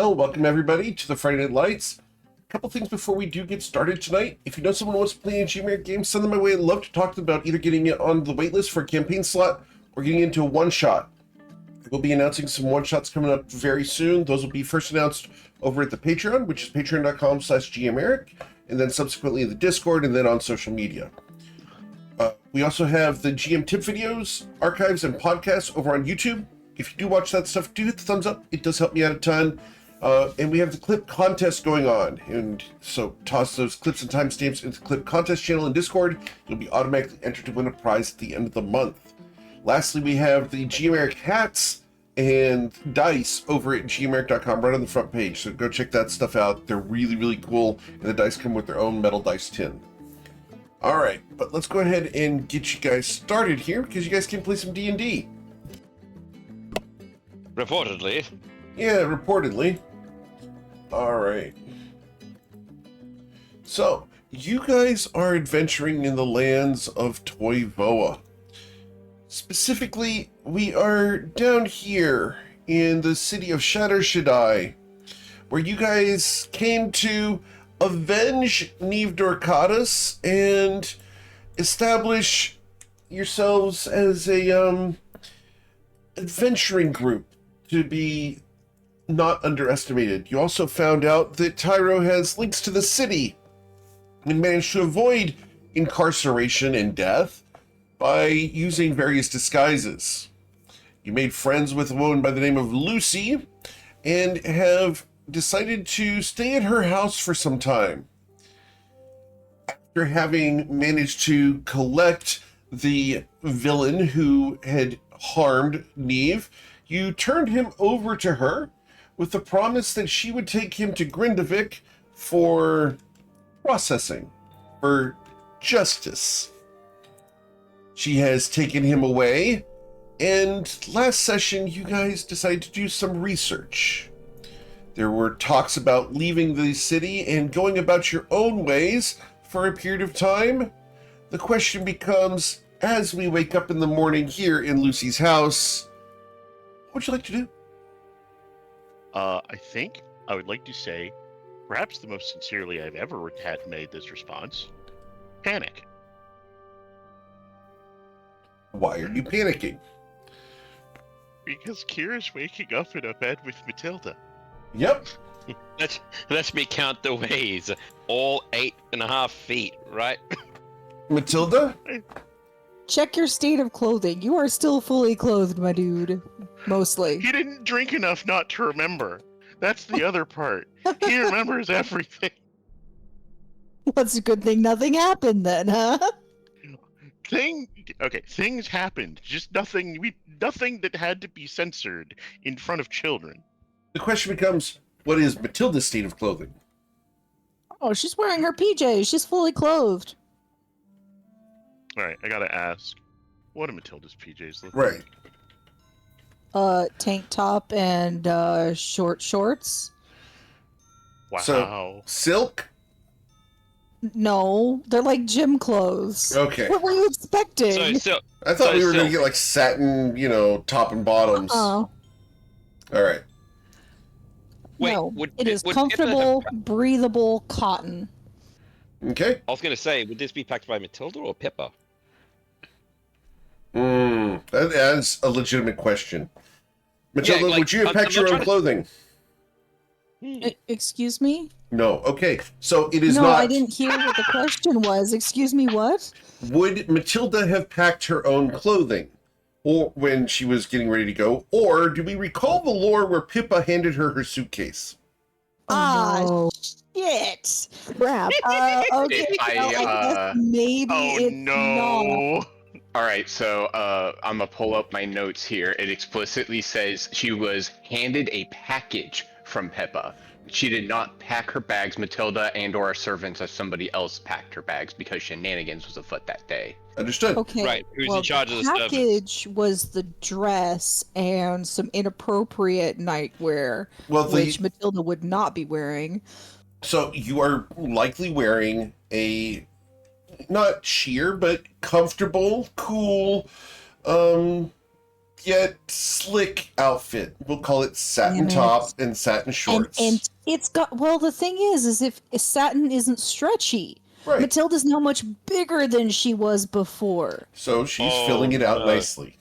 Well, welcome everybody to the Friday Night Lights. A couple things before we do get started tonight. If you know someone who wants to play a GMR game, send them my way. I'd love to talk to them about either getting it on the waitlist for a campaign slot or getting into a one-shot. We'll be announcing some one-shots coming up very soon. Those will be first announced over at the Patreon, which is patreon.com/GMeric, and then subsequently in the Discord and then on social media. We also have the GM tip videos, archives, and podcasts over on YouTube. If you do watch that stuff, do hit the thumbs up. It does help me out a ton. And we have the clip contest going on. And so toss those clips and timestamps into the clip contest channel in Discord. You'll be automatically entered to win a prize at the end of the month. Lastly, we have the GMeric hats and dice over at gmeric.com right on the front page. So go check that stuff out. They're really, really cool. And the dice come with their own metal dice tin. All right, but let's go ahead and get you guys started here because you guys can play some D&D. Reportedly. Yeah, reportedly. All right. So, you guys are adventuring in the lands of Toivoa. Specifically, we are down here in the city of Shatter Shaddai, where you guys came to avenge Neve Dorcatus and establish yourselves as a adventuring group to be not underestimated. You also found out that Tyro has links to the city and managed to avoid incarceration and death by using various disguises. You made friends with a woman by the name of Lucy and have decided to stay at her house for some time. After having managed to collect the villain who had harmed Neve, you turned him over to her with the promise that she would take him to Grindavik for processing, for justice. She has taken him away, and last session you guys decided to do some research. There were talks about leaving the city and going about your own ways for a period of time. The question becomes, as we wake up in the morning here in Lucy's house, what would you like to do? I think I would like to say, perhaps the most sincerely I've ever had made this response, panic. Why are you panicking? Because Kira's waking up in a bed with Matilda. Yep. Let me count the ways. All 8.5 feet, right? Matilda? Check your state of clothing. You are still fully clothed, my dude. Mostly. He didn't drink enough not to remember. That's the other part. He remembers everything. What's a good thing nothing happened then, huh? Things happened. Just nothing that had to be censored in front of children. The question becomes, what is Matilda's state of clothing? Oh, she's wearing her PJs. She's fully clothed. Alright, I gotta ask. What do Matilda's PJs look Right. Tank top and short shorts. like? Wow. So, silk? No, they're like gym clothes. Okay. What were you expecting? So I thought we were going to silk. get like satin, top and bottoms. Oh, All right. Wait, no. would- It is would- comfortable, breathable cotton. Okay. I was going to say, would this be packed by Matilda or Pippa? That's a legitimate question. Matilda, like, would you have I'm packed not your own trying to- clothing? Excuse me? No. Okay. So it is No, not. I didn't hear what the question was. Excuse me, what? Would Matilda have packed her own clothing, or when she was getting ready to go, or do we recall the lore where Pippa handed her her suitcase? Ah, shit. Crap. Okay. I guess maybe Oh it's no! All right, so I'm gonna pull up my notes here. It explicitly says she was handed a package from Pippa. She did not pack her bags. Matilda and/or her servants, as somebody else packed her bags because shenanigans was afoot that day. Understood. Okay. Right, who's well, in charge of the the servants? package was the dress and some inappropriate nightwear, Well, which Matilda would not be wearing. So you are likely wearing a not sheer but comfortable, cool yet slick outfit. We'll call it satin Damn it. top and satin shorts. And it's got, well, the thing is if satin isn't stretchy. Right. Matilda's now much bigger than she was before. So she's Oh, filling it out no. nicely.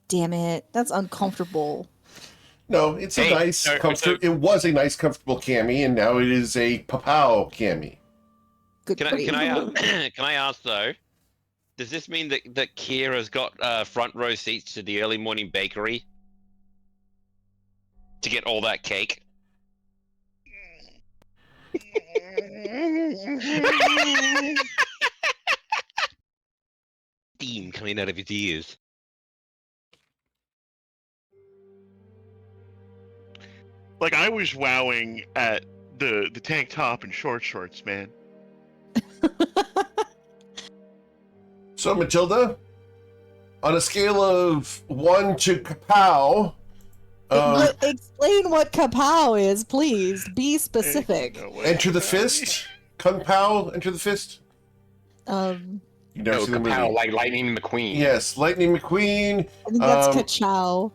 Damn it, that's uncomfortable. No, it's a Hey, nice, so- it was a nice, comfortable cami, and now it is a papow cami. Good Can for I, you. can I, can I ask though? Does this mean that Kira's got front row seats to the early morning bakery to get all that cake? Steam coming out of his ears. Like, I was wowing at the tank top and shorts, man. So, Matilda, on a scale of 1 to kapow, Explain what kapow is, please. Be specific. Ain't no way. enter the fist. Kung Pao, enter the fist. Um, You never No, seen the kapow, movie. like Lightning McQueen. Yes, Lightning McQueen. I think that's Um, kachow.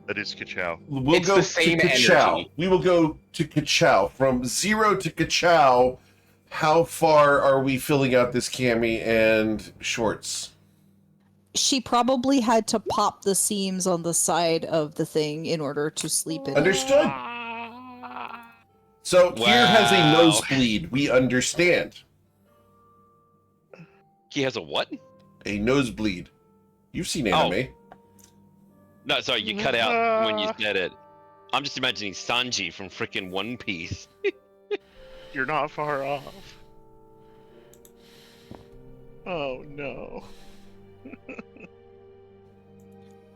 That is Kachow. We'll It's go the same to Kachow. energy. We will go to Kachow. From 0 to Kachow, how far are we filling out this cami and shorts? She probably had to pop the seams on the side of the thing in order to sleep in it. Understood. So here has a Wow. nosebleed. We understand. He has a what? A nosebleed. You've seen anime. No, sorry, you cut out when you said it. I'm just imagining Sanji from frickin' One Piece. You're not far off. Oh no.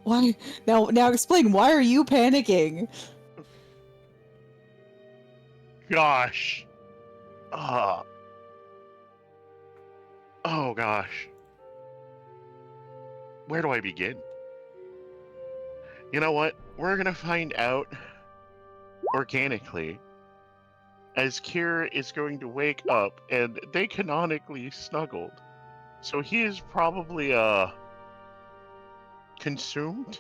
Why? Now explain. Why are you panicking? Gosh. Oh gosh. Where do I begin? You know what? We're gonna find out organically as Kira is going to wake up and they canonically snuggled. So he is probably consumed?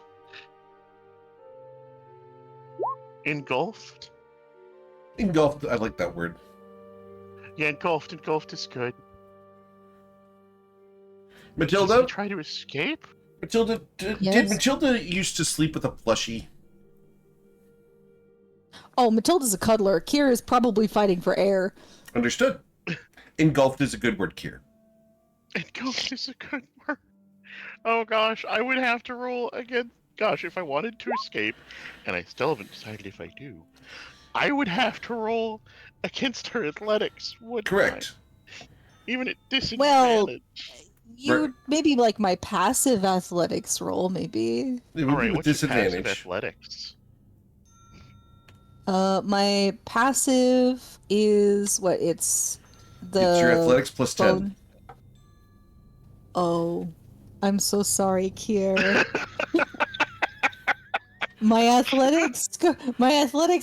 Engulfed? Engulfed. I like that word. Yeah, engulfed is good. Does Matilda? he try to escape? Matilda, did Yes? Matilda used to sleep with a plushie? Oh, Matilda's a cuddler. Kira's probably fighting for air. Understood. Engulfed is a good word, Kier. Engulfed is a good word. Oh gosh, I would have to roll again. Gosh, if I wanted to escape, and I still haven't decided if I do, I would have to roll against her athletics, wouldn't Correct. I? Even at disadvantage. Well, you maybe like my passive athletics roll, maybe. It would All be right, with what's your passive disadvantage. athletics? My passive is what? It's the It's your athletics plus 10. bone- Oh, I'm so sorry, Kier. my athletics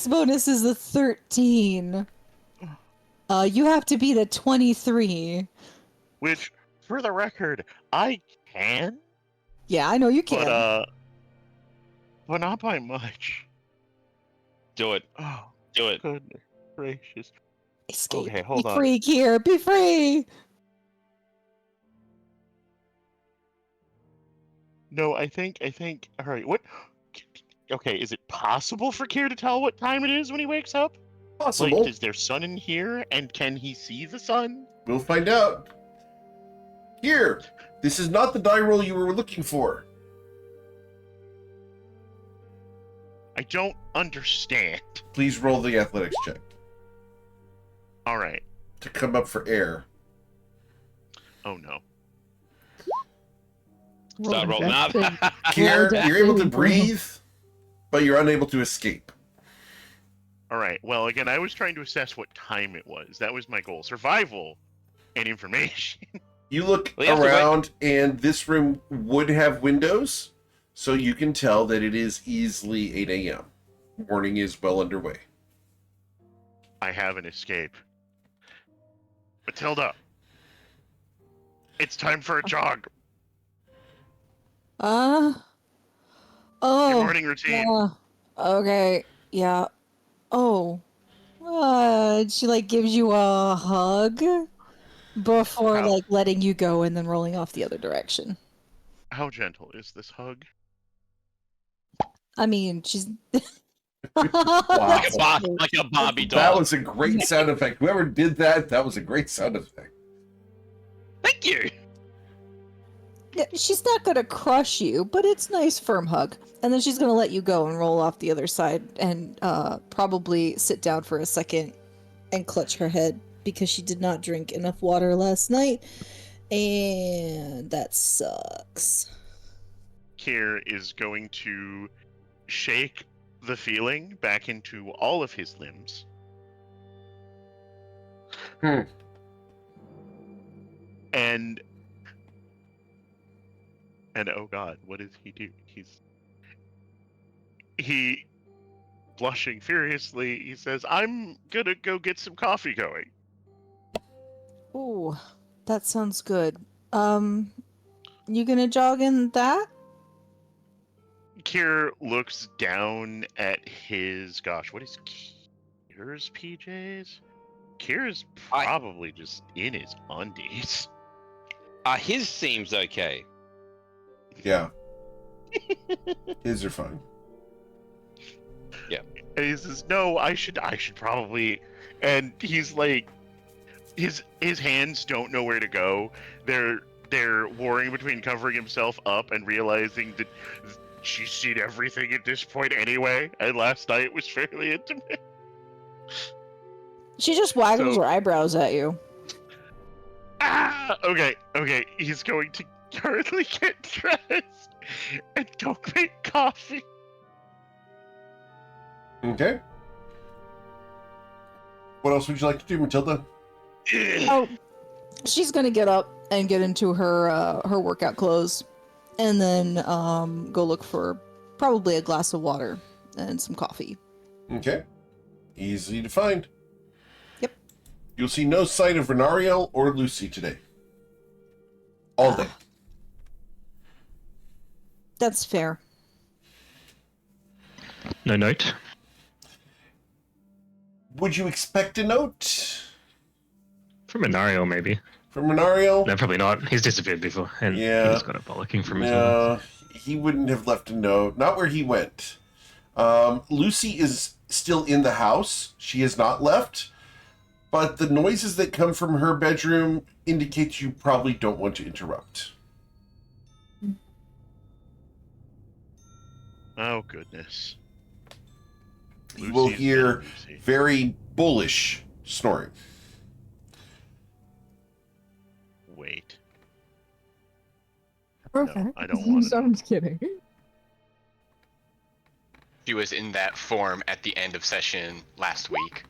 bonus is a 13. You have to beat a 23. Which, for the record, I can, Yeah, I know you can. but not by much. Do it. Oh, Do it. goodness gracious. Escape. okay, hold Be on. free, Kier. Be free. No, I think. All right, what? Okay, is it possible for Kier to tell what time it is when he wakes up? Possible. Like, is there sun in here, and can he see the sun? We'll find out. Here, this is not the die roll you were looking for. I don't understand. Please roll the athletics check All right. to come up for air. Oh no. Start rolling up. Kier, Well, you're able to definitely. breathe, but you're unable to escape. All right. Well, again, I was trying to assess what time it was. That was my goal: survival and information. You look Well, you have to around, and this room would have windows, so you can tell that it is easily 8 a.m. Morning is well underway. I have an escape. Matilda, it's time for a jog. Oh, Your morning routine. yeah. Okay, yeah. Oh, she like gives you a hug before How like letting you go and then rolling off the other direction. how gentle is this hug? I mean, she's Wow. That's great. Like a Barbie That doll. was a great sound effect. Whoever did that, that was a great sound effect. Thank you. Yeah, she's not gonna crush you, but it's nice firm hug. And then she's gonna let you go and roll off the other side and probably sit down for a second and clutch her head because she did not drink enough water last night. And that sucks. Kier is going to shake the feeling back into all of his limbs. Hmm. And oh god, what does he do? He blushing furiously, he says, "I'm gonna go get some coffee going." Ooh, that sounds good. You gonna jog in that? Kier looks down at his what is Kier's PJs? Kier's probably just in his undies. His seems okay. Yeah. His are fine. And he says, "No, I should probably." And he's like, his hands don't know where to go. They're warring between covering himself up and realizing that she's seen everything at this point anyway. And last night was fairly intimate. She just waggles So- her eyebrows at you. Okay. He's going to hurriedly get dressed and go make coffee. Okay. What else would you like to do, Matilda? Oh, she's gonna get up and get into her her workout clothes, and then go look for probably a glass of water and some coffee. Okay. Easy to find. Yep. You'll see no sign of Renariel or Lucy today. All day. That's fair. No note. Would you expect a note From Inario, maybe. from Renariel? No, probably not. He's disappeared before, and Yeah. he just got a bollocking from his own. No, he wouldn't have left a note. Not where he went. Lucy is still in the house. She has not left. But the noises that come from her bedroom indicate you probably don't want to interrupt. Oh goodness. You will Lucy's hear been Lucy. very bullish snoring. Wait. Okay. No, I don't want to. I'm just kidding. She was in that form at the end of session last week.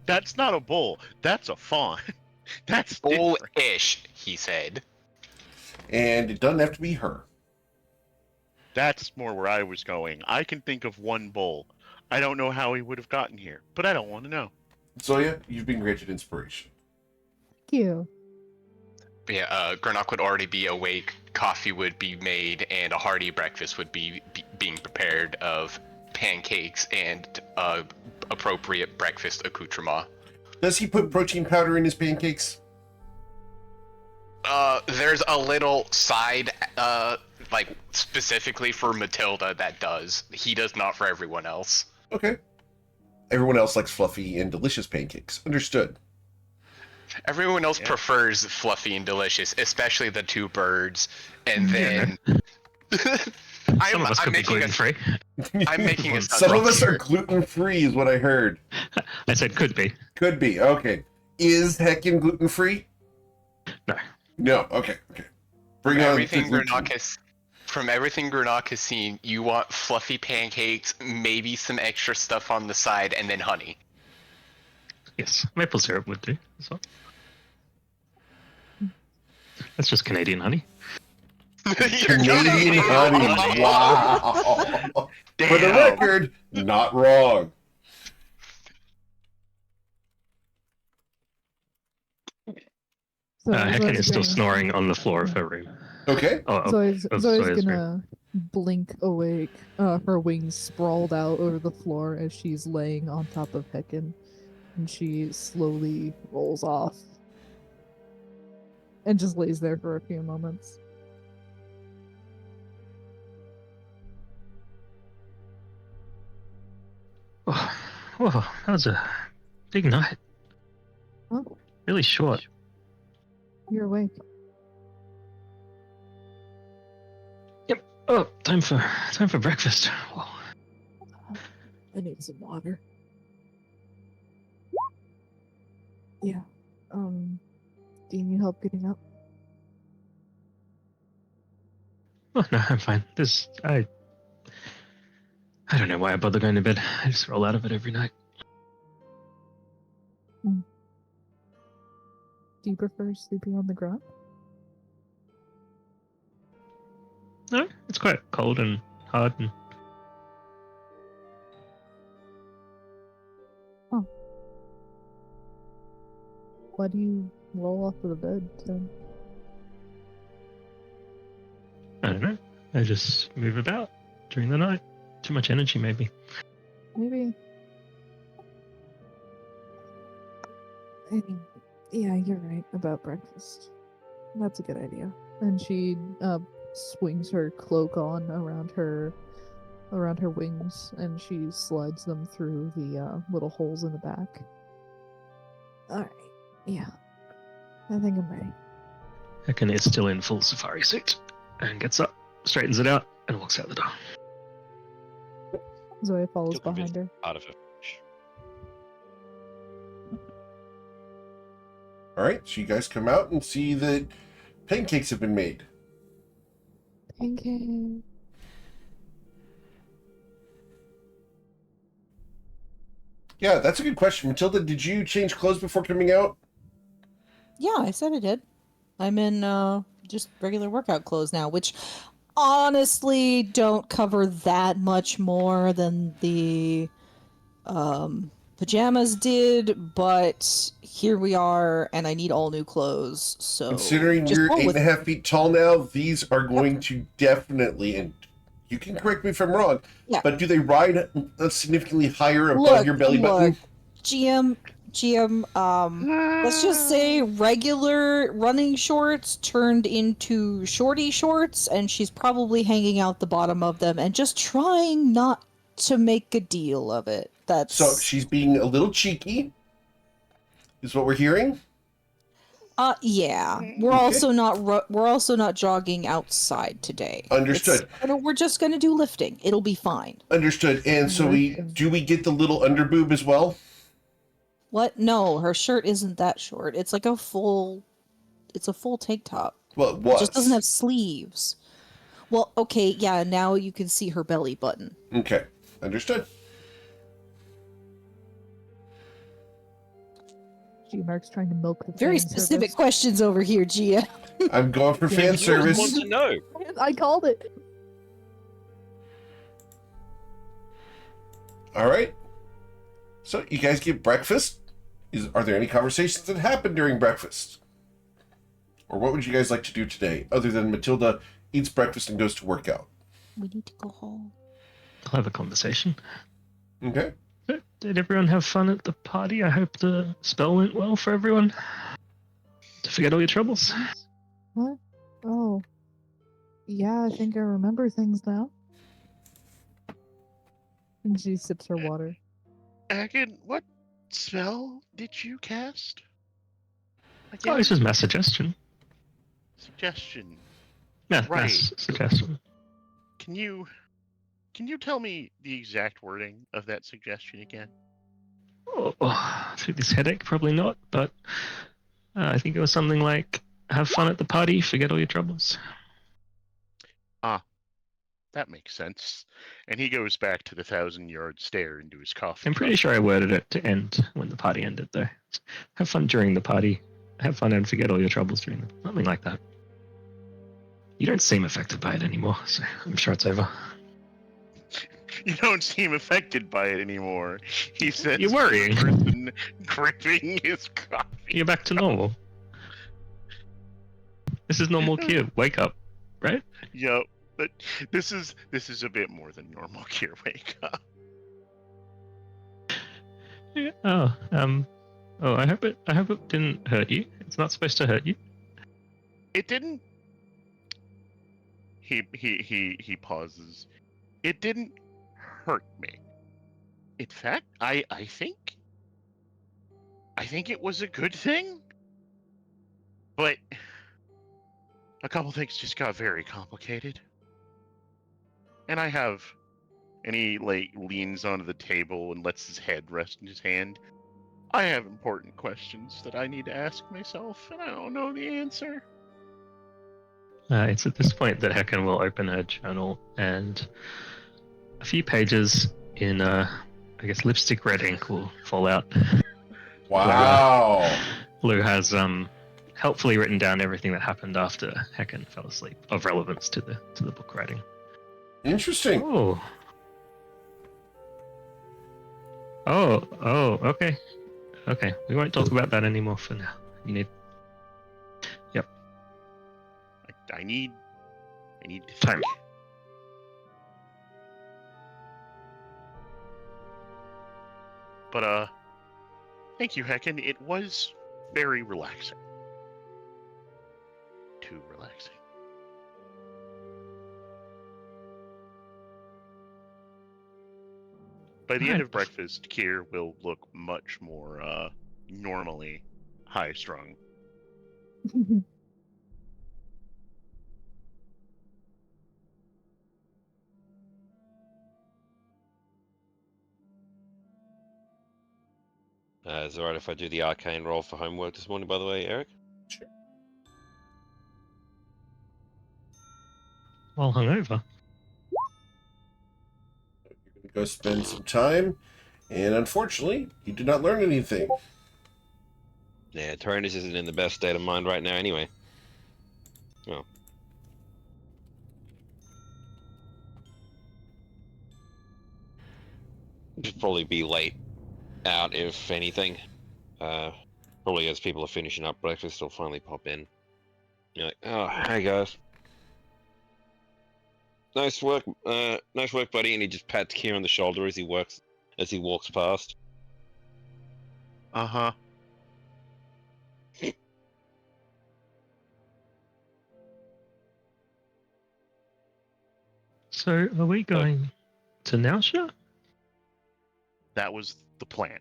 That's not a bull. That's a fawn. That's different. Bull-ish, he said. And it doesn't have to be her. That's more where I was going. I can think of one bull. I don't know how he would have gotten here, but I don't want to know. Zoya, you've been granted inspiration. Thank you. But yeah, Granok would already be awake, coffee would be made, and a hearty breakfast would be being prepared of pancakes and appropriate breakfast accoutrement. Does he put protein powder in his pancakes? There's a little side, like, specifically for Matilda that does. He does not for everyone else. Okay. Everyone else likes fluffy and delicious pancakes. Understood. Everyone else prefers fluffy and delicious, especially the two birds. And then... Some of us could be gluten-free. I'm making a Some of us here. are gluten-free is what I heard. I said could be. Could be. Okay. Is Heckin gluten-free? No. No. Okay. Bring on the gluten. From everything Granok has seen, you want fluffy pancakes, maybe some extra stuff on the side, and then honey. Yes, maple syrup would do as well. That's just Canadian honey. Canadian honey. Wow. For the Damn. record, not wrong. So Heckin Zoe's is still gonna- snoring on the floor of her room. Okay. Oh, Zoe's Zoe's room. gonna blink awake, her wings sprawled out over the floor as she's laying on top of Heckin, and she slowly rolls off and just lays there for a few moments. Oh, whoa, that was a big night. Oh, Really short. you're awake. Yep. Oh, time for breakfast. Whoa. I need some water. Yeah. Do you need help getting up? Oh no, I'm fine. I don't know why I bother going to bed. I just roll out of it every night. Do you prefer sleeping on the ground? No, it's quite cold and hard and Why do you roll off of the bed, Tim? I don't know. I just move about during the night. Too much energy, maybe. Maybe. I mean, yeah, you're right about breakfast. That's a good idea. And she swings her cloak on around her wings, and she slides them through the little holes in the back. All right. Yeah. I think I'm ready. Heckin is still in full safari suit and gets up, straightens it out, and walks out the door. Zoe follows Still behind convinced her. out of it. All right, so you guys come out and see that pancakes have been made. Pancake. Yeah, that's a good question. Matilda, did you change clothes before coming out? Yeah, I said I did. I'm in just regular workout clothes now, which honestly don't cover that much more than the pajamas did, but here we are, and I need all new clothes. So Considering just you're roll with it. 8.5 feet tall now, these are going to definitely, and you can correct me if I'm wrong, Yeah. but do they ride significantly higher above your belly button? GM, let's just say regular running shorts turned into shorty shorts, and she's probably hanging out the bottom of them and just trying not to make a deal of it. That's So she's being a little cheeky, is what we're hearing. yeah. We're also not jogging outside today. Understood. We're just gonna do lifting. It'll be fine. Understood. And so we get the little underboob as well? What? No, her shirt isn't that short. It's like a full tank top. Well, it It was. just doesn't have sleeves. Well, okay, yeah, now you can see her belly button. Okay. Understood. G-Mark's trying to milk the Very fan specific service. questions over here, Gia. I'm going for Yeah, fan you Want service. to know? I called it. All right. So you guys get breakfast. Are there any conversations that happen during breakfast? Or what would you guys like to do today, other than Matilda eats breakfast and goes to work out? We need to go home. I'll have a conversation. Okay. Did everyone have fun at the party? I hope the spell went well for everyone. To forget all your troubles. What? Oh. Yeah, I think I remember things now. And she sips her water. Again, what spell did you cast? Oh, Again? this is mass suggestion. Suggestion. Mass Right. suggestion. Can you tell me the exact wording of that suggestion again? Through this headache, probably not, but I think it was something like, have fun at the party, forget all your troubles. That makes sense. And he goes back to the 1,000-yard stare into his coffee. I'm pretty sure I worded it to end when the party ended, though. Have fun during the party, have fun and forget all your troubles during the... Something like that. You don't seem affected by it anymore, so I'm sure it's over. You don't seem affected by it anymore. He says. You're worrying. To the person gripping his coffee. You're back to normal. This is normal kid. Wake up, right? Yup. But this is a bit more than normal Kier wake up. Yeah, I hope it didn't hurt you. It's not supposed to hurt you. It didn't. He pauses. It didn't hurt me. In fact, I think it was a good thing. But a couple things just got very complicated. And he leans onto the table and lets his head rest in his hand. I have important questions that I need to ask myself, and I don't know the answer. It's at this point that Hecken will open her journal, and a few pages in, I guess, lipstick red ink will fall out. Wow. Lou has helpfully written down everything that happened after Hecken fell asleep, of relevance to the book writing. Interesting. Oh, okay. Okay, we won't talk about that anymore for now. You need... Yep. I need to Time. think. But thank you, Hecken. It was very relaxing. Too relaxing. By the end of breakfast, Kier will look much more normally high-strung. Is it alright if I do the arcane roll for homework this morning, by the way, Eric? While hungover. You're going to go spend some time, and unfortunately, you did not learn anything. Yeah, Tyrannus isn't in the best state of mind right now anyway. Well. Should probably be late out, if anything. Probably as people are finishing up breakfast, they'll finally pop in. You're like, oh, hey guys. Nice work, buddy. And he just pats Kier on the shoulder as he walks past. Uh-huh. So, are we going to Nausea? That was the plan.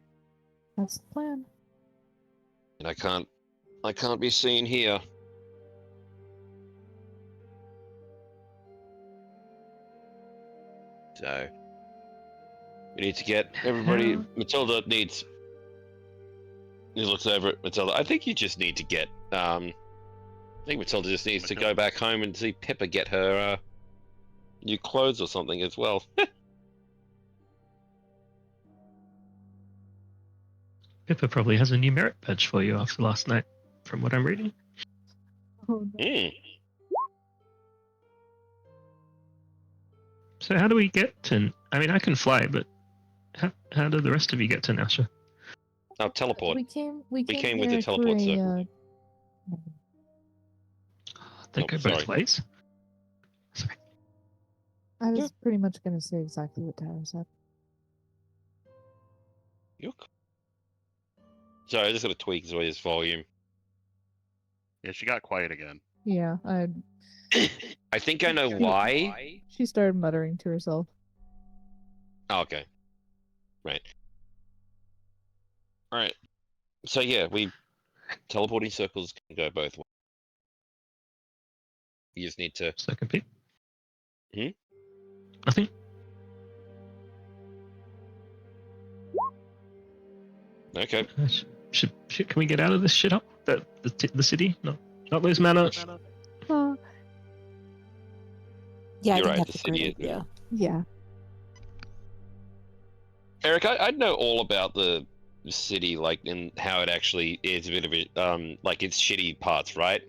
That's the plan. And I can't be seen here. So we need to get everybody. Matilda needs. He looks over at Matilda. I think you just need to get. I think Matilda just needs to go back home and see Pippa get her new clothes or something as well. Pippa probably has a new merit badge for you after last night, from what I'm reading. Oh, no. Mm. So how do we get to... I mean, I can fly, but how do the rest of you get to Nausea? Oh, teleport. We came came with here the teleport through circle. They Oh, go sorry. both ways? Sorry. I was pretty much going to say exactly what Tyler said. Sorry, I just got to tweak his volume. Yeah, she got quiet again. Yeah, I think I know why. she started muttering to herself. Oh, okay. Right. Alright. So yeah, teleporting circles can go both ways. You just need to... Second pick. Hmm? Nothing. Okay. Can we get out of this shit up? The city? Not lose mana. Yeah, I You're think right, that's the a great city is- idea. Yeah. Eric, I know all about the city, like, and how it actually is a bit of a, like, its shitty parts, right?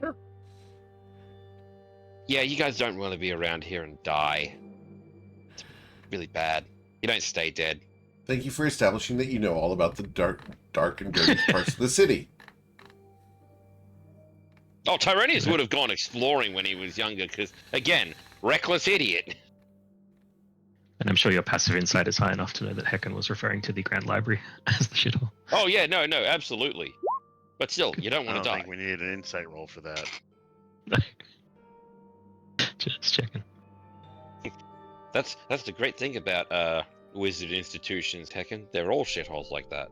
Sure. Yeah, you guys don't want to be around here and die. It's really bad. You don't stay dead. Thank you for establishing that you know all about the dark and dirty parts of the city. Oh, Tyrannus would have gone exploring when he was younger, because, again, reckless idiot. And I'm sure your passive insight is high enough to know that Hecken was referring to the Grand Library as the shithole. Oh yeah, no, absolutely. But still, you don't I want don't to think die. we need an insight roll for that. Just checking. That's the great thing about wizard institutions, Hecken. They're all shitholes like that.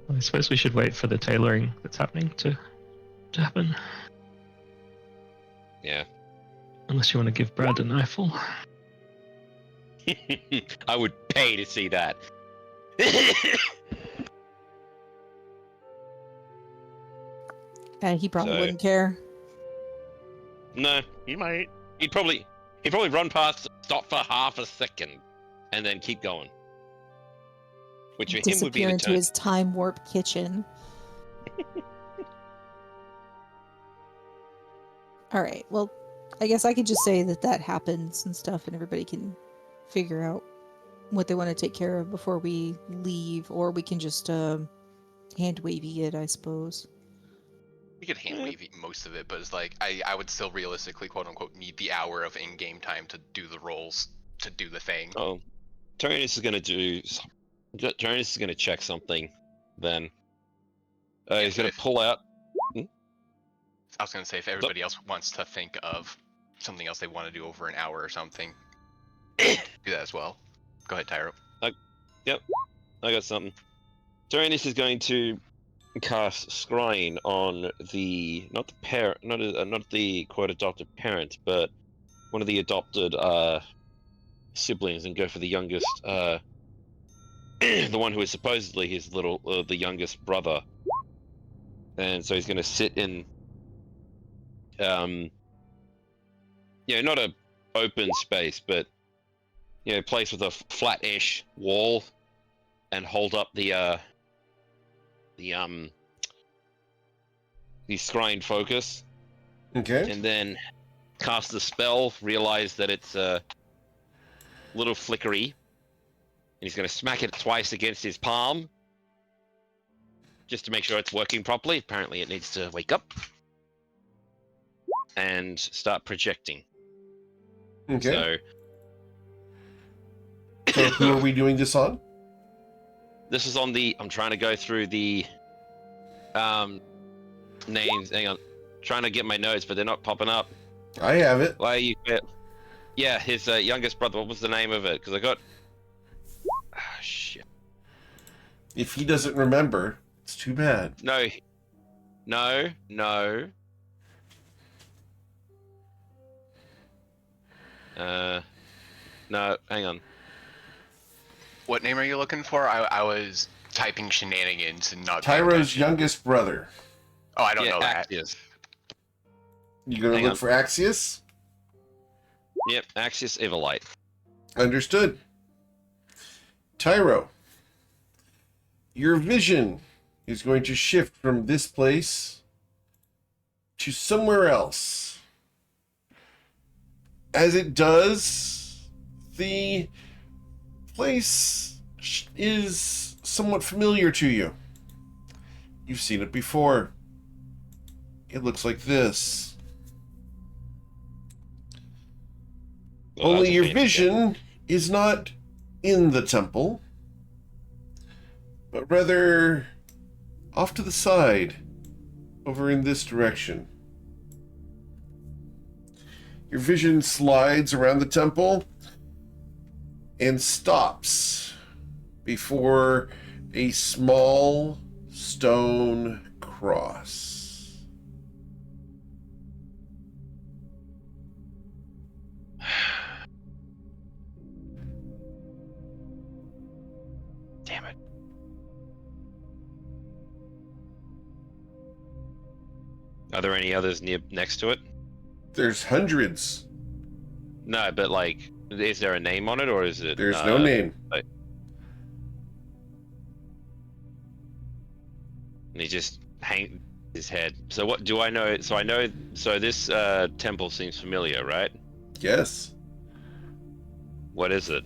Well, I suppose we should wait for the tailoring that's happening to happen. Yeah. Unless you want to give Brad an eyeful. I would pay to see that. He probably So- wouldn't care. No, He might. he'd probably run past, stop for half a second, and then keep going. Which for him would be Disappear an into eternity. his time warp kitchen. All right. Well, I guess I could just say that happens and stuff, and everybody can figure out what they want to take care of before we leave, or we can just hand wavy it, I suppose. We could hand wave most of it, but it's like I would still realistically, quote unquote, need the hour of in-game time to do the rolls to do the thing. Oh, Tyrannus is gonna Tyrannus is gonna check something. Then he's gonna if- pull out. I was gonna say if everybody else wants to think of something else they want to do over an hour or something, do that as well. Go ahead, Tyro. Yep, I got something. Tyrannus is going to cast Scrying on the not the quote adopted parent, but one of the adopted siblings, and go for the youngest, the one who is supposedly his the youngest brother. And so he's going to sit in, not a open space, but place with a flat-ish wall, and hold up the scrying focus, Okay. and then cast the spell. Realize that it's a little flickery, and he's going to smack it twice against his palm, just to make sure it's working properly. Apparently, it needs to wake up and start projecting. Okay. So who are we doing this on? This is on the. I'm trying to go through the names. Hang on, trying to get my notes, but they're not popping up. I have it. Why are you? Yeah, his youngest brother. What was the name of it? Because I got. Ah, shit. If he doesn't remember, it's too bad. No. No. Hang on. What name are you looking for? I was typing shenanigans and not. paying Tyro's attention. youngest brother. Oh, I don't know that. Axius. You gonna Hang look on. for Axius? Yep, Axius Everlight. Understood. Tyro, your vision is going to shift from this place to somewhere else. As it does, the place is somewhat familiar to you. You've seen it before. It looks like this. Well, Only that's a your fancy vision is not in the temple, but rather off to the side, over in this direction. Your vision slides around the temple and stops before a small stone cross. Damn it. Are there any others next to it? There's hundreds. No, but like, is there a name on it, or is it? There's no name. And he just hang his head. So what do I know? So I know. So this temple seems familiar, right? Yes. What is it?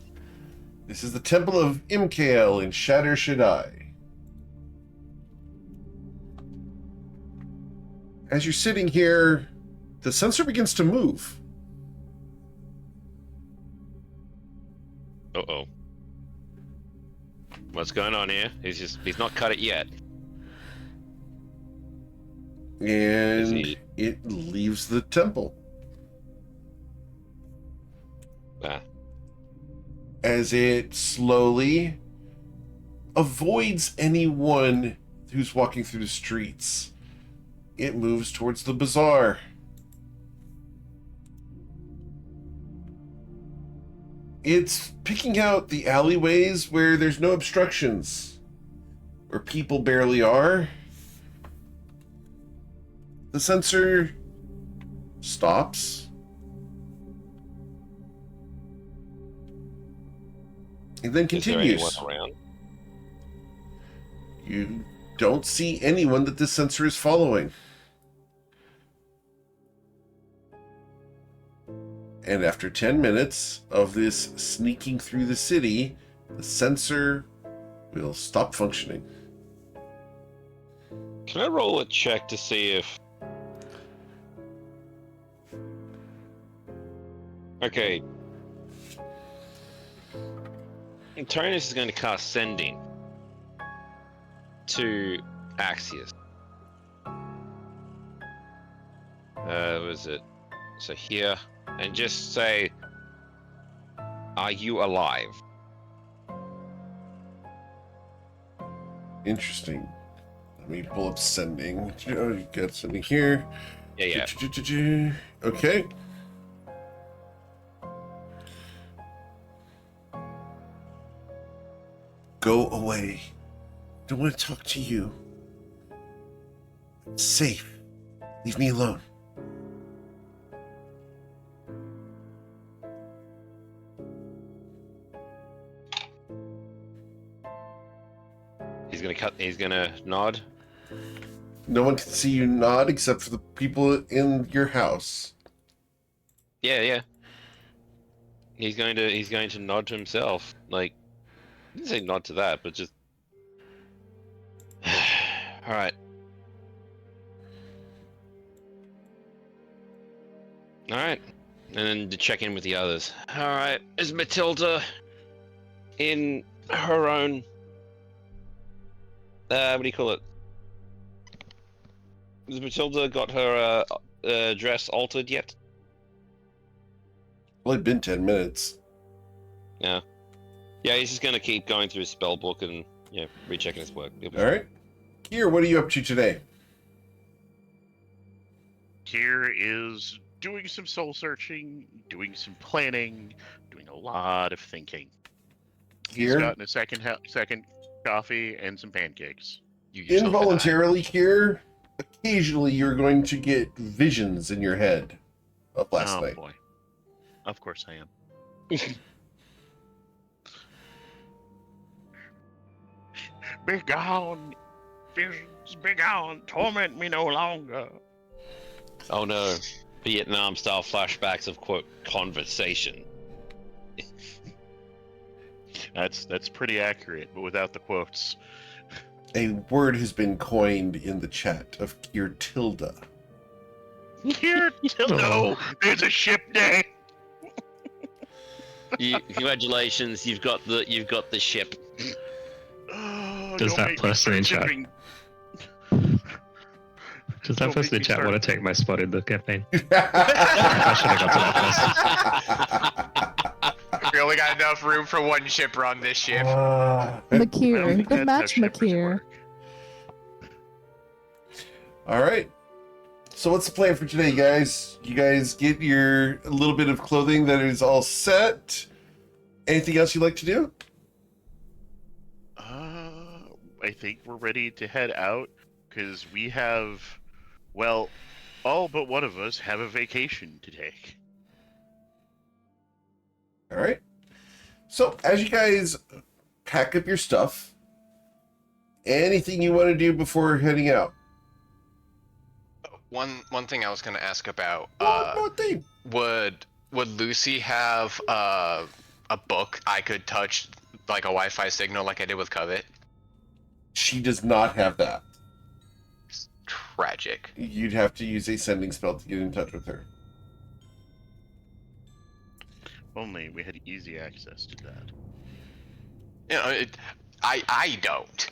This is the Temple of Imkael in Shatter Shaddai. As you're sitting here the sensor begins to move. Uh-oh. What's going on here? He's not cut it yet. And it leaves the temple. Ah. As it slowly avoids anyone who's walking through the streets, it moves towards the bazaar. It's picking out the alleyways where there's no obstructions, where people barely are. The sensor stops. And then continues. Is there anyone around? You don't see anyone that this sensor is following. And after 10 minutes of this sneaking through the city, the sensor will stop functioning. Can I roll a check to see if... Okay. Tyrannus is going to cast Sending to Axius. Was it? So here, and just say, "Are you alive?" Interesting. Let me pull up sending. Oh, you got sending here. Yeah. Okay. Go away. Don't want to talk to you. It's safe. Leave me alone. He's gonna nod. No one can see you nod except for the people in your house. Yeah. He's going to nod to himself. Like, I didn't say nod to that, but just. All right. All right, and then to check in with the others. All right, is Matilda in her own? What do you call it? Has Matilda got her dress altered yet? Only been 10 minutes. Yeah. Yeah, he's just gonna keep going through his spell book and rechecking his work. All right. Kier, what are you up to today? Here is doing some soul searching, doing some planning, doing a lot of thinking. He's Kier? gotten a second coffee and some pancakes. You yourself and I. Involuntarily, Kier, occasionally you're going to get visions in your head of last night. Boy. Of course I am. Be gone, visions, be gone, torment me no longer. Oh no, Vietnam-style flashbacks of quote conversation. That's pretty accurate, but without the quotes. A word has been coined in the chat of Kier Tilda. Here, no, there's a ship day. Congratulations, you've got the ship. Oh, Does don't that make me person start in chat- shipping. Does that Don't person in make me chat start- want to take my spot in the campaign? I should have got to that first. We only got enough room for one shipper on this ship. I Makir, don't think the that's how match shippers Makir. work. All right. So what's the plan for today, guys? You guys get your a little bit of clothing that is all set. Anything else you'd like to do? I think we're ready to head out because we have, well, all but one of us have a vacation to take. All right. So as you guys pack up your stuff, anything you want to do before heading out? One thing I was gonna ask about. One more thing. Would Lucy have a book I could touch, like a Wi-Fi signal, like I did with Covet? She does not have that. tragic. You'd have to use a sending spell to get in touch with her. Only we had easy access to that. You know, I don't.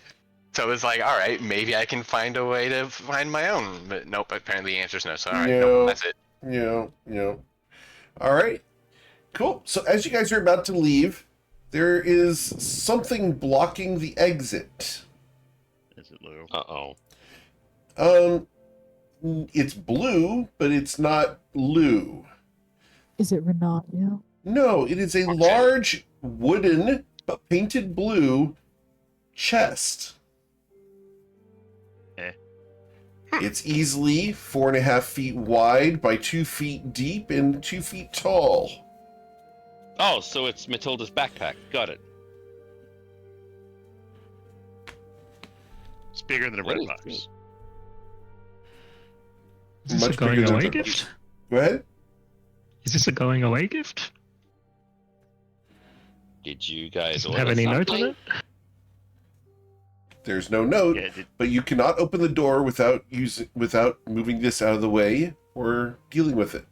So it's like, all right, maybe I can find a way to find my own. But nope, apparently the answer's no. So all right, nope, that's it. Yeah. All right. Cool. So as you guys are about to leave, there is something blocking the exit. Is it Lou? Uh-oh. It's blue, but it's not Lou. Is it Renat? Yeah. No, it is a large wooden but painted blue chest. It's easily 4.5 feet wide by 2 feet deep and 2 feet tall. Oh, so it's Matilda's backpack. Got it. It's bigger than a What red is box. it? Is this Much a going bigger than away a- gift? Go ahead. Is this a going away gift? Did you guys Does it order have any note on something? it? There's no note, Yeah, did, but you cannot open the door without moving this out of the way or dealing with it.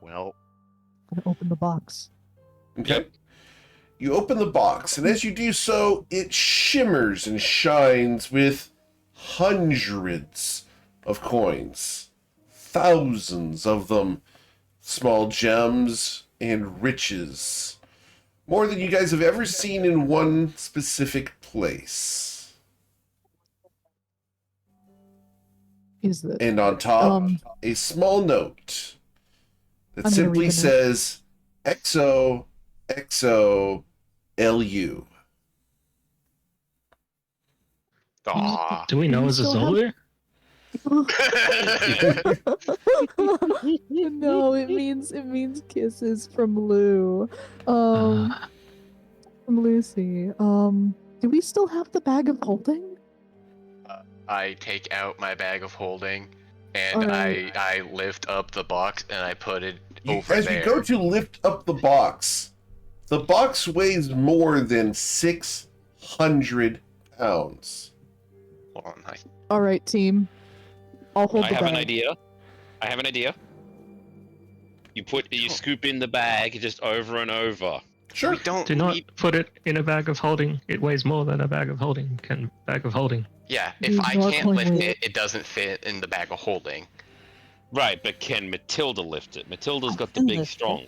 well, I'm gonna open the box. Okay. Yep. You open the box, and as you do so, it shimmers and shines with hundreds of coins, thousands of them, small gems and riches. More than you guys have ever seen in one specific place. Is that And on top, Um, a small note that I'm gonna read simply the note. says XOXOLU. Aww. Do we know you as a still have- Zulu? no, it means kisses from Lou. From Lucy. Do we still have the bag of holding? I take out my bag of holding, and Alright. I lift up the box and I put it You, over as there. you go to lift up the box weighs more than 600 pounds. Hold on, All right, team. I'll hold I the have bag. an idea. You scoop in the bag just over and over. Sure. We don't Do not need. put it in a bag of holding. It weighs more than a bag of holding. Bag of holding. Yeah, We if I ignore can't coin lift weight. it, it doesn't fit in the bag of holding. Right, but can Matilda lift it? Matilda's I got the can big lift it. strong.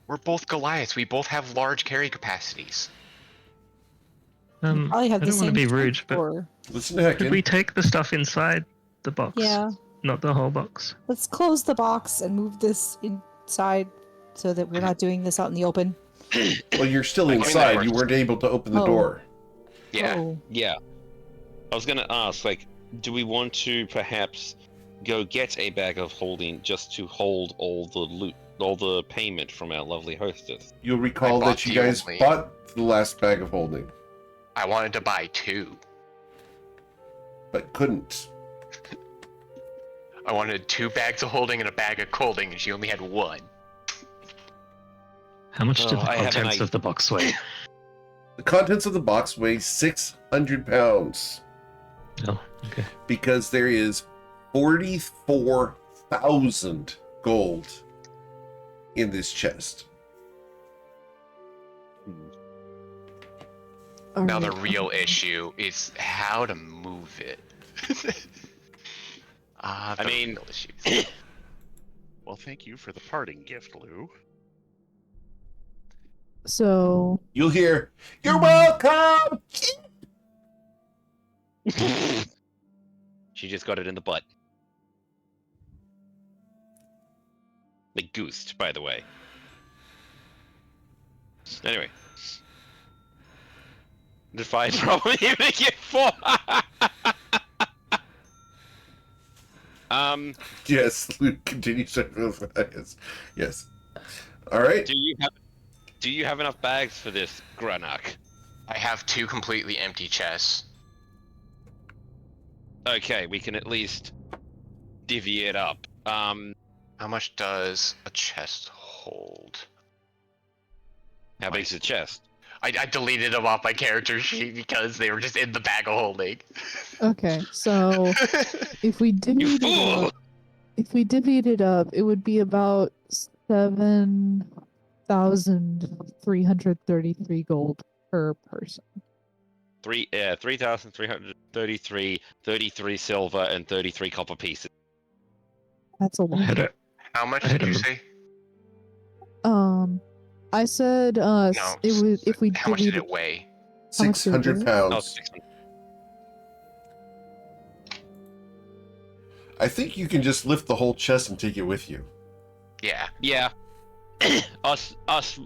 We're both Goliaths. We both have large carry capacities. I have I the don't want same to be strength rude, but for- Listen to could we Heckin. take the stuff inside the box? Yeah. Not the whole box. Let's close the box and move this inside so that we're not doing this out in the open. Well, you're still mean, that inside. You works. weren't able to open the Oh. door. Yeah. Oh. Yeah. I was gonna ask, like, do we want to perhaps go get a bag of holding just to hold all the loot, all the payment from our lovely hostess? You'll recall I bought that you the guys only- bought the last bag of holding, I wanted to buy 2. but couldn't. I wanted 2 bags of holding and a bag of colding, and she only had 1. How much do Oh, the I have an contents idea. of the box weigh? The contents of the box weigh 600 pounds Oh, okay. because there is 44,000 gold in this chest. All Now the right. real issue is how to move it. I the mean- real issues. well, thank you for the parting gift, Lou. So You'll hear, "You're welcome!" She just got it in the butt. The goose, by the way. Anyway. Define problem even to get 4. Yes, Luke continues to yes. All right. Do you have enough bags for this, Granak? I have 2 completely empty chests. Okay, we can at least divvy it up. How much does a chest hold? How big's the chest? I deleted them off my character sheet because they were just in the bag of holding. Okay, so if we You divvied it fool! up, it would be about 7,333 gold per person. 3,333, 33 silver, and 33 copper pieces. That's a I lot. had a, How much I had did you a- say? I said No. it would if we How much did divvied it weigh? How much did it 600 weigh? Oh, pounds. 600. I think you can just lift the whole chest and take it with you. Yeah. Yeah. us,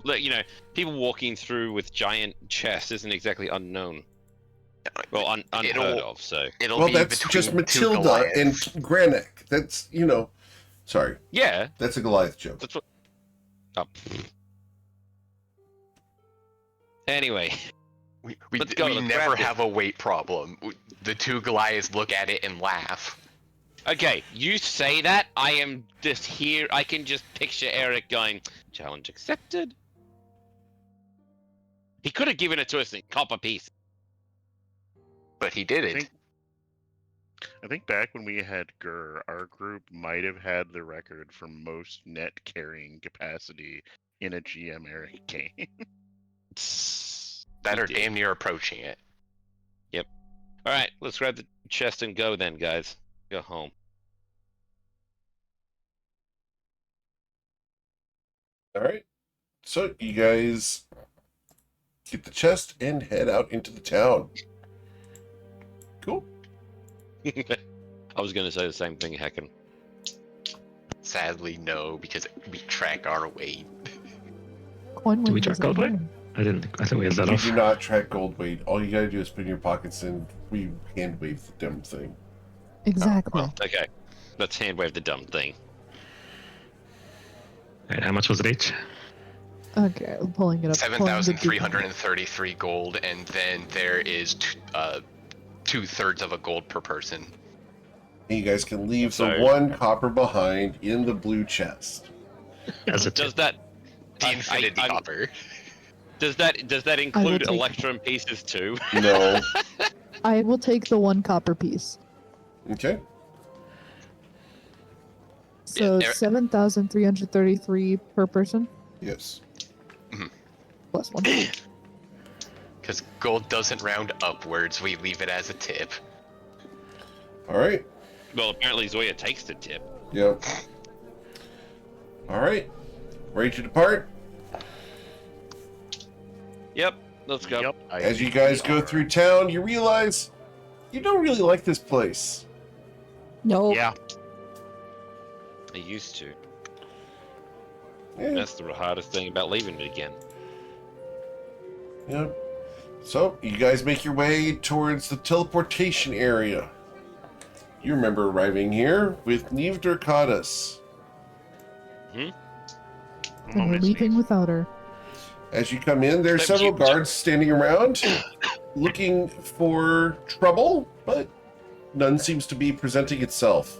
you know, people walking through with giant chests isn't exactly unknown. Well, unheard It'll- of, so. It'll Well, be that's between just two Matilda and Goliaths. Granik. That's, sorry. Yeah, That's a Goliath joke. that's what. Oh. Anyway, We Let's go, let's never grab it. have a weight problem. The two Goliaths look at it and laugh. okay, you say that, I am just here, I can just picture Eric going, challenge accepted. He could have given it to us in copper pieces. But he didn't. I think back when we had Gur, our group might have had the record for most net carrying capacity in a GM Eric game. That You are did. damn near approaching it. Alright, let's grab the chest and go then, guys. Go home. All right. So you guys get the chest and head out into the town. Cool. I was gonna say the same thing, heckin'. Sadly, no, because we track our weight. coin Do we weight track is gold weight? online. I think we had that You off. do not track gold weight. All you gotta do is put it in your pockets and we hand wave the damn thing. Exactly. Okay, let's hand wave the dumb thing. Alright, how much was it each? Okay, I'm pulling it up. pulling the 7,333 gold, and then there is 2/3 of a gold per person. And you guys can leave the So- 1 copper behind in the blue chest. As a Does tip. that The infinity I'm- copper. does that include take- electrum pieces too? No. I will take the 1 copper piece. Okay. So Yeah, 7,333 per person Yes. plus 1. Because gold doesn't round upwards, we leave it as a tip. All right. Well, apparently Zoya takes the tip. Yep. All right. Ready to depart? Yep, let's go. Yep. As you guys go through town, you realize you don't really like this place. No. Yeah. I used to. Yeah. That's the hardest thing about leaving it again. Yep. So you guys make your way towards the teleportation area. You remember arriving here with Neve Dorcatus. And we're leaving without her. As you come in, there are But several you- guards standing around looking for trouble, but none seems to be presenting itself.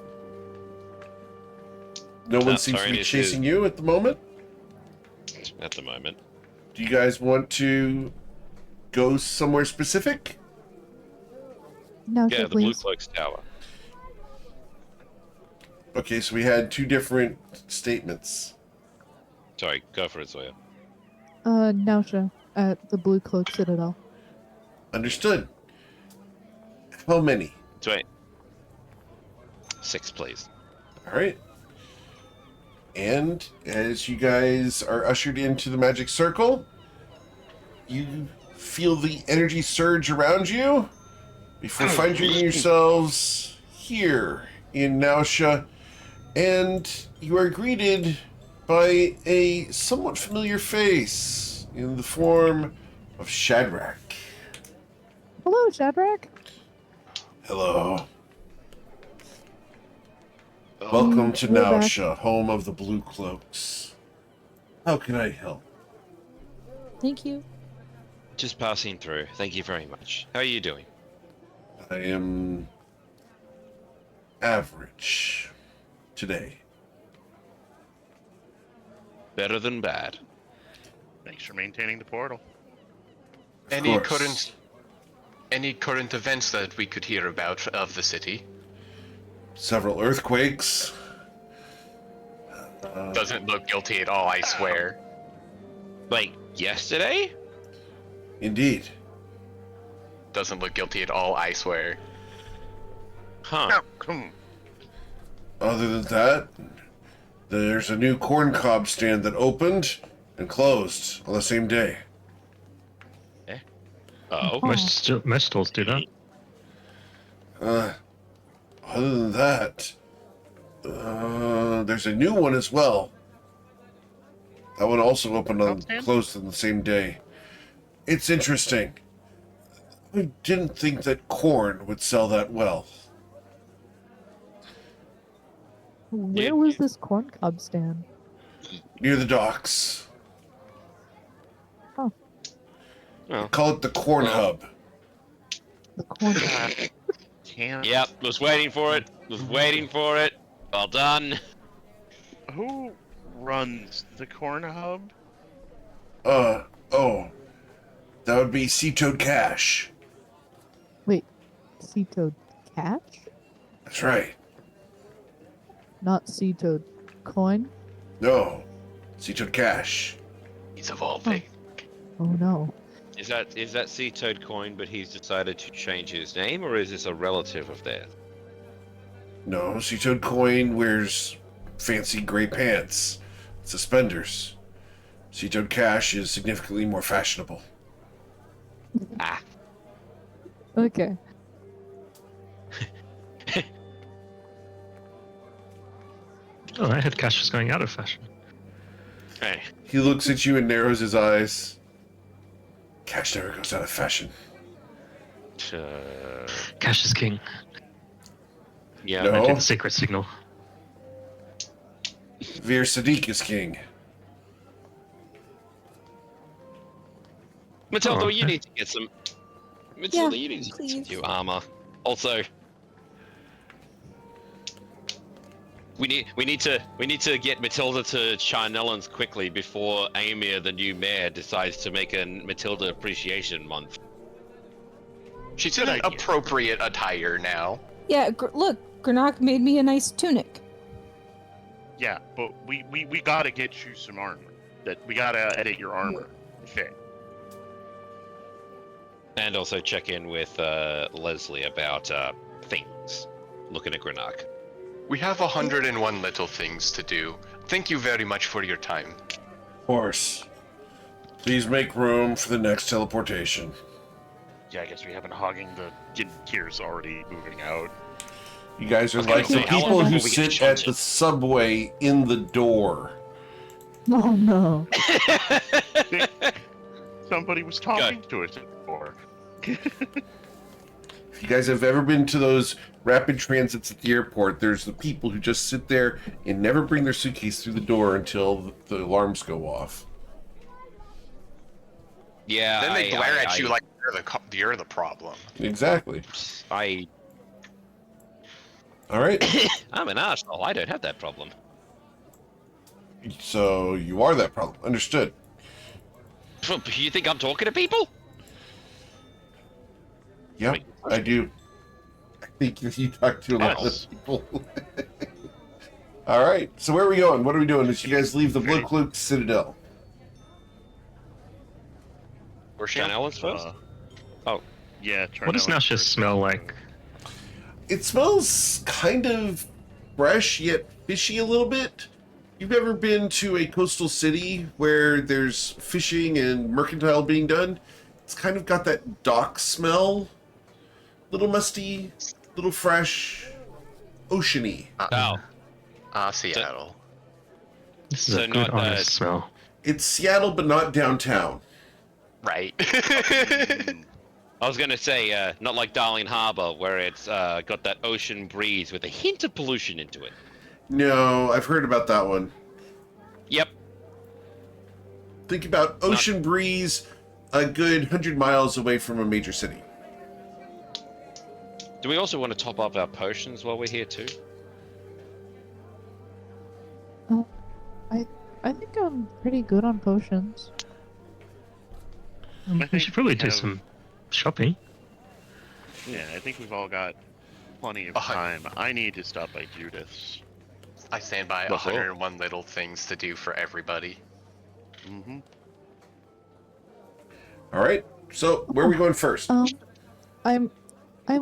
No one seems to sorry be to chasing you at the moment. At the moment. Do you guys want to go somewhere specific? Now, Yeah, the Blue please. Cloaks Tower. Okay, so we had 2 different statements. Sorry, go for it, Zoya. Nausha at the Blue Cloak Citadel. Understood. How many? Wait. 6, please. All right. And as you guys are ushered into the magic circle, you feel the energy surge around you before finding yourselves here in Nausha, and you are greeted by a somewhat familiar face in the form of Shadrach. Hello, Shadrach. Hello. Welcome to We're back. Nausha, home of the Blue Cloaks. How can I help? Thank you. Just passing through. Thank you very much. How are you doing? I am average today. Better than bad. Thanks for maintaining the portal. Any course. current events that we could hear about of the city? Several earthquakes. Doesn't look guilty at all, I swear. Like yesterday? Indeed. Doesn't look guilty at all, I swear. Huh. Other than that, there's a new corn cob stand that opened and closed on the same day. Oh. Most stalls do that. Other than that, there's a new one as well. That one also opened on Stand? closed on the same day. It's interesting. I didn't think that corn would sell that well. Where was this corn cob stand? Near the docks. Oh, They call it the corn hub. the corn. Damn. Yep, was waiting for it. Was waiting for it. Well done. Who runs the corn hub? Oh. That would be Sea Toad Cash. Wait, sea toad catch? That's right. Not sea toad coin? No. Sea Toad Cash. He's evolving. Oh no. Is that Sea Toad Coin, but he's decided to change his name, or is this a relative of theirs? No, Sea Toad Coin wears fancy gray pants, suspenders. Sea Toad Cash is significantly more fashionable. Ah. Okay. Oh, I had Cash was going out of fashion. Hey. He looks at you and narrows his eyes. Cash never goes out of fashion. Cash is king. Yeah. No. I do the secret signal. Veer Sadiq is king. Matilda, Oh, you okay. need to get some. Matilda, Yeah, you need to get some please. new armor. Also, we need to get Matilda to Charnellans quickly before Amir, the new mayor, decides to make a Matilda Appreciation Month. She's Good in idea. appropriate attire now. Yeah, look, Granok made me a nice tunic. Yeah, but we gotta get you some armor. That we gotta edit your armor. Fit. And also check in with Leslie about things. Looking at Granok. We have 101 little things to do. Thank you very much for your time. Of course. Please make room for the next teleportation. Yeah, I guess we have been hogging the gears already moving out. You guys are was gonna like the say, how people long who before we get sit at shunted? the subway in the door. Oh no. Somebody was talking to us before. If you guys have ever been to those rapid transits at the airport, there's the people who just sit there and never bring their suitcase through the door until the alarms go off. Yeah. Then they glare at you like you're the problem. Exactly. I'm All right. an arsehole. I don't have that problem. So you are that problem. Understood. You think I'm talking to people? Yep, Wait. I do. I think you talk to a lot Yes. of people. All right. So where are we going? What are we doing? Did you guys leave the Blue Okay. Cloak Citadel? Where's she? Charnellans first? Oh. Yeah, What does Charnellans Nasha first. smell like? It smells kind of fresh yet fishy a little bit. You've ever been to a coastal city where there's fishing and mercantile being done? It's kind of got that dock smell. Little musty, little fresh, oceany. Oh. Seattle. This is So a good, not, honest smell. It's Seattle, but not downtown. Right. I was gonna say, not like Darling Harbour, where it's got that ocean breeze with a hint of pollution into it. No, I've heard about that one. Yep. Think about ocean breeze a good 100 miles away from a major city. Do we also want to top up our potions while we're here too? I think I'm pretty good on potions. I We think should probably we do have- some shopping. Yeah, I think we've all got plenty of Uh, time. I need to stop by Judith's. I stand by That's all. 101 little things to do for everybody. Mm-hmm. All right. So where are we going first? I'm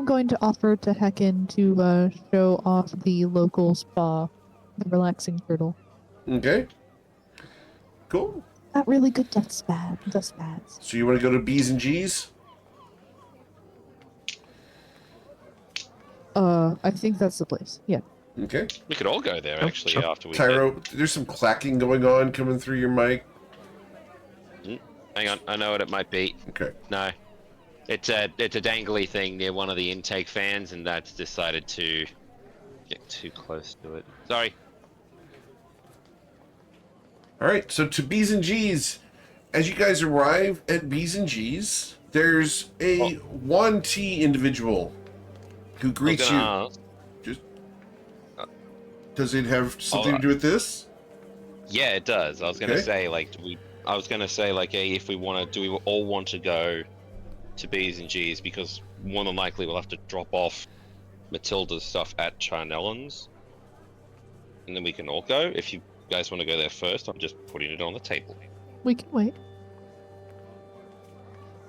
going to offer to Hecken to show off the local spa, the relaxing turtle. Okay. Cool. Got really good dust baths. So you want to go to B's and G's? I think that's the place. Yeah. Okay. We could all go there Oh, actually sure. after we. Tyro, there's some clacking going on coming through your mic. Hang on, I know what it might be. Okay. No, it's a dangly thing near one of the intake fans, and that's decided to get too close to it. Sorry. All right. So to B's and G's, as you guys arrive at B's and G's, there's a 1T individual who greets you. Ask, Does it have something to do with this? yeah, it does. I was gonna Okay. say hey, if we want to, do we all want to go to B's and G's, because more than likely we'll have to drop off Matilda's stuff at Charnellan's, and then we can all go. If you guys want to go there first, I'm just putting it on the table. We can wait.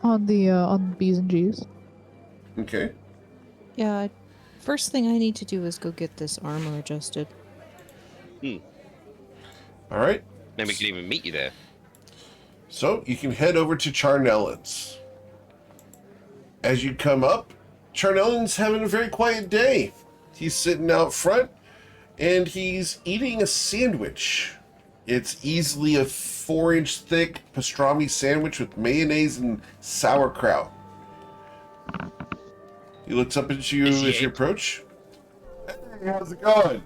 On the B's and G's. Okay. Yeah, first thing I need to do is go get this armor adjusted. All right. Then we could even meet you there. So you can head over to Charnellan's. As you come up, Charnellan's having a very quiet day. He's sitting out front and he's eating a sandwich. It's easily a 4-inch thick pastrami sandwich with mayonnaise and sauerkraut. He looks up at you Is he as you ate? approach. Hey, how's it going?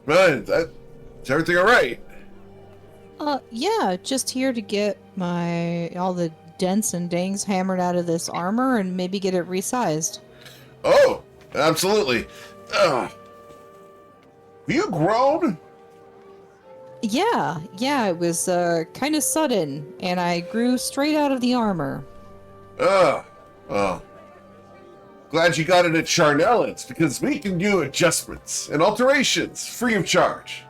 Man, is everything all right? Yeah, just here to get all the dents and dings hammered out of this armor and maybe get it resized. Oh, absolutely. Have you grown? Yeah, it was kind of sudden, and I grew straight out of the armor. Well, glad you got it at Charnellan's, because we can do adjustments and alterations free of charge.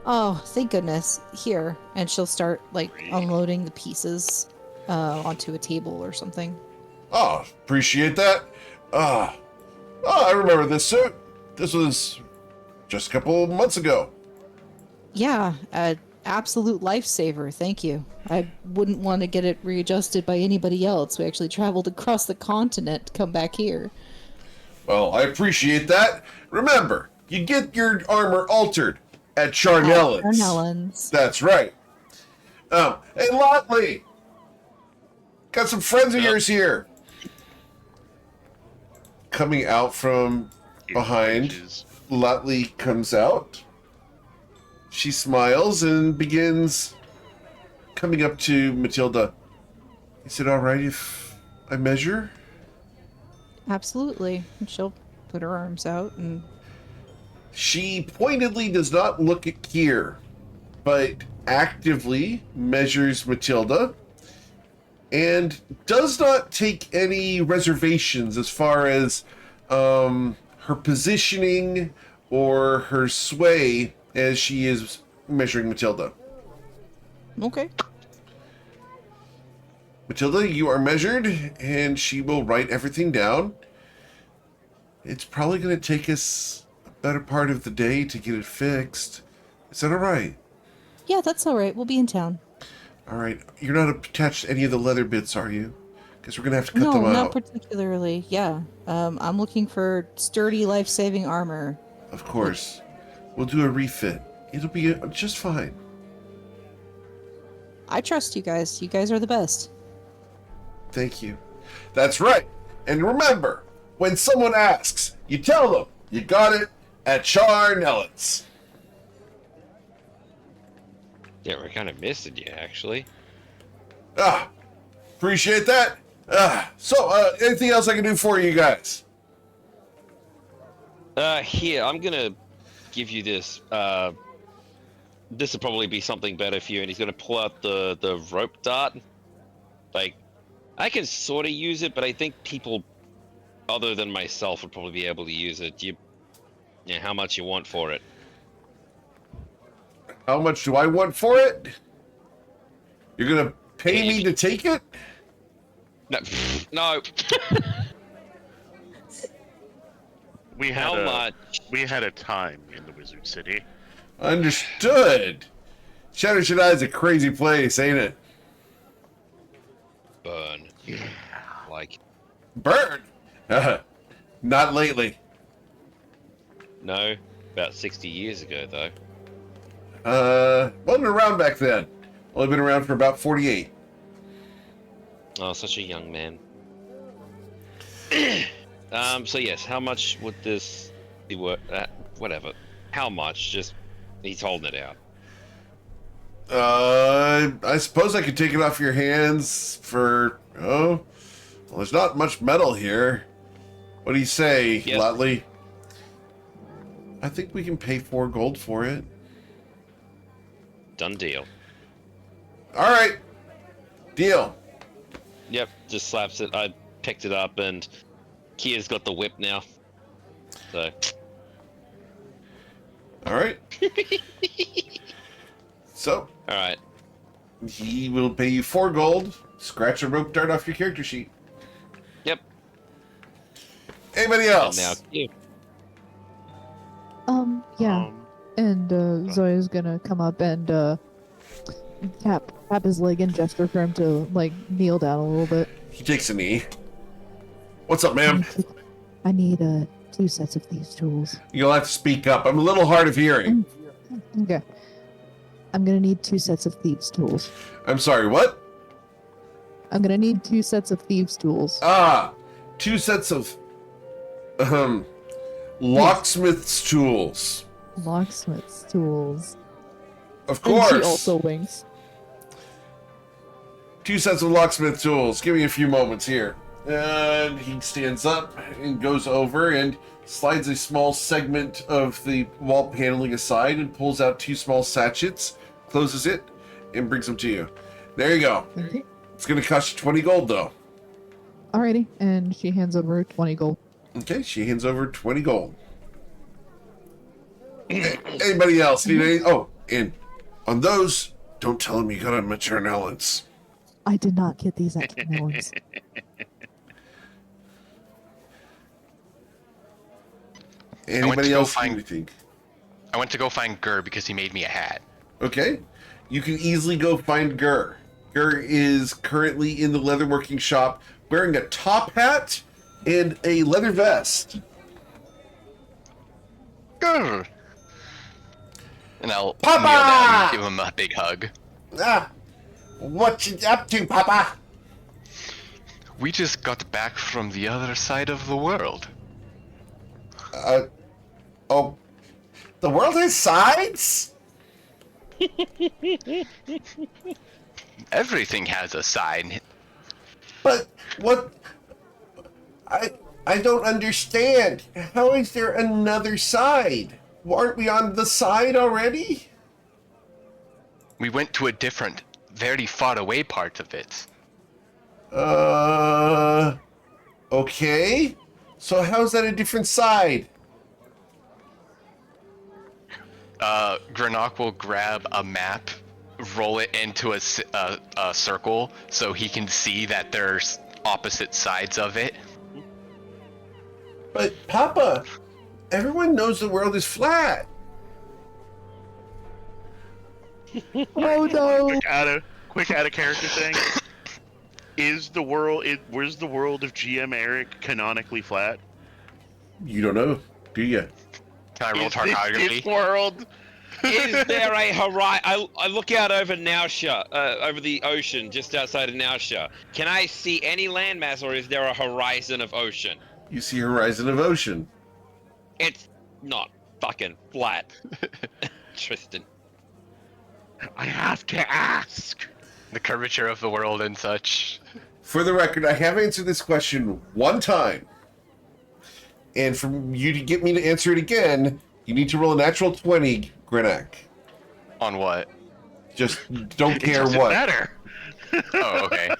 Oh, thank goodness. Here. And she'll start, unloading the pieces onto a table or something. Oh, appreciate that. I remember this suit. This was just a couple months ago. Yeah, absolute lifesaver, thank you. I wouldn't want to get it readjusted by anybody else. We actually traveled across the continent to come back here. Well, I appreciate that. Remember, you get your armor altered at Charnellan's. Charnellan's. That's right. Hey, Lotley! Got some friends of yours here. Coming out from behind, Lotley comes out. She smiles and begins coming up to Matilda. Is it all right if I measure? Absolutely. And she'll put her arms out and... She pointedly does not look at Kier, but actively measures Matilda and does not take any reservations as far as her positioning or her sway as she is measuring Matilda. Okay. Matilda, you are measured, and she will write everything down. It's probably going to take us a better part of the day to get it fixed. Is that all right? Yeah, that's all right. We'll be in town. All right. You're not attached to any of the leather bits, are you? Because we're going to have to cut No, them out. not particularly. Yeah. I'm looking for sturdy, life-saving armor. Of course. We'll do a refit. It'll be just fine. I trust you guys. You guys are the best. Thank you. That's right. And remember, when someone asks, you tell them you got it at Charnellan's. Yeah, we're kind of missing you actually. Appreciate that. So, anything else I can do for you guys? Here, I'm gonna give you this this will probably be something better for you. And he's going to pull out the rope dart. Like, I can sort of use it, but I think people other than myself would probably be able to use it. Yeah, how much you want for it? How much do I want for it? You're gonna pay me to take it? No, no. How much? We had a time in the Wizard City. Understood. Shadow Shaddai is a crazy place, ain't it? Burn. Like. Burn? Not lately. No, about 60 years ago, though. Wasn't around back then. Only been around for about 48. Oh, such a young man. So yes, how much would this be worth? Whatever. How much? Just, he's holding it out. I suppose I could take it off your hands for, well, there's not much metal here. What do you say, Yes. Lotley? I think we can pay 4 gold for it. Done deal. All right. Deal. Yep, just slaps it. I picked it up, and Kia's got the whip now. So. All right. So, All right. he will pay you 4 gold. Scratch a rope dart off your character sheet. Yep. Anybody And else? now Kia. Yeah. And Zoya's gonna come up and tap his leg and gesture for him to like kneel down a little bit. He takes a knee. What's up, ma'am? I need 2 sets of these tools. You'll have to speak up. I'm a little hard of hearing. Okay. I'm gonna need 2 sets of thieves' tools. I'm sorry, what? I'm gonna need 2 sets of thieves' tools. 2 sets of, locksmith's tools. Locksmith's tools. Of And course. she also winks. 2 sets of locksmith tools. Give me a few moments here. And he stands up and goes over and slides a small segment of the wall paneling aside and pulls out 2 small sachets, closes it, and brings them to you. There you go. Okay. It's going to cost you 20 gold, though. Alrighty. And she hands over 20 gold. Okay, she hands over 20 gold. Anybody else need any? Oh, and on those, don't tell him you got a mature Nellens. I did not get these at Nellens. Anybody go else find- need anything? I went to go find Gur because he made me a hat. Okay, you can easily go find Gur. Gur is currently in the leatherworking shop wearing a top hat and a leather vest. Gur! And I'll Papa! kneel down and give him a big hug. What you up to, Papa? We just got back from the other side of the world. Oh, the world has sides? Everything has a side. But what? I don't understand. How is there another side? Aren't we on the side already? We went to a different, very far away part of it. Okay. So how's that a different side? Granok will grab a map, roll it into a circle so he can see that there's opposite sides of it. But Papa, everyone knows the world is flat. Oh no! Quick out of character thing. Where's the world of GM Eric canonically flat? You don't know, do you? Can I roll Is this tartography? its world? Is there a horizon? I look out over Nausea, over the ocean just outside of Nausea. Can I see any landmass, or is there a horizon of ocean? You see horizon of ocean. It's not fucking flat. Tristan. I have to ask. The curvature of the world and such. For the record, I have answered this question one time. And for you to get me to answer it again, you need to roll a natural 20, Grenak. On what? Just don't It care doesn't what. matter. Oh, okay.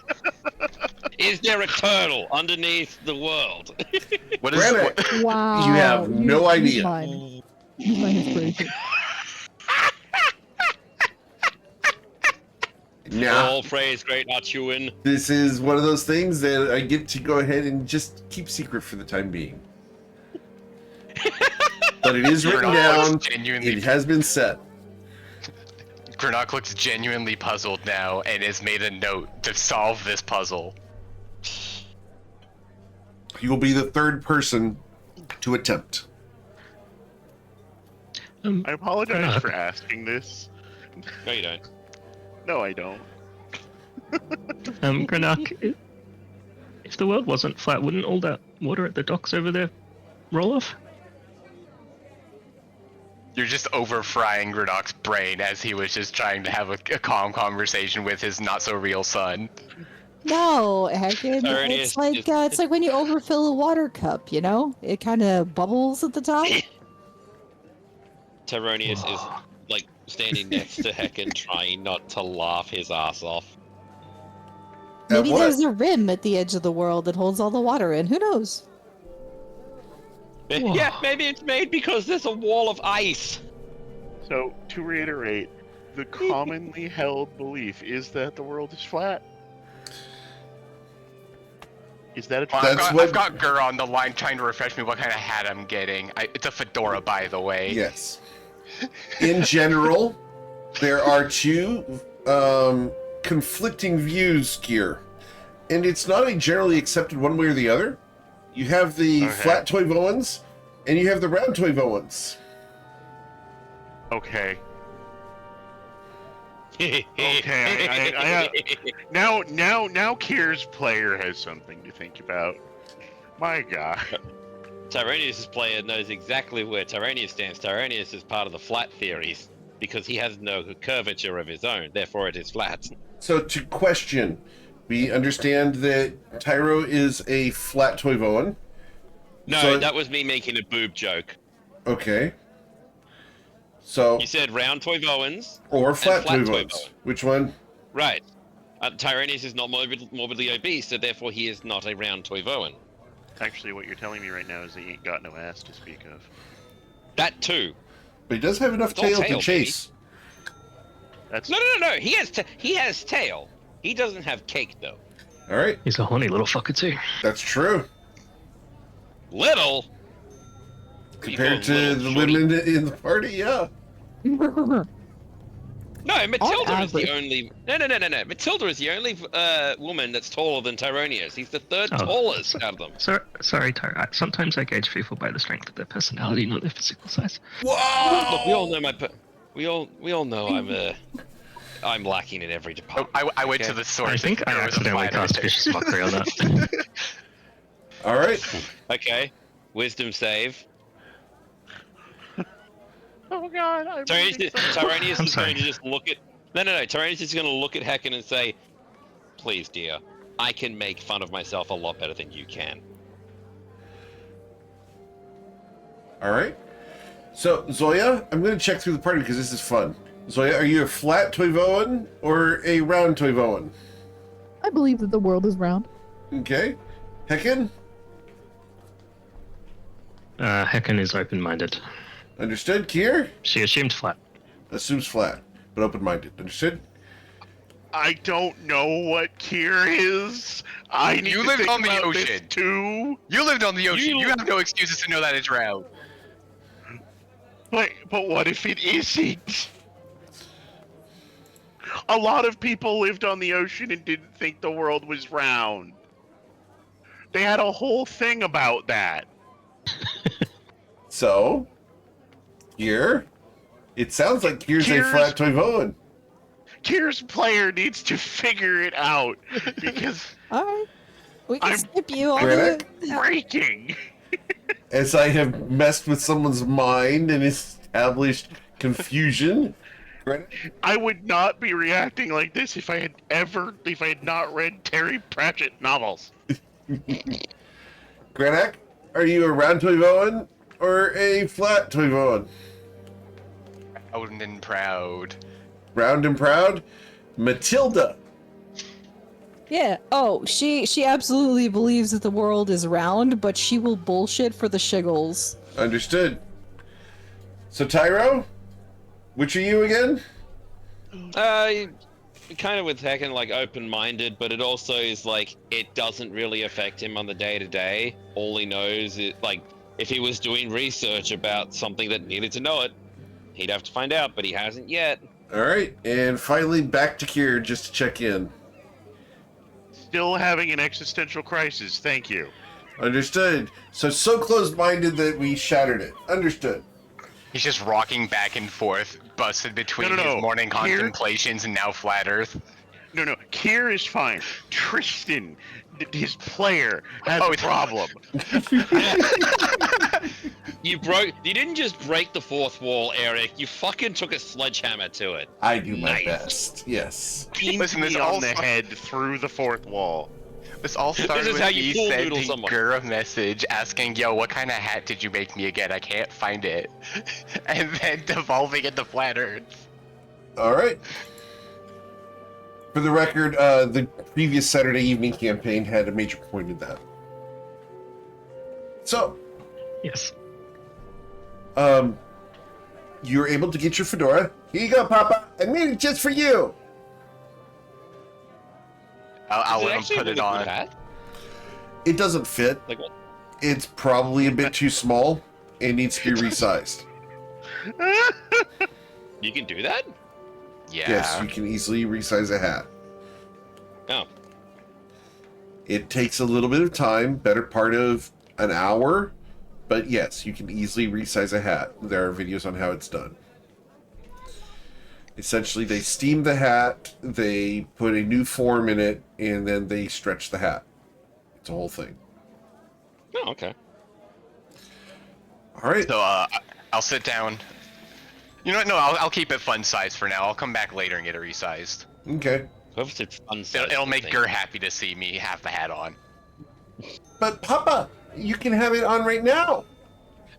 Is there a turtle underneath the world? What is Granite. what, Wow. You have no idea. Use mine. Use my inspiration. Nah, All praise great Archuin. this is one of those things that I get to go ahead and just keep secret for the time being. But it is written down. It has been set. Granok looks genuinely puzzled now and has made a note to solve this puzzle. You will be the third person to attempt. I apologize for asking this. No, you don't. No, I don't. Granok, if the world wasn't flat, wouldn't all that water at the docks over there roll off? You're just over frying Granok's brain as he was just trying to have a calm conversation with his not so real son. No, Hagen, Alrighty, it's like when you overfill a water cup, you know? It kind of bubbles at the top. Tyronius is like standing next to Hecken, trying not to laugh his ass off. Maybe what? there's a rim at the edge of the world that holds all the water in. Who knows? Yeah, maybe it's made because there's a wall of ice. So, to reiterate, the commonly held belief is that the world is flat. Is that a Well, truth? I've got Gur on the line trying to refresh me what kind of hat I'm getting. It's a fedora, by the way. Yes. In general, there are two conflicting views here. And it's not a generally accepted one way or the other. You have the flat Toivoans, and you have the round Toivoans. Okay. Okay, now Kier's player has something to think about. My God. Tyronius' player knows exactly where Tyronius stands. Tyronius is part of the flat theories because he has no curvature of his own, therefore it is flat. So to question, we understand that Tyro is a flat Toivoan. No, So- that was me making a boob joke. Okay. So, You said round Toivoans. or flat flat Toivoans. Toivoan. Which one? Right. Tyronius is not morbidly obese, so therefore he is not a round Toivoan. Actually, what you're telling me right now is that he ain't got no ass to speak of. That too. But he does have enough It's all tail to tail, chase. That's No. He has tail. He doesn't have cake though. All right. He's a horny little fucker too. That's true. Little. Compared to Little the shorty. women in the party, yeah. No, Matilda is the average. only. No. Matilda is the only woman that's taller than Tyronius. He's the third Oh, tallest out of them. Sorry, Tyro. Sometimes I gauge people by the strength of their personality, not their physical size. Whoa! Look, we all know we all know I'm lacking in every department. I went okay? to the source. I think I There was a accidentally flat cast earth. vicious mockery on that. All right. Okay, wisdom save. oh God. I'm Tyronius, reading something. Tyronius I'm is sorry. going to just look at. No. Tyronius is going to look at Hecken and say, "Please, dear, I can make fun of myself a lot better than you can." All right. So, Zoya, I'm going to check through the party because this is fun. Zoya, are you a flat Toivoan or a round Toivoan? I believe that the world is round. Okay. Hecken? Hecken is open-minded. Understood. Kier? She assumed flat. Assumes flat, but open-minded. Understood? I don't know what Kier is. I need You to lived think on the about this ocean. too. You lived on the ocean. You- You have no excuses to know that it's round. But what if it isn't? A lot of people lived on the ocean and didn't think the world was round. They had a whole thing about that. So, Kier? It sounds like Kier's a Kier's- flat Toivoan. Kier's player needs to figure it out because All right. We can I'm skip you. I'll Granite? do it. breaking. As I have messed with someone's mind and established confusion. I would not be reacting like this if I had not read Terry Pratchett novels. Granak, are you a round Toivoan or a flat Toivoan? Proud and proud. round and proud, Matilda. Yeah. Oh, she absolutely believes that the world is round, but she will bullshit for the shiggles. Understood. So Tyro, which are you again? Kind of with Heckin, like open-minded, but it also is like it doesn't really affect him on the day-to-day. All he knows is like if he was doing research about something that needed to know it, he'd have to find out, but he hasn't yet. All right, and finally back to Kier just to check in. Still having an existential crisis. Thank you. Understood. So closed-minded that we shattered it. Understood. He's just rocking back and forth, busted between No. his morning Here- contemplations and now flat Earth. No. Kier is fine. Tristan, his player, has Oh, a problem. You didn't just break the fourth wall, Eric. You fucking took a sledgehammer to it. I do my Nice. best. Yes. Beamed Listen, me this on all the sta- head through the fourth wall. This all started is with how you me pool noodle sending someone. Gur a message asking, yo, what kind of hat did you make me again? I can't find it. And then devolving into flat Earth. All right. For the record, the previous Saturday evening campaign had a major point in that. So, Yes. you're able to get your fedora. Here you go, Papa. I made it just for you. I'll Is let him actually put a it really good on. hat? It doesn't fit. Like what? It's probably a bit too small. It needs to be resized. You can do that? Yeah. Yes, you can easily resize a hat. Oh. It takes a little bit of time, better part of an hour, but yes, you can easily resize a hat. There are videos on how it's done. Essentially, they steam the hat, they put a new form in it, and then they stretch the hat. It's a whole thing. Oh, okay. All right. So I'll sit down. You know what? No, I'll keep it fun size for now. I'll come back later and get it resized. Okay. Whoever said fun It'll make Gur happy to see me have the hat on. But Papa, you can have it on right now.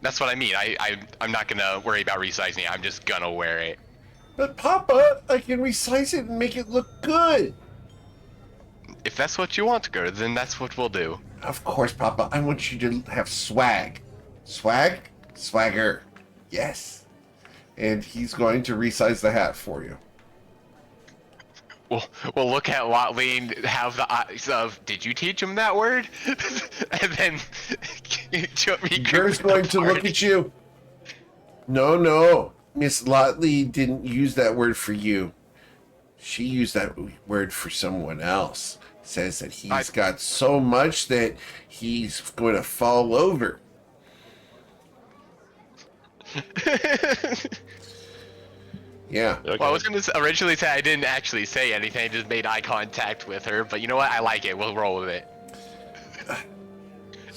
That's what I mean. I'm not gonna worry about resizing it. I'm just gonna wear it. But Papa, I can resize it and make it look good. If that's what you want, Gur, then that's what we'll do. Of course, Papa. I want you to have swag. Swag? Swagger. Yes. And he's going to resize the hat for you. We'll look at Watley and have the eyes of, did you teach him that word? And then Gur's going to look at you. No. Miss Lotley didn't use that word for you. She used that word for someone else. Says that he's got so much that he's going to fall over. Yeah. Okay. Well, I was going to originally say I didn't actually say anything. I just made eye contact with her. But you know what? I like it. We'll roll with it.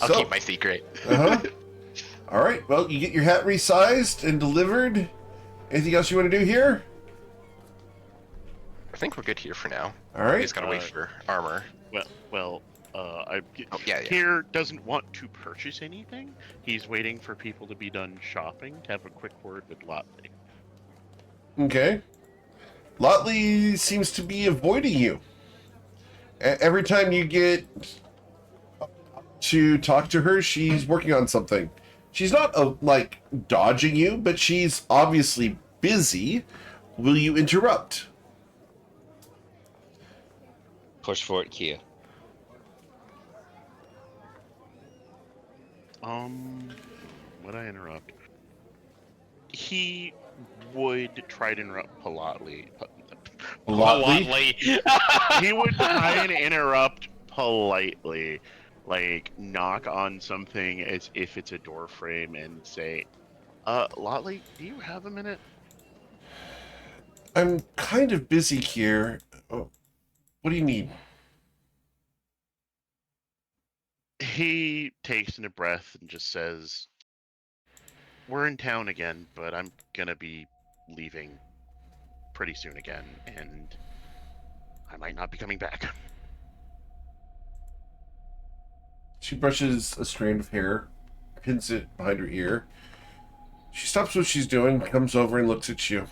I'll keep my secret. All right. Well, you get your hat resized and delivered. Anything else you want to do here? I think we're good here for now. All right. Just gotta wait for armor. Kier doesn't want to purchase anything. He's waiting for people to be done shopping to have a quick word with Lotley. Okay. Lotley seems to be avoiding you. Every time you get to talk to her, she's working on something. She's not like dodging you, but she's obviously busy. Will you interrupt? Push for it, Kia. Would I interrupt? He would try to interrupt politely. Lotley? He would try and interrupt politely, like knock on something as if it's a door frame and say, Lotley, do you have a minute? I'm kind of busy here. Oh, what do you need? He takes in a breath and just says, we're in town again, but I'm gonna be leaving pretty soon again, and I might not be coming back. She brushes a strand of hair, pins it behind her ear. She stops what she's doing, comes over and looks at you.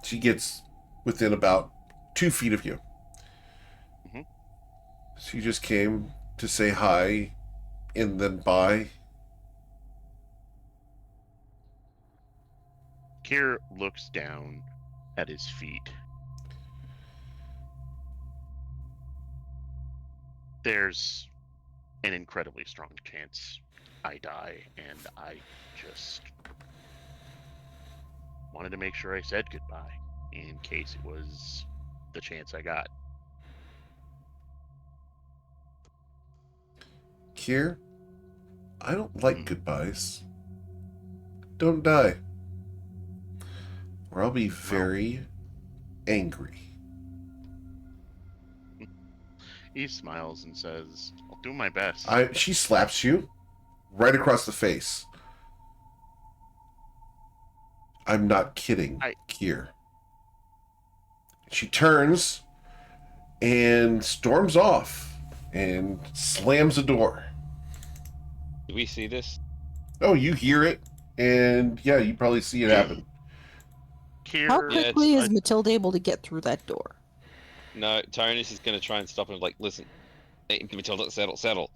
She gets within about 2 feet of you. Mhm. She just came to say hi and then bye. Kier looks down at his feet. There's an incredibly strong chance I die, and I just wanted to make sure I said goodbye in case it was the chance I got. Kier, I don't like goodbyes. Don't die. Or I'll be very angry. He smiles and says, I'll do my best. She slaps you right across the face. I'm not kidding, Kier. She turns and storms off and slams the door. Do we see this? Oh, you hear it, and yeah, you probably see it happen. Kier, How quickly is Matilda able to get through that door? No, Tyrannus is going to try and stop him. Like, listen, hey, Matilda, settle.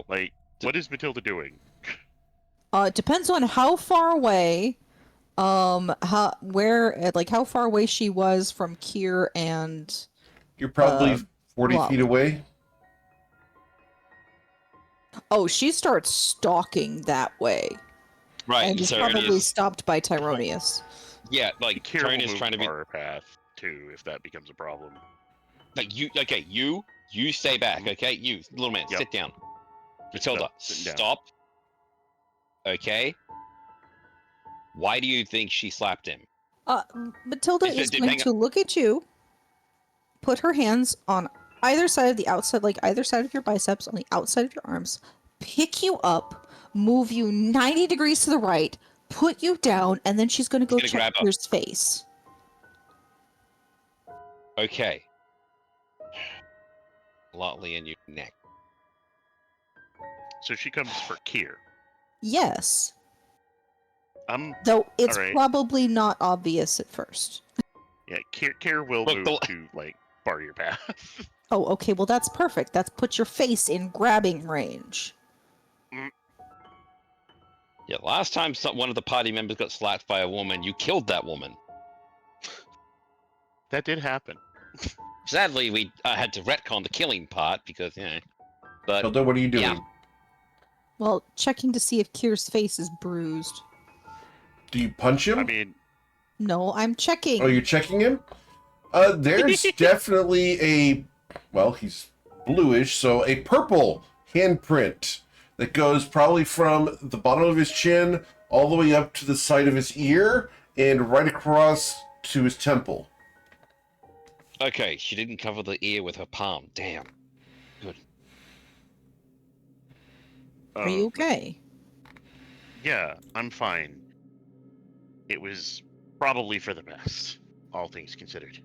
Like, what is Matilda doing? It depends on how far away, how far away she was from Kier and. You're probably 40 feet away. Oh, she starts stalking that way. Right, and is Tyrannus probably stopped by Tyronius. Yeah, like Kier Tyrannus will move trying to be. far path too, if that becomes a problem. Like you stay back, okay? You, little man, Yep. sit down. Matilda, Sitting down. stop. Okay. Why do you think she slapped him? Matilda is going to look at you, put her hands on either side of the outside, like either side of your biceps, on the outside of your arms, pick you up, move you 90 degrees to the right, put you down, and then she's going to go check your face. Okay. Lightly in your neck. So she comes for Kier. Yes. Though it's probably not obvious at first. Yeah, Kier will move to, like, bar your path. Oh, okay, well that's perfect. That's put your face in grabbing range. Yeah, last time one of the party members got slapped by a woman, you killed that woman. That did happen. Sadly, we had to retcon the killing part because, But Hilda, what are you doing? Yeah. Well, checking to see if Kier's face is bruised. Do you punch him? I mean... No, I'm checking. Oh, you're checking him? There's definitely a... Well, he's bluish, so a purple handprint that goes probably from the bottom of his chin all the way up to the side of his ear and right across to his temple. Okay, she didn't cover the ear with her palm. Damn. Good. Are you okay? Yeah, I'm fine. It was probably for the best, all things considered.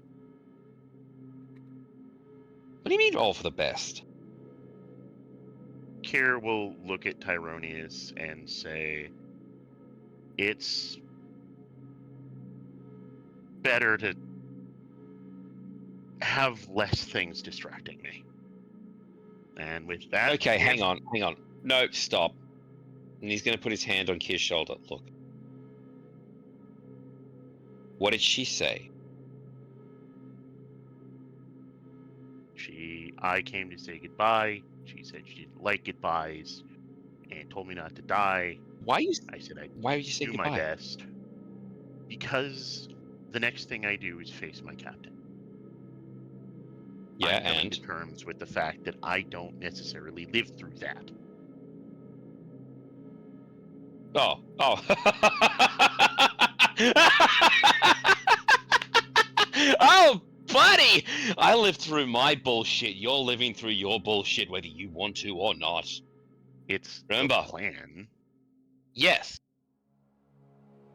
What do you mean all for the best? Kier will look at Tyronius and say, it's better to have less things distracting me. And with that... Okay, hang on. No, stop. And he's going to put his hand on Kier's shoulder. Look. What did she say? I came to say goodbye. She said she didn't like goodbyes and told me not to die. Why said why would you say do goodbye? my best. Because the next thing I do is face my captain. Yeah, I'm coming and to terms with the fact that I don't necessarily live through that. Oh. Oh, buddy! I lived through my bullshit. You're living through your bullshit, whether you want to or not. It's Remember. the plan. Yes.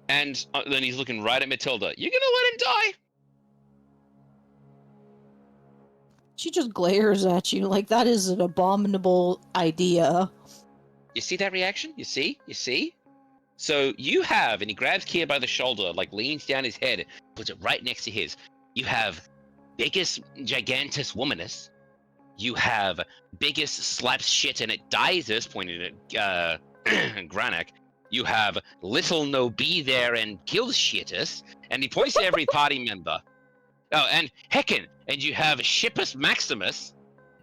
And then he's looking right at Matilda. You gonna let him die? She just glares at you like that is an abominable idea. You see that reaction? You see? So you have, and he grabs Kier by the shoulder, like leans down his head, puts it right next to his. You have biggest gigantus womaness. You have biggest slaps shit and it dies, pointing at Granak. You have little no be there and kills shitters, and he points to every party member. Oh, and Heckin, and you have Shippus Maximus,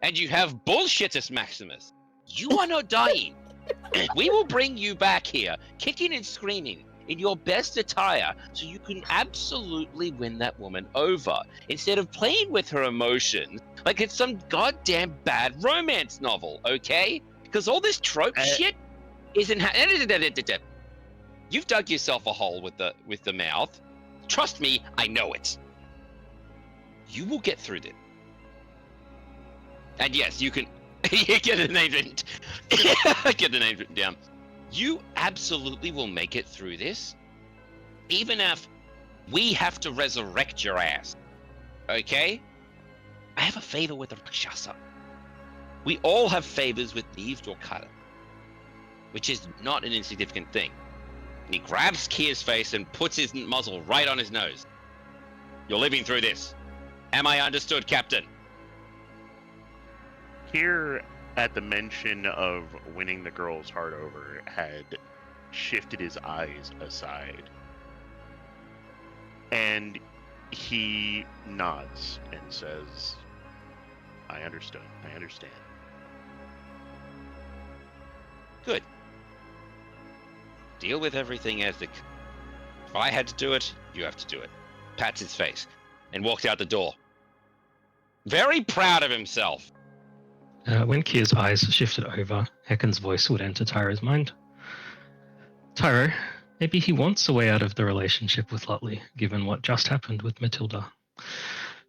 and you have Bullshittus Maximus. You are not dying. We will bring you back here, kicking and screaming, in your best attire, so you can absolutely win that woman over, instead of playing with her emotions like it's some goddamn bad romance novel, okay? Because all this trope shit isn't. You've dug yourself a hole with the mouth. Trust me, I know it. You will get through this. And yes, you can get the name written. Get the name written down. You absolutely will make it through this, even if we have to resurrect your ass. Okay? I have a favor with the Rakshasa. We all have favors with Neve Dorkata, which is not an insignificant thing. And he grabs Kier's face and puts his muzzle right on his nose. You're living through this. Am I understood, Captain? Kier, at the mention of winning the girl's heart over, had shifted his eyes aside. And he nods and says, I understood. I understand. Good. Deal with everything as the... If I had to do it, you have to do it. Pats his face and walks out the door. Very proud of himself. When Kier's eyes shifted over, Hecken's voice would enter Tyro's mind. Tyro, maybe he wants a way out of the relationship with Lutley, given what just happened with Matilda.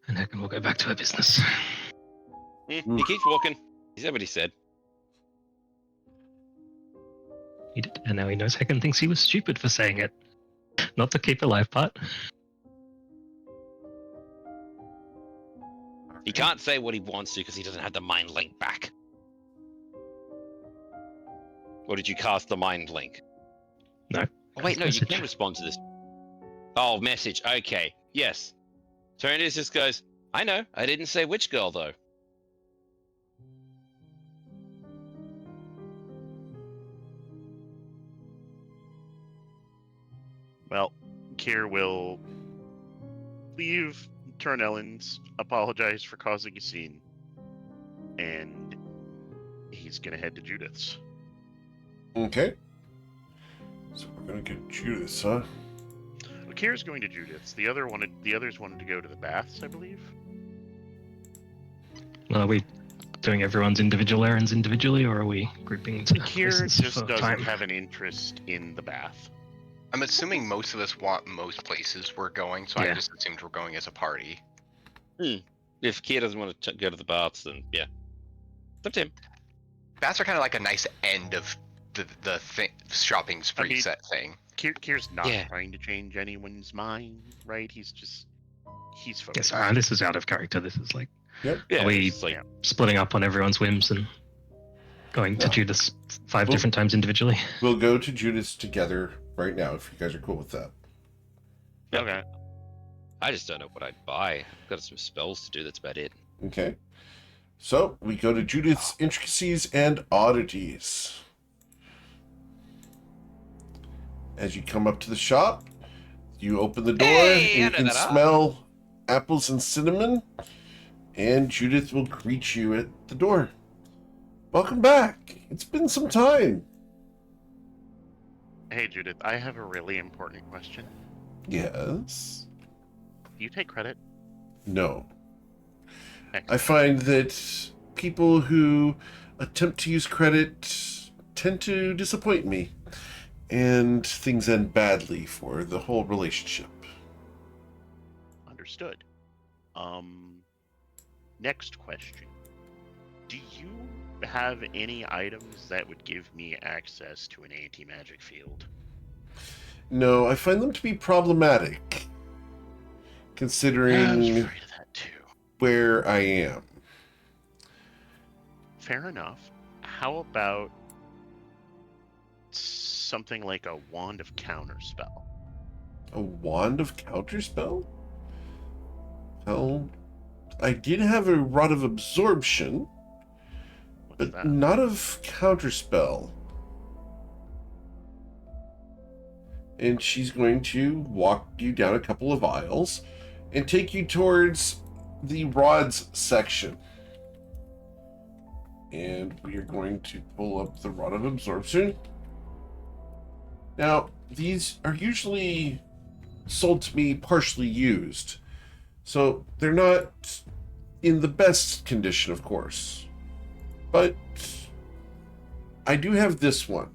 And Hecken will go back to her business. He keeps walking. He said what he said. He did, and now he knows Hecken thinks he was stupid for saying it. Not the keep alive part. He can't say what he wants to because he doesn't have the mind link back. Or did you cast the mind link? No. Oh, wait, no, you Message. can respond to this. Oh, message. Okay. Yes. Tyrannus just goes, I know. I didn't say which girl, though. Well, Kier will leave Turnellans, apologize for causing a scene, and he's gonna head to Judith's. Okay. So we're gonna get Judas, huh? Well, Kier's going to Judith's. The others wanted to go to the baths, I believe. Well, are we doing everyone's individual errands individually, or are we grouping to Kier places just for doesn't time? have an interest in the bath. I'm assuming most of us want most places we're going, so I Yeah. just assumed we're going as a party. If Kier doesn't want to go to the baths, then yeah. It's up to him. Baths are kind of like a nice end of the shopping spree mean- set thing. Kier's not Yeah. trying to change anyone's mind, right? He's Yes, focused. this is out of character. This is like Yep. Yeah, we- it's like, splitting up on everyone's whims and going to No. Judas 5 Well- different times individually. We'll go to Judas together right now if you guys are cool with that. Okay. I just don't know what I'd buy. I've got some spells to do, that's about it. Okay. So we go to Judith's Intricacies and Oddities. As you come up to the shop, you open the door Hey, I and know you can that. smell apples and cinnamon, and Judith will greet you at the door. Welcome back. It's been some time. Hey, Judith, I have a really important question. Yes. Do you take credit? No. I Excellent. find that people who attempt to use credit tend to disappoint me, and things end badly for the whole relationship. Understood. Next question. Do you have any items that would give me access to an anti-magic field? No, I find them to be problematic, I was considering afraid of that too. where I am. Fair enough. How about something like a wand of counterspell. A wand of counterspell? Well, I did have a rod of absorption, What's but that? not of counterspell. And she's going to walk you down a couple of aisles and take you towards the rods section. And we are going to pull up the rod of absorption. Now, these are usually sold to me partially used, so they're not in the best condition, of course. But I do have this one.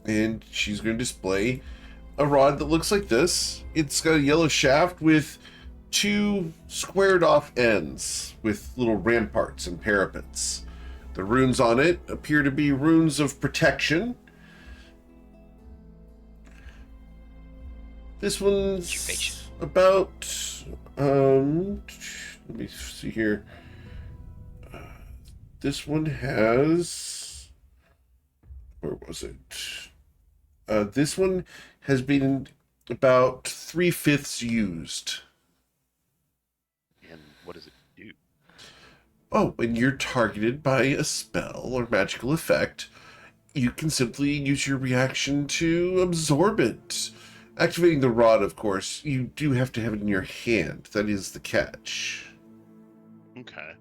And she's going to display a rod that looks like this. It's got a yellow shaft with 2 squared off ends with little ramparts and parapets. The runes on it appear to be runes of protection. This one's about, let me see here. This one has, where was it? This one has been about 3/5 used. And what does it do? Oh, when you're targeted by a spell or magical effect, you can simply use your reaction to absorb it. Activating the rod, of course, you do have to have it in your hand. That is the catch. Okay.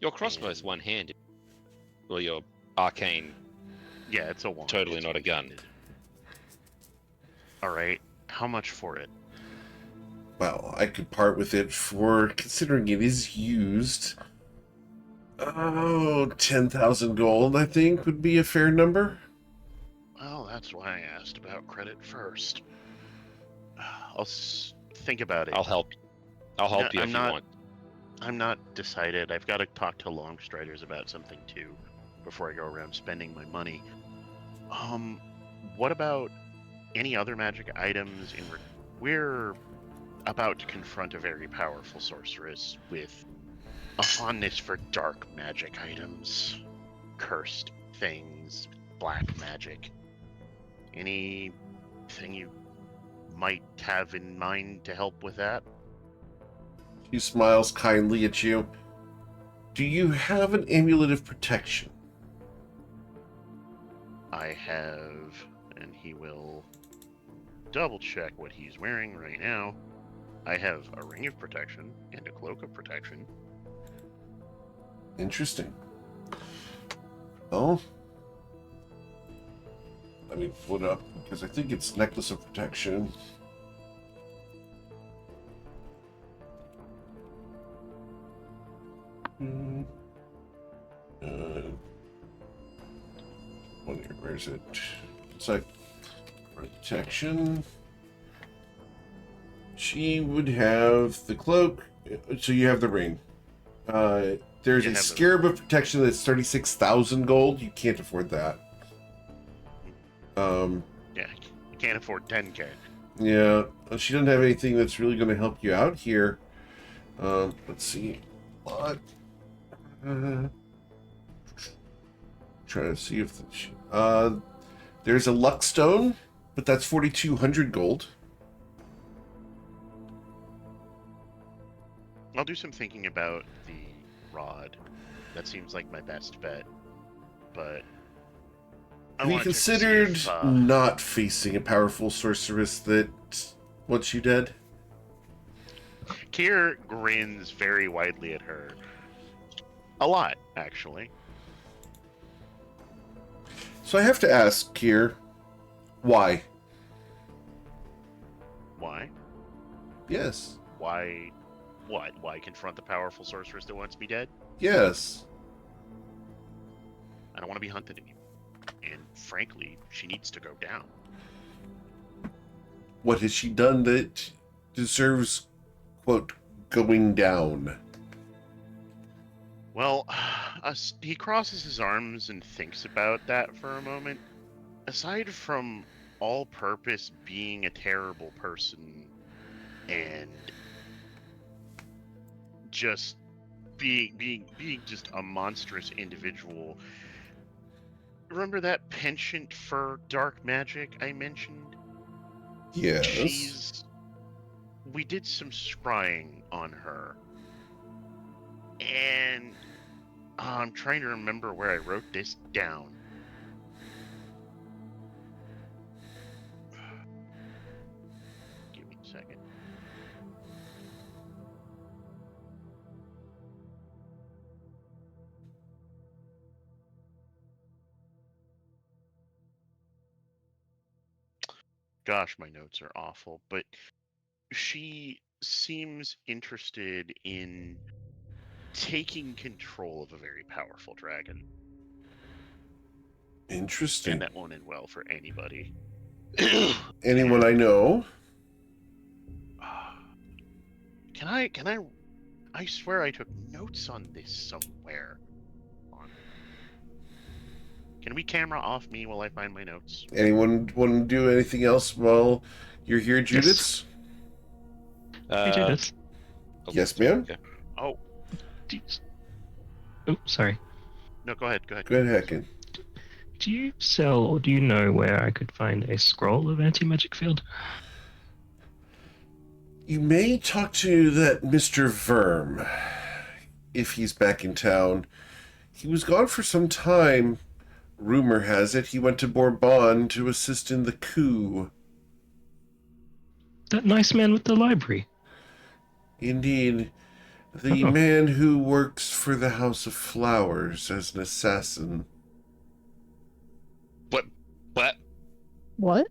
Your crossbow's one-handed. Well, your arcane, Yeah, it's a wand. totally It's not a gun. one-handed. All right. How much for it? Well, I could part with it for, considering it is used, 10,000 gold, I think, would be a fair number. Well, that's why I asked about credit first. I'll think about it. I'll help. I'll help you I'm if not- you want. I'm not decided. I've got to talk to Longstriders about something too before I go around spending my money. What about any other magic items? We're about to confront a very powerful sorceress with a fondness for dark magic items, cursed things, black magic. Anything you might have in mind to help with that? She smiles kindly at you. Do you have an amulet of protection? I have, and he will double check what he's wearing right now. I have a ring of protection and a cloak of protection. Interesting. Oh. Let me pull it up, because I think it's necklace of protection. Where is it? It's like protection. She would have the cloak, so you have the ring. There's You a have the scarab of protection that's 36,000 gold. You can't afford that. Yeah, you can't afford 10k. Yeah, she doesn't have anything that's really going to help you out here. Let's see. What? Trying to see if there's a luck stone, but that's 4,200 gold. I'll do some thinking about the rod. That seems like my best bet. But I Have you wanna check to see considered if, not facing a powerful sorceress that wants you dead? Kier grins very widely at her. A lot, actually. So I have to ask, Kier, why? Why? Yes. Why? What? Why confront the powerful sorceress that wants me dead? Yes. I don't want to be hunted anymore. And frankly, she needs to go down. What has she done that deserves, quote, going down? Well, he crosses his arms and thinks about that for a moment. Aside from all-purpose being a terrible person and just being just a monstrous individual, remember that penchant for dark magic I mentioned? Yes. We did some scrying on her. And I'm trying to remember where I wrote this down. Give me a second. Gosh, my notes are awful, but she seems interested in taking control of a very powerful dragon, Interesting. and that won't end well for anybody. Anyone I know? Can I swear I took notes on this somewhere. Can we camera off me while I find my notes? Anyone want to do anything else while you're here, Judith? Hey, Judith. Yes, ma'am. Okay. Oh, Oh, sorry. no, go ahead. Go ahead, Hacken. Do you sell or do you know where I could find a scroll of anti-magic field? You may talk to that Mr. Verm, if he's back in town. He was gone for some time. Rumor has it he went to Bourbon to assist in the coup. That nice man with the library. Indeed. The Oh. man who works for the House of Flowers as an assassin. What? What?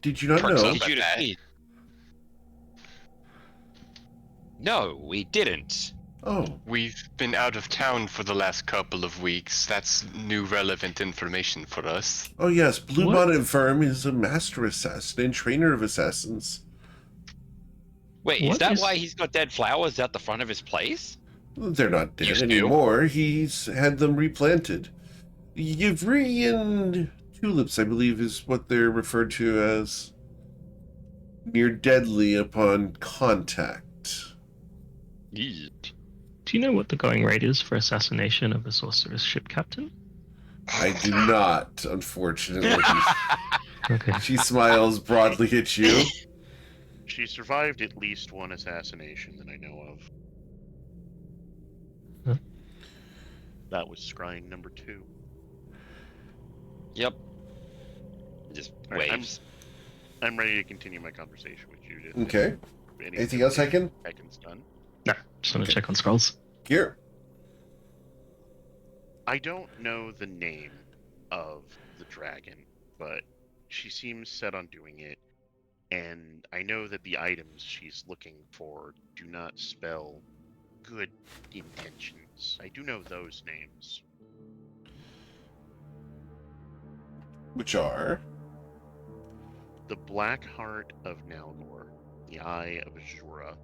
Did you not Perks know? up. Did you that. see? No, we didn't. Oh, We've been out of town for the last couple of weeks. That's new relevant information for us. oh yes. Blue What? Bonnet Verm is a master assassin and trainer of assassins. Wait, is What that is- why he's got dead flowers out the front of his place? They're not dead Used to. anymore. He's had them replanted. Yvrian tulips, I believe, is what they're referred to as. Near deadly upon contact. Eesh. Do you know what the going rate is for assassination of a sorceress ship captain? I do not, unfortunately. Okay. She smiles broadly at you. She survived at least one assassination that I know of. Huh? That was scrying number 2. Yep. Just All right, waves. I'm ready to continue my conversation with Judith. Okay. Anything else, Hacken? Hacken's done. No, just want to check on scrolls. Here. I don't know the name of the dragon, but she seems set on doing it, and I know that the items she's looking for do not spell good intentions. I do know those names. Which are? The Black Heart of Nalgor, the Eye of Azura,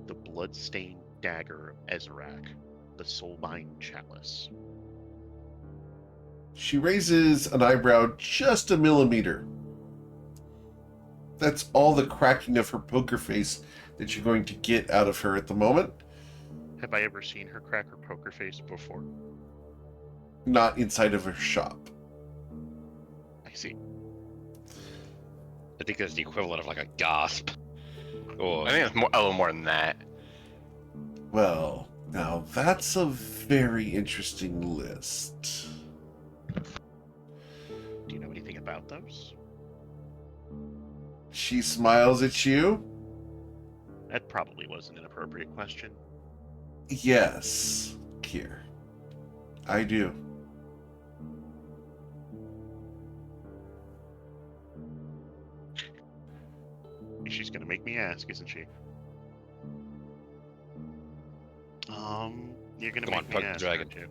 the Bloodstained Dagger of Ezerak, the Soulbind Chalice. She raises an eyebrow just a millimeter. That's all the cracking of her poker face that you're going to get out of her at the moment. Have I ever seen her crack her poker face before? Not inside of her shop. I see. I think that's the equivalent of like a gasp. Or I think it's a little more than that. Well, now that's a very interesting list. Do you know anything about those? She smiles at you. That probably wasn't an appropriate question. Yes, Kier. I do. She's gonna make me ask, isn't she? You're gonna Come on, make poke me the ask, dragon. aren't you?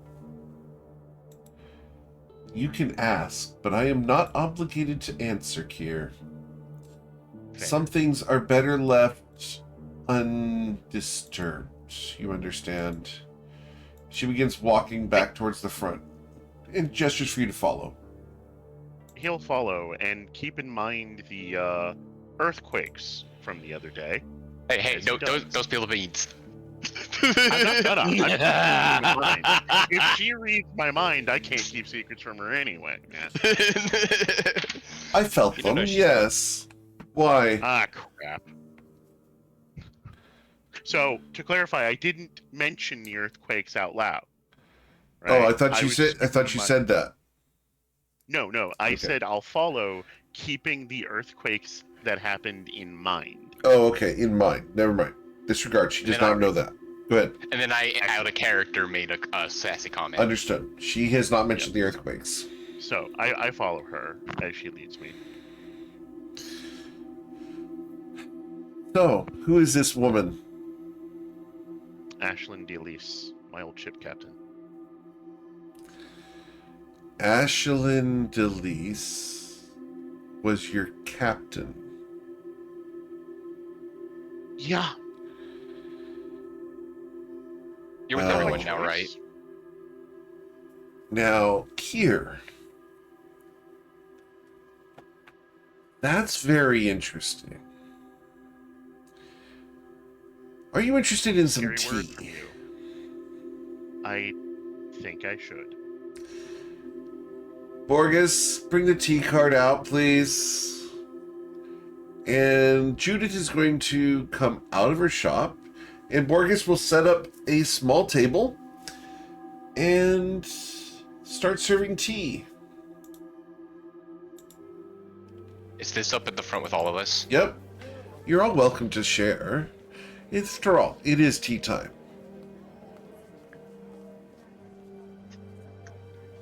You can ask, but I am not obligated to answer, Kier. Fair. Some things are better left undisturbed. You understand? She begins walking back towards the front and gestures for you to follow. He'll follow, and keep in mind the earthquakes from the other day. Hey, Yes, no, it does. those people beans. I'm not. I'm keeping in mind. If she reads my mind, I can't keep secrets from her anyway. I felt You don't them, know she's- yes. Why? Ah, crap. So, to clarify, I didn't mention the earthquakes out loud. Right? Oh, I thought you was said. just I thought keeping you my- said that. No. I Okay. said I'll follow keeping the earthquakes that happened in mind. Oh, okay. In mind. Never mind. Disregard. She does Then not know that. Go ahead. And then I, out of character, made a sassy comment. Understood. She has not mentioned the earthquakes. So, I follow her as she leads me. So, who is this woman? Ashlyn DeLise, my old ship captain. Ashlyn DeLise was your captain. Yeah. You're with Oh. everyone now, right? Now, here. That's very interesting. Are you interested in some Scary word from tea? you. I think I should. Borges, bring the tea card out, please. And Judith is going to come out of her shop, and Borges will set up a small table and start serving tea. Is this up at the front with all of us? Yep. You're all welcome to share. After all, it is tea time.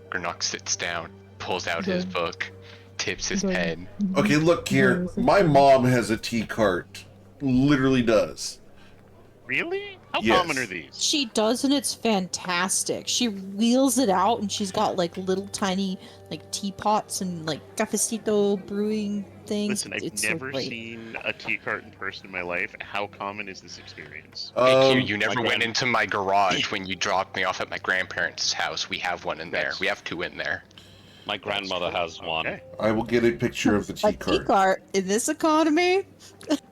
Gernok sits down, pulls out his Okay. book, tips his Okay. pen. Okay, look here. My mom has a tea cart. Literally does. Really? How Yes. common are these? She does, and it's fantastic. She wheels it out, and she's got like little tiny like teapots and like cafecito brewing things. Listen, I've It's so never great. seen a tea cart in person in my life. How common is this experience? Hey, Q, you never my went grand- into my garage when you dropped me off at my grandparents' house. We have one in there. That's- We have two in there. My grandmother has one. Okay. I will get a picture of the tea A tea cart. cart in this economy?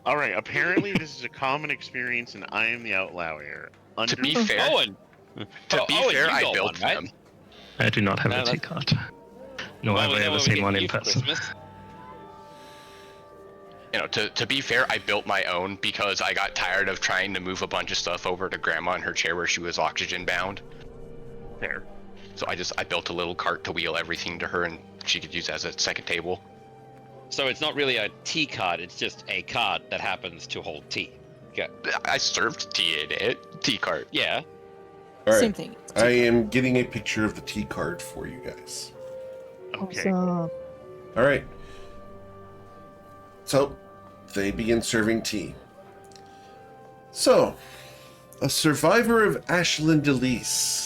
All right. Apparently, this is a common experience, and I am the outlier. To be fair, Owen! to be Owen, fair, you I got built one, right? them. I do not have No, a tea that's- cart. Nor have I Well, ever we're seen getting one you in for person. Christmas. You know, to be fair, I built my own because I got tired of trying to move a bunch of stuff over to Grandma in her chair where she was oxygen bound. Fair. So I built a little cart to wheel everything to her, and she could use as a second table. So it's not really a tea card, it's just a card that happens to hold tea. Okay. I served tea in it. Tea cart. Yeah. All Same right. thing. I am getting a picture of the tea cart for you guys. Okay. All Awesome. right. So, they begin serving tea. So, a survivor of Ashland DeLise.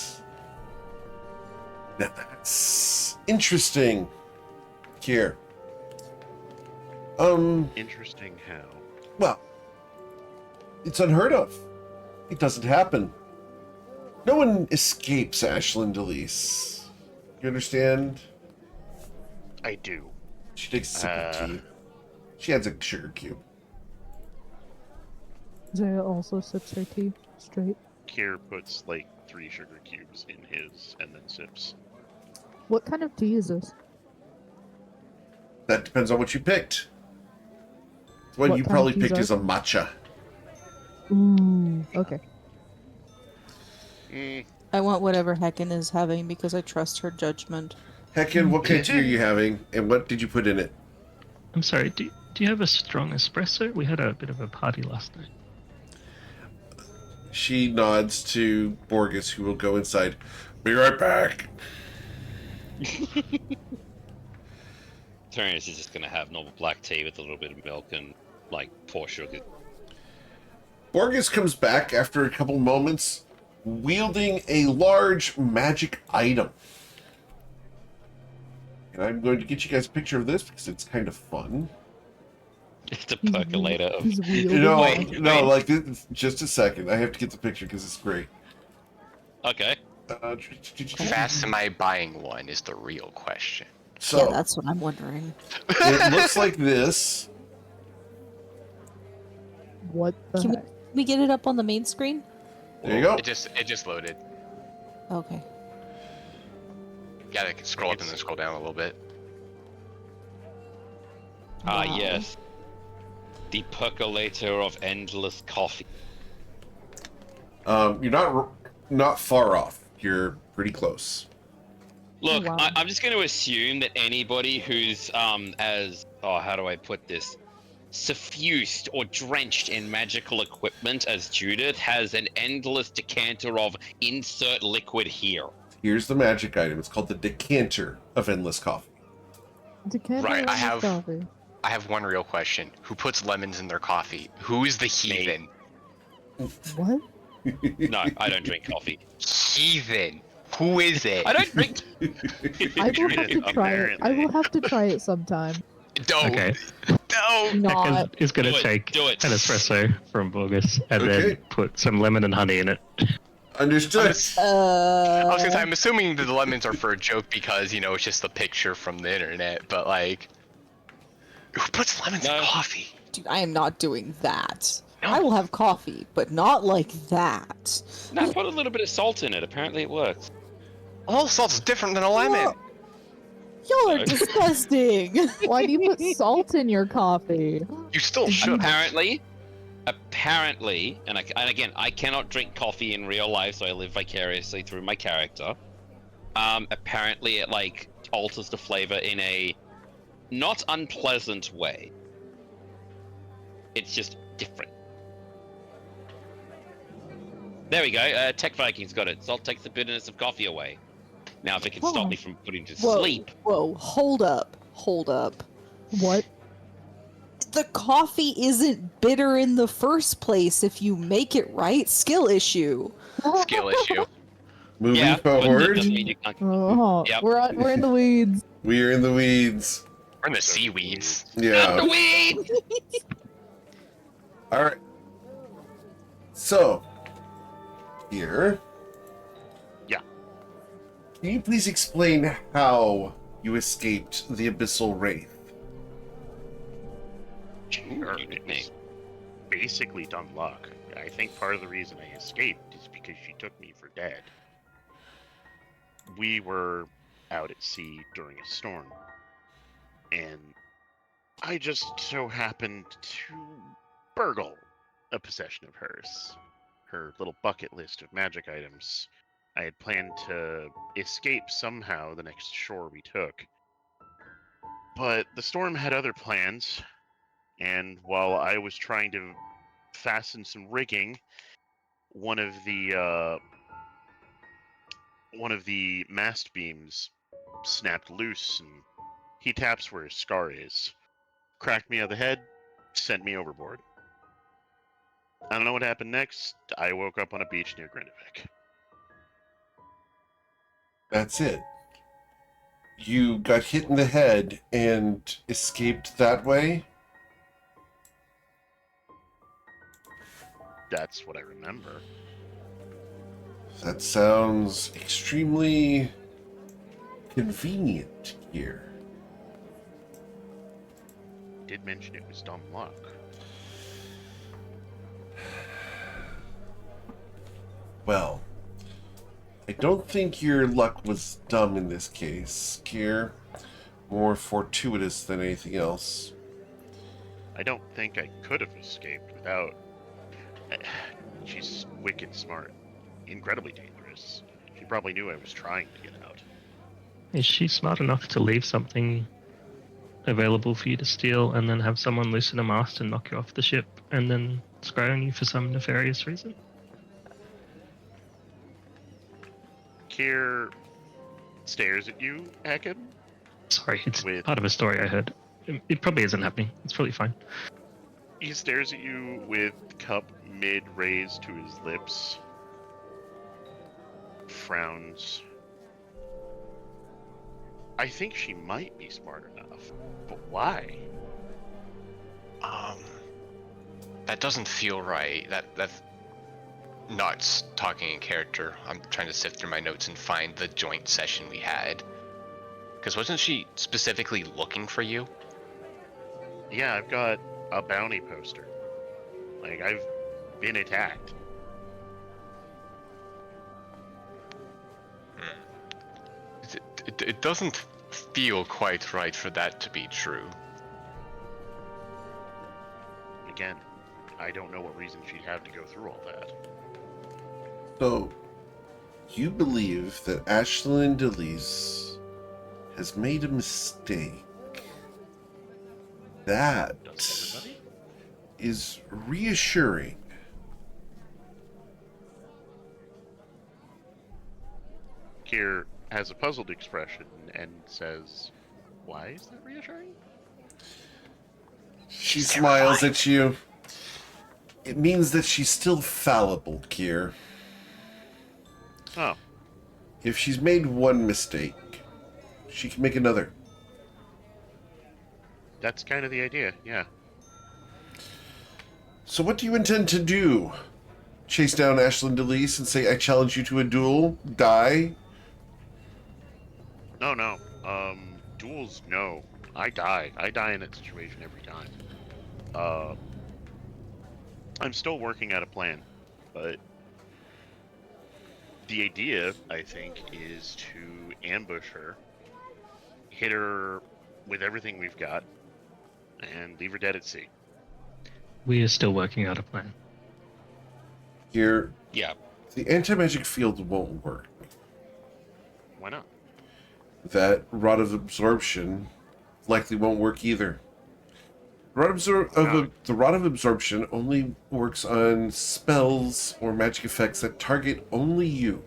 Now that's interesting. Here. Interesting how. Well, it's unheard of. It doesn't happen. No one escapes Ashland DeLise. You understand? I do. She takes a sip of tea. She adds a sugar cube. Zaya also sips her tea straight. Kier puts like 3 sugar cubes in his and then sips. What kind of tea is this? That depends on what you picked. The one What you kind probably of teas picked are is a matcha. Ooh, okay. I want whatever Heckin is having because I trust her judgment. Heckin, what kind of tea are you having, and what did you put in it? I'm sorry, do you have a strong espresso? We had a bit of a party last night. She nods to Borges, who will go inside. Be right back. Tyrannus is just gonna have normal black tea with a little bit of milk and like pour sugar. Borges comes back after a couple moments, wielding a large magic item. And I'm going to get you guys a picture of this because it's kind of fun. It's a percolator of He's wielding No, magic. no, like this, just a second. I have to get the picture because it's great. Okay. Fast am I buying one is the real question. So Yeah, that's what I'm wondering. it looks like this. What the Can heck? we get it up on the main screen? There you go. It just loaded. Okay. Gotta scroll up and then scroll down a little bit. Ah, Wow. yes. The percolator of endless coffee. You're not far off. You're pretty close. Look, wow. I'm just going to assume that anybody who's how do I put this, suffused or drenched in magical equipment as Judith has an endless decanter of insert liquid here. Here's the magic item. It's called the decanter of endless coffee. Decanter Right, I lemon have- coffee. I have one real question. Who puts lemons in their coffee? Who is the heathen? What? No, I don't drink coffee. Heathen. Who is it? I don't drink. I will have to try it. I Apparently. will have to try it sometime. Don't. Okay. No. Not. Is going Do to it, take do it. an espresso from Bogus and Okay. then put some lemon and honey in it. Understood. I was gonna say, Uh, I'm assuming that the lemons are for a joke because, it's just a picture from the internet, but like, who puts lemons No. in coffee? dude, I am not doing that. No. I will have coffee, but not like that. No, put a little bit of salt in it. Apparently it works. All salt's different than a lemon. Y'all are No. disgusting. Why do you put salt in your coffee? You still should. Apparently, and again, I cannot drink coffee in real life, so I live vicariously through my character. Apparently it like alters the flavor in a not unpleasant way. It's just different. There we go. Tech Vikings got it. Salt takes the bitterness of coffee away. Now, if it can stop Oh. me from putting to Whoa, sleep, whoa, hold up. What? The coffee isn't bitter in the first place if you make it right. Skill issue. Skill issue. Moving yeah, but that forward, doesn't mean you can't. Oh, Yep. we're in the weeds. we are in the weeds. We're in the seaweeds. Not the Yeah. weed! All right. So, here. Yeah. Can you please explain how you escaped the Abyssal Wraith? Sure, it was basically dumb luck. I think part of the reason I escaped is because she took me for dead. We were out at sea during a storm, and I just so happened to burgle a possession of hers. Her little bucket list of magic items. I had planned to escape somehow the next shore we took. But the storm had other plans, and while I was trying to fasten some rigging, one of the mast beams snapped loose, and he taps where his scar is. Cracked me on the head, sent me overboard. I don't know what happened next. I woke up on a beach near Grindavik. That's it. You got hit in the head and escaped that way? That's what I remember. That sounds extremely convenient here. Did mention it was dumb luck. Well, I don't think your luck was dumb in this case, Kier. More fortuitous than anything else. I don't think I could have escaped without. She's wicked smart, incredibly dangerous. She probably knew I was trying to get out. Is she smart enough to leave something available for you to steal and then have someone loosen a mast and knock you off the ship and then scry on you for some nefarious reason? Kier stares at you, Hacken. Sorry, it's With- part of a story I heard. It probably isn't happening. It's probably fine. He stares at you with cup mid-raised to his lips. Frowns. I think she might be smart enough, but why? That doesn't feel right. That's not talking in character. I'm trying to sift through my notes and find the joint session we had. Because wasn't she specifically looking for you? Yeah, I've got a bounty poster. Like, I've been attacked. It doesn't feel quite right for that to be true. Again, I don't know what reason she'd have to go through all that. So, you believe that Ashlyn DeLise has made a mistake. That Does everybody? is reassuring. Kier has a puzzled expression and says, "Why is that reassuring?" She smiles at you. It means that she's still fallible, Kier. Oh, If she's made one mistake, she can make another. that's kind of the idea, yeah. So what do you intend to do? Chase down Ashlyn DeLise and say, I challenge you to a duel? Die? No. Duels, no. I die. I die in that situation every time. I'm still working out a plan, but the idea, I think, is to ambush her, hit her with everything we've got, and leave her dead at sea. We are still working out a plan. Here, Yeah. the anti-magic field won't work. Why not? That rod of absorption likely won't work either. The rod of absorption only works on spells or magic effects that target only you.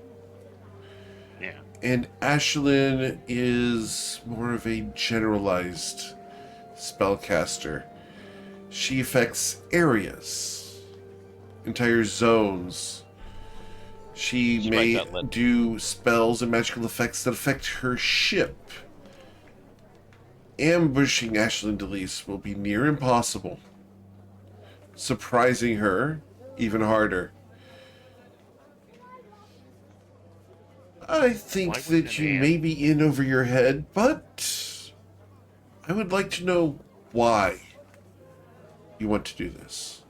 Yeah. And Ashlyn is more of a generalized spellcaster. She affects areas, entire zones. She Strike may that lid. do spells and magical effects that affect her ship. Ambushing Ashlyn DeLise will be near impossible. Surprising her, even harder. I think Why wouldn't that an you ant- may be in over your head, but I would like to know why you want to do this.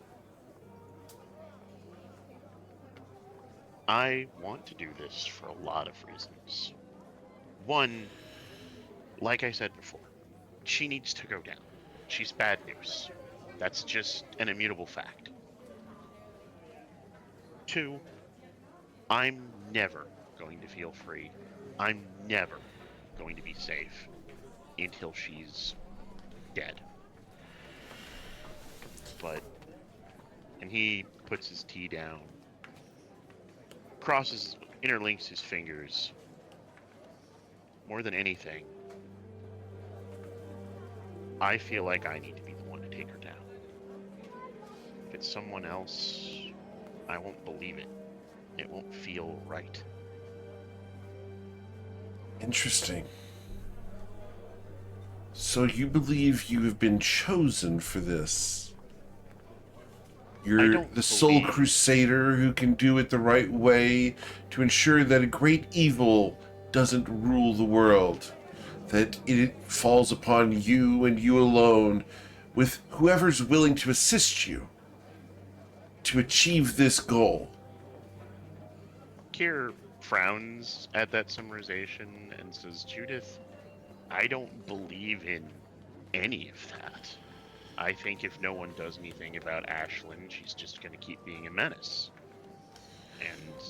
I want to do this for a lot of reasons. One, like I said before, she needs to go down. She's bad news. That's just an immutable fact. Two, I'm never going to feel free. I'm never going to be safe until she's dead. But, and he puts his tea down, interlinks his fingers. More than anything, I feel like I need to be the one to take her down. If it's someone else, I won't believe it. It won't feel right. Interesting. So you believe you have been chosen for this? You're don't the sole believe- crusader who can do it the right way to ensure that a great evil doesn't rule the world. That it falls upon you and you alone, with whoever's willing to assist you to achieve this goal. Kier frowns at that summarization and says, Judith, I don't believe in any of that. I think if no one does anything about Ashlyn, she's just going to keep being a menace. And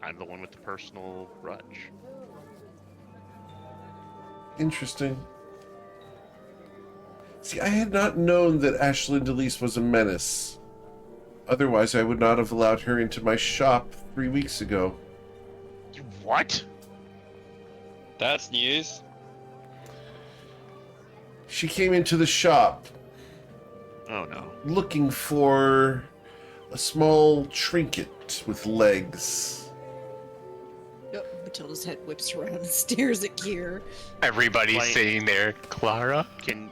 I'm the one with the personal grudge. Interesting. See, I had not known that Ashlyn DeLise was a menace. Otherwise, I would not have allowed her into my shop 3 weeks ago. You what? That's news. She came into the shop Oh no. looking for a small trinket with legs. Oh, Matilda's head whips around and stares at Kier. Everybody's Like- sitting there, Clara. Can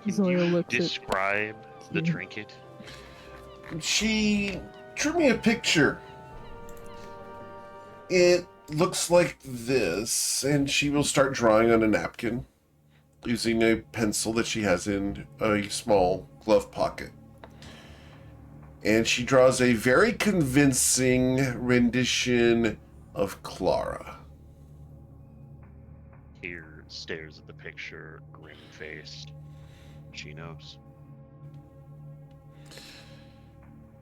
Zoya you looks at describe the Kier. trinket? She drew me a picture. It looks like this, and she will start drawing on a napkin using a pencil that she has in a small glove pocket. And she draws a very convincing rendition of Clara. Here stares at the picture, grim-faced. She knows.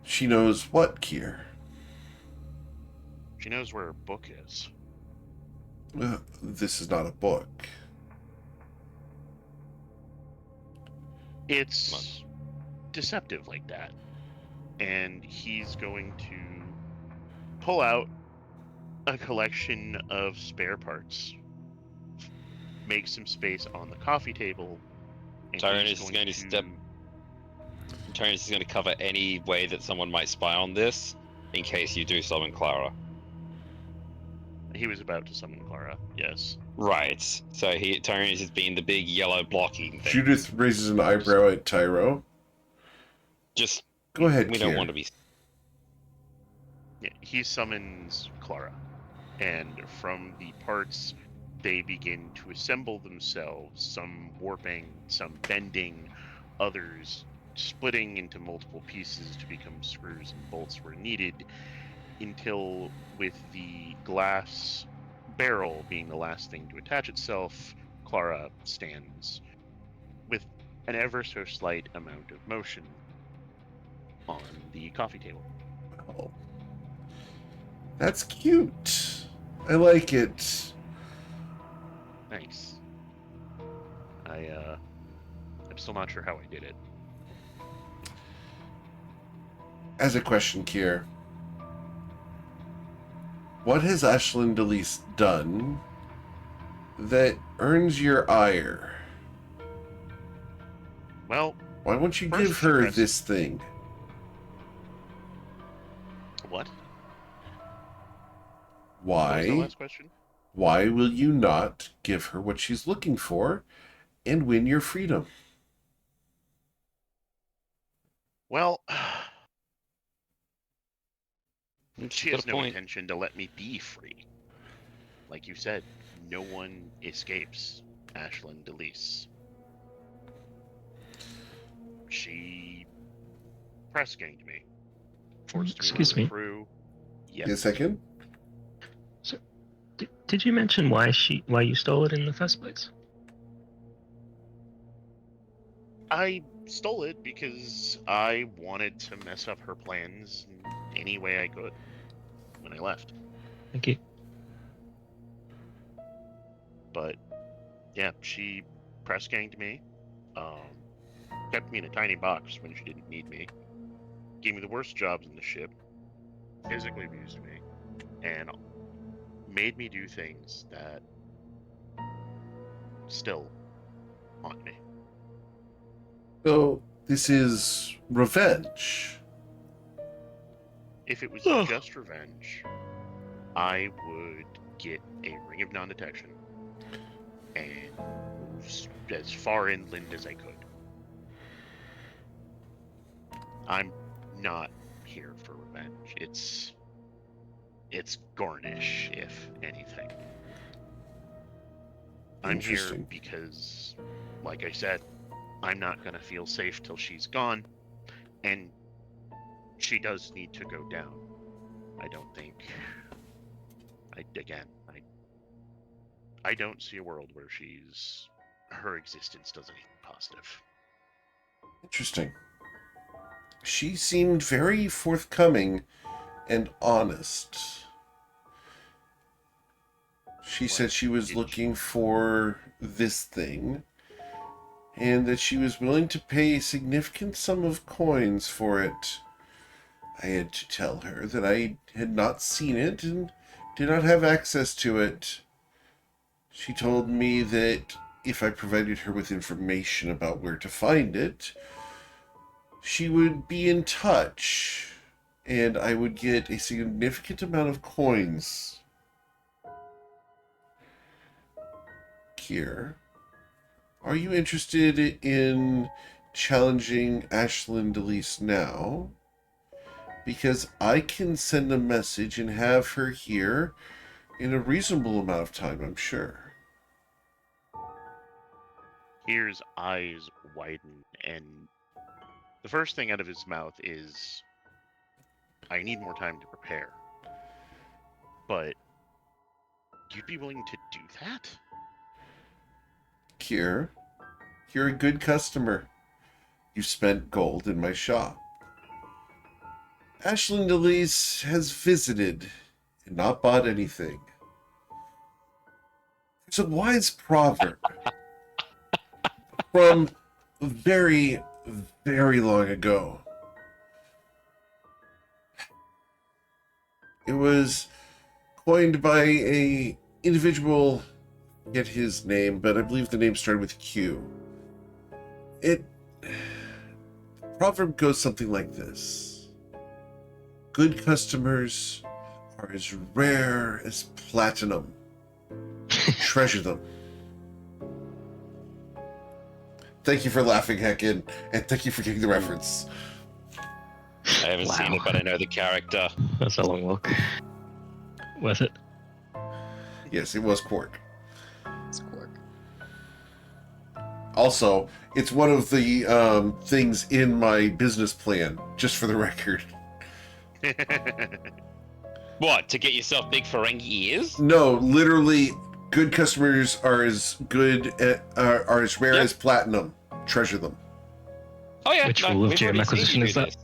She knows what, Kier? She knows where her book is. This is not a book. It's deceptive like that. And he's going to pull out a collection of spare parts, make some space on the coffee table, and Tyrannus is going to cover any way that someone might spy on this, in case you do summon Clara. He was about to summon Clara, yes. Right. So Tyrannus is being the big yellow blocking thing. Judith raises an eyebrow at Tyro. Just Go ahead, we Kier. don't want to be. Yeah, he summons Clara, and from the parts, they begin to assemble themselves, some warping, some bending, others splitting into multiple pieces to become screws and bolts where needed, until, with the glass barrel being the last thing to attach itself, Clara stands with an ever so slight amount of motion on the coffee table. Oh. That's cute. I like it. Thanks. I'm still not sure how I did it. As a question, Kier, what has Ashlyn Delise done that earns your ire? Well, Why won't you First give she her pressed- this thing? what? What was the Why? last question? Why will you not give her what she's looking for and win your freedom? Well, She's she got has a no point. intention to let me be free. Like you said, no one escapes Ashlyn Delise. She press ganged me. Forced me Excuse into the me. crew. Give Yes. a second. Did you mention why you stole it in the first place? I stole it because I wanted to mess up her plans in any way I could when I left. Thank you. But yeah, she press ganged me. Kept me in a tiny box when she didn't need me. Gave me the worst jobs in the ship. Physically abused me. And made me do things that still haunt me. So, this is revenge. If it was Ugh. just revenge, I would get a ring of non-detection and move as far inland as I could. I'm not here for revenge. It's garnish, if anything. I'm here Interesting. because, like I said, I'm not gonna feel safe till she's gone, and she does need to go down. I don't think. I don't see a world where her existence does anything positive. Interesting. She seemed very forthcoming and honest. She said she was looking for this thing, and that she was willing to pay a significant sum of coins for it. I had to tell her that I had not seen it and did not have access to it. She told me that if I provided her with information about where to find it, she would be in touch, and I would get a significant amount of coins. Kier, are you interested in challenging Ashlyn Delise now? Because I can send a message and have her here in a reasonable amount of time, I'm sure. Kier's eyes widen, and the first thing out of his mouth is, I need more time to prepare. But you'd be willing to do that? Kier. You're a good customer. You spent gold in my shop. Ashland Elise has visited and not bought anything. There's a wise proverb from very, very long ago. It was coined by a individual, I forget his name, but I believe the name started with Q. The proverb goes something like this. Good customers are as rare as platinum. Treasure them. Thank you for laughing, Heckin, and thank you for getting the reference. I haven't seen it, but I know the character. That's a long walk. Worth it. Yes, it was Quark. It's Quark. Also, it's one of the things in my business plan, just for the record. What, to get yourself big Ferengi ears? No, literally, good customers are as are as rare Yep. as platinum. Treasure them. Oh yeah, Which rule of we've already GM seen acquisition you is do that? this.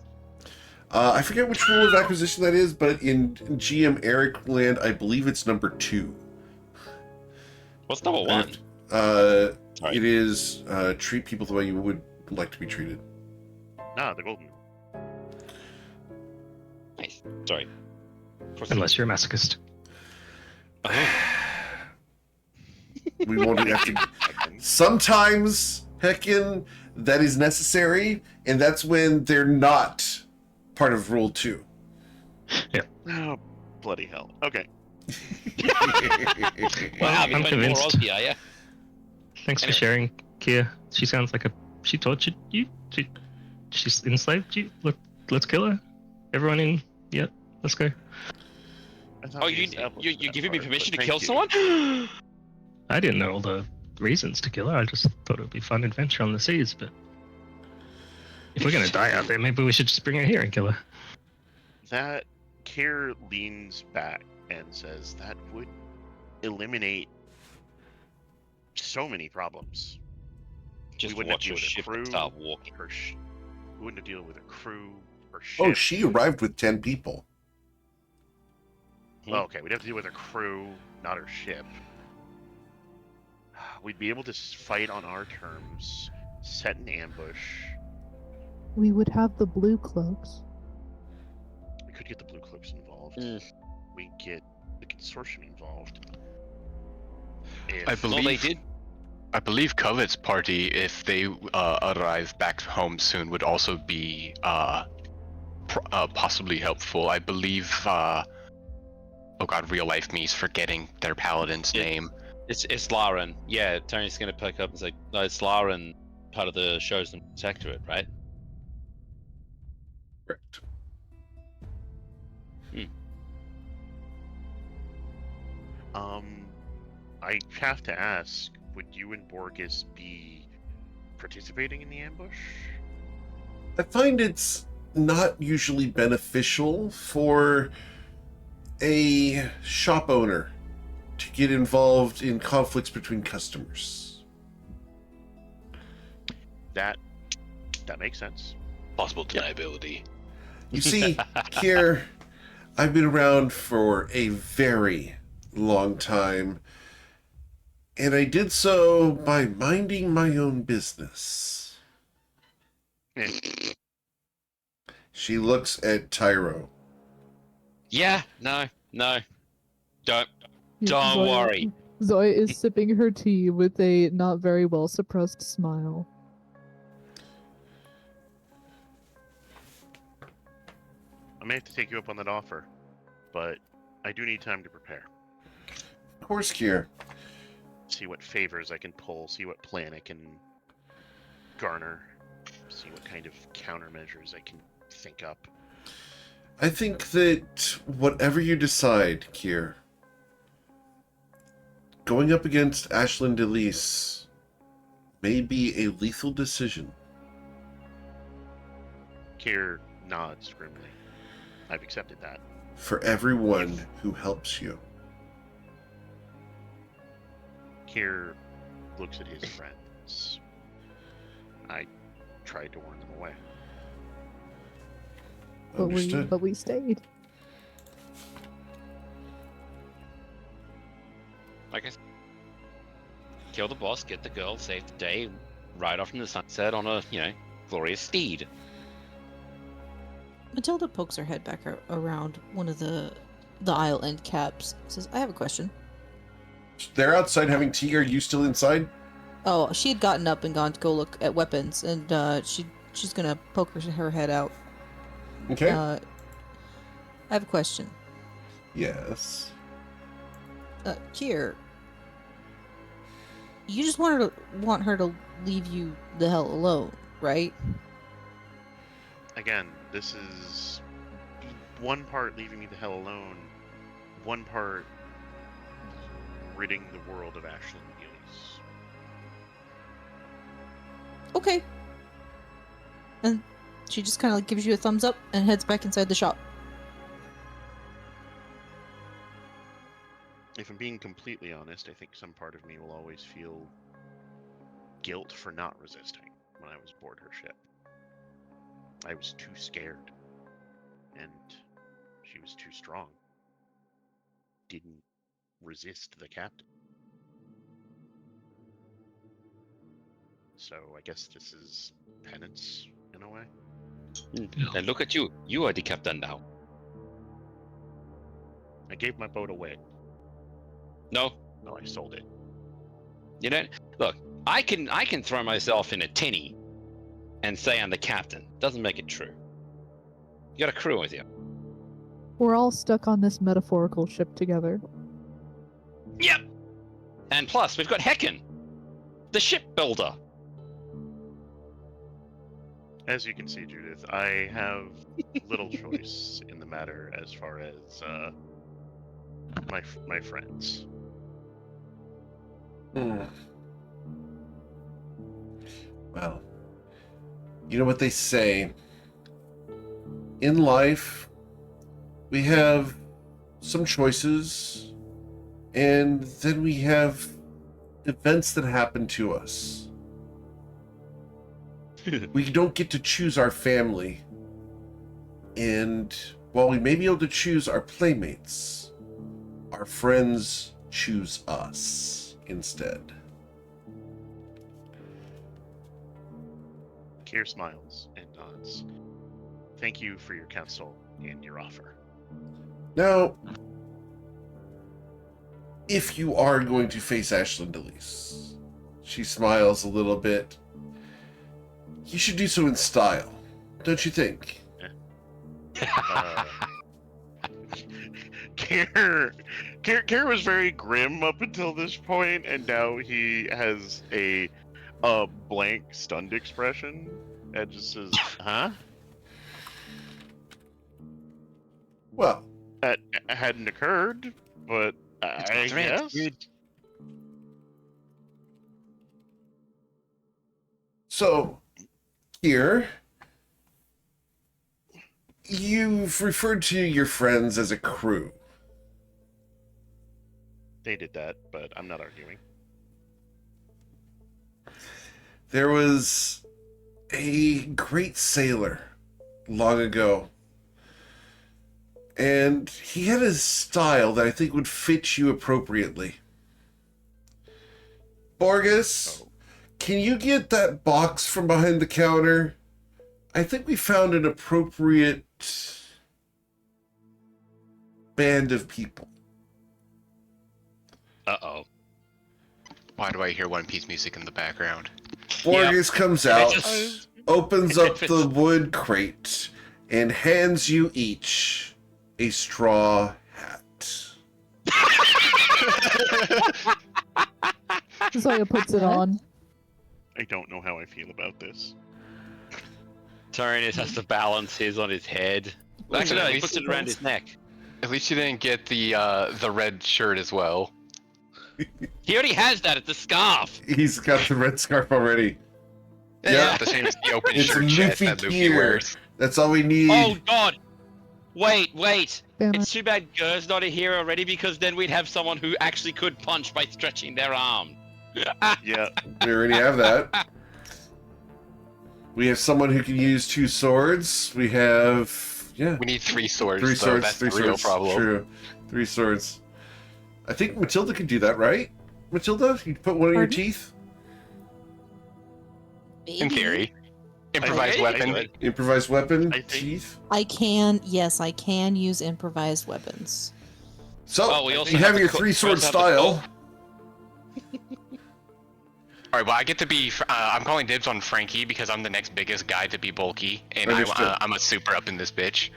I forget which rule of acquisition that is, but in GM Eric land, I believe it's number 2. What's number 1? It Sorry. is treat people the way you would like to be treated. Nah, the golden. Nice. Sorry. Unless you're a masochist. We won't have to. Sometimes, heckin', that is necessary, and that's when they're not part of Rule 2. Oh, bloody hell. Okay. Wow, I'm you're playing more convinced. Aussie, are ya? Thanks for Anyway. sharing, Kia. She sounds like she tortured you. She's enslaved you. Let's kill her. Everyone in. Yeah, let's go. I thought Oh, we you're established that giving me part, permission to but kill thank you. someone? I didn't know all the reasons to kill her. I just thought it would be a fun adventure on the seas. But if we're gonna die out there, maybe we should just bring her here and kill her. That Kier leans back and says that would eliminate so many problems. Just wouldn't have watch to your deal with a ship crew. and start walking. We wouldn't have to deal with a crew or ship. Oh, she arrived with 10 people. Well, okay, we'd have to deal with her crew, not her ship. We'd be able to fight on our terms, set an ambush. We would have the blue cloaks. We could get the blue cloaks involved. Mm. We get the consortium involved. I If- Well, they believe did. I believe Covet's party, if they arrive back home soon, would also be possibly helpful. I believe. Oh god, real life me's forgetting their paladin's name. It's Laren. Yeah, Tony's gonna pick up and say, no, it's Laren, part of the chosen protectorate, right? Correct. I have to ask, would you and Borges be participating in the ambush? I find it's not usually beneficial for a shop owner to get involved in conflicts between customers. That makes sense. Possible deniability. You see, Kier, I've been around for a very long time, and I did so by minding my own business. She looks at Tyro. Yeah, no. Don't Zoya- worry. Zoya is sipping her tea with a not very well suppressed smile. I may have to take you up on that offer, but I do need time to prepare. Of course, Kier. See what favors I can pull, see what plan I can garner, see what kind of countermeasures I can think up. I think that whatever you decide, Kier, going up against Ashland Elise may be a lethal decision. Kier nods grimly. I've accepted that. For everyone who helps you. Kier looks at his friends. I tried to warn them away. Understood. But we stayed. Like I said, kill the boss, get the girl, save the day, ride off in the sunset on a, glorious steed. Matilda pokes her head back around one of the aisle end caps. Says, "I have a question." They're outside having tea. Are you still inside? Oh, she had gotten up and gone to go look at weapons, and she's gonna poke her head out. Okay. I have a question. Yes. Kier, you just want her to leave you the hell alone, right? Again, this is one part leaving me the hell alone, one part ridding the world of Ashlyn Gillies. Okay. And she just kind of like gives you a thumbs up and heads back inside the shop. If I'm being completely honest, I think some part of me will always feel guilt for not resisting when I was aboard her ship. I was too scared, and she was too strong. Didn't resist the captain. So I guess this is penance in a way. And look at you. You are the captain now. I gave my boat away. No, No, I sold it. Look, I can throw myself in a tinny and say I'm the captain. Doesn't make it true. You got a crew with you. We're all stuck on this metaphorical ship together. Yep. And plus, we've got Hecken, the shipbuilder. As you can see, Judith, I have little choice in the matter as far as my friends. Well, you know what they say. In life, we have some choices, and then we have events that happen to us. We don't get to choose our family. And while we may be able to choose our playmates, our friends choose us instead. Kier smiles and nods. Thank you for your counsel and your offer. Now, if you are going to face Ashlyn Delise, she smiles a little bit. You should do so in style, don't you think? Kier was very grim up until this point, and now he has a blank, stunned expression and just says, "Huh?" Well, That hadn't occurred, but I guess. Dude. so here, you've referred to your friends as a crew. They did that, but I'm not arguing. There was a great sailor long ago, and he had a style that I think would fit you appropriately. Borges, can you get that box from behind the counter? I think we found an appropriate band of people. Uh-oh. Why do I hear One Piece music in the background? Borges comes It out, just- opens it up fits. the wood crate, and hands you each a straw hat. Zaya puts it on. I don't know how I feel about this. Tyrannus has to balance his on his head. Well, Actually, no, at he least puts it he around does. his neck. At least you didn't get the red shirt as well. He already has that. It's a scarf. He's got the red scarf already. Yeah, Yeah. not the same as the open It's shirt a chest Luffy that Luffy gear. wears. That's all we need. Oh God! Wait! Damn It's it. too bad Gur's not here already, because then we'd have someone who actually could punch by stretching their arm. Yeah. We already have that. We have someone who can use 2 swords. We have, yeah, We need 3 swords. 3 though. swords. That's 3 the real swords. problem. True. 3 swords. I think Matilda could do that, right? Matilda, you put one of your Pardon? teeth. In Maybe. theory. Improvised Okay, weapon. good. Improvised weapon, I think- teeth. I can. Yes, I can use improvised weapons. So Oh, we also you have the your co- 3 we sword also have the style. Alright, well, I get to be. I'm calling dibs on Frankie because I'm the next biggest guy to be bulky, and Understood. I'm a super up in this bitch.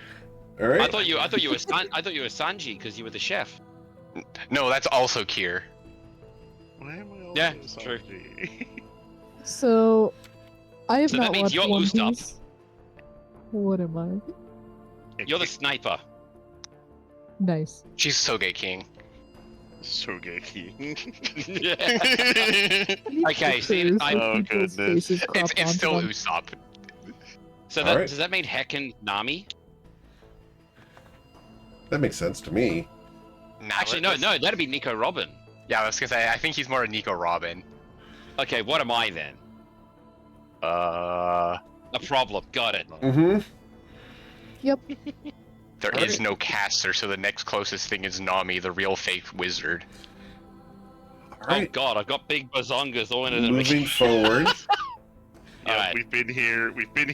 All right. I thought you were Sanji because you were the chef. No, that's also Kier. Why am I Yeah, also true. Sanji? So, I have So that not means watched you're One Usopp. Piece. What am I? You're the sniper. Nice. She's Soge King. Sogeki. Okay, see, Pictures I- with Oh, people's goodness. faces cropped It's onto still them. Usopp. So All that, right. does that mean Heckin Nami? That makes sense to me. Nah, Actually, no, that'd be Nico Robin. Yeah, I was gonna say, I think he's more a Nico Robin. Okay, what am I then? Uh, A problem. Got it. Mm-hmm. there All is right. no caster, so the next closest thing is Nami, the real fake wizard. All right. Oh god, I've got big bazongas all in it. Moving forward. Yeah, Alright. we've been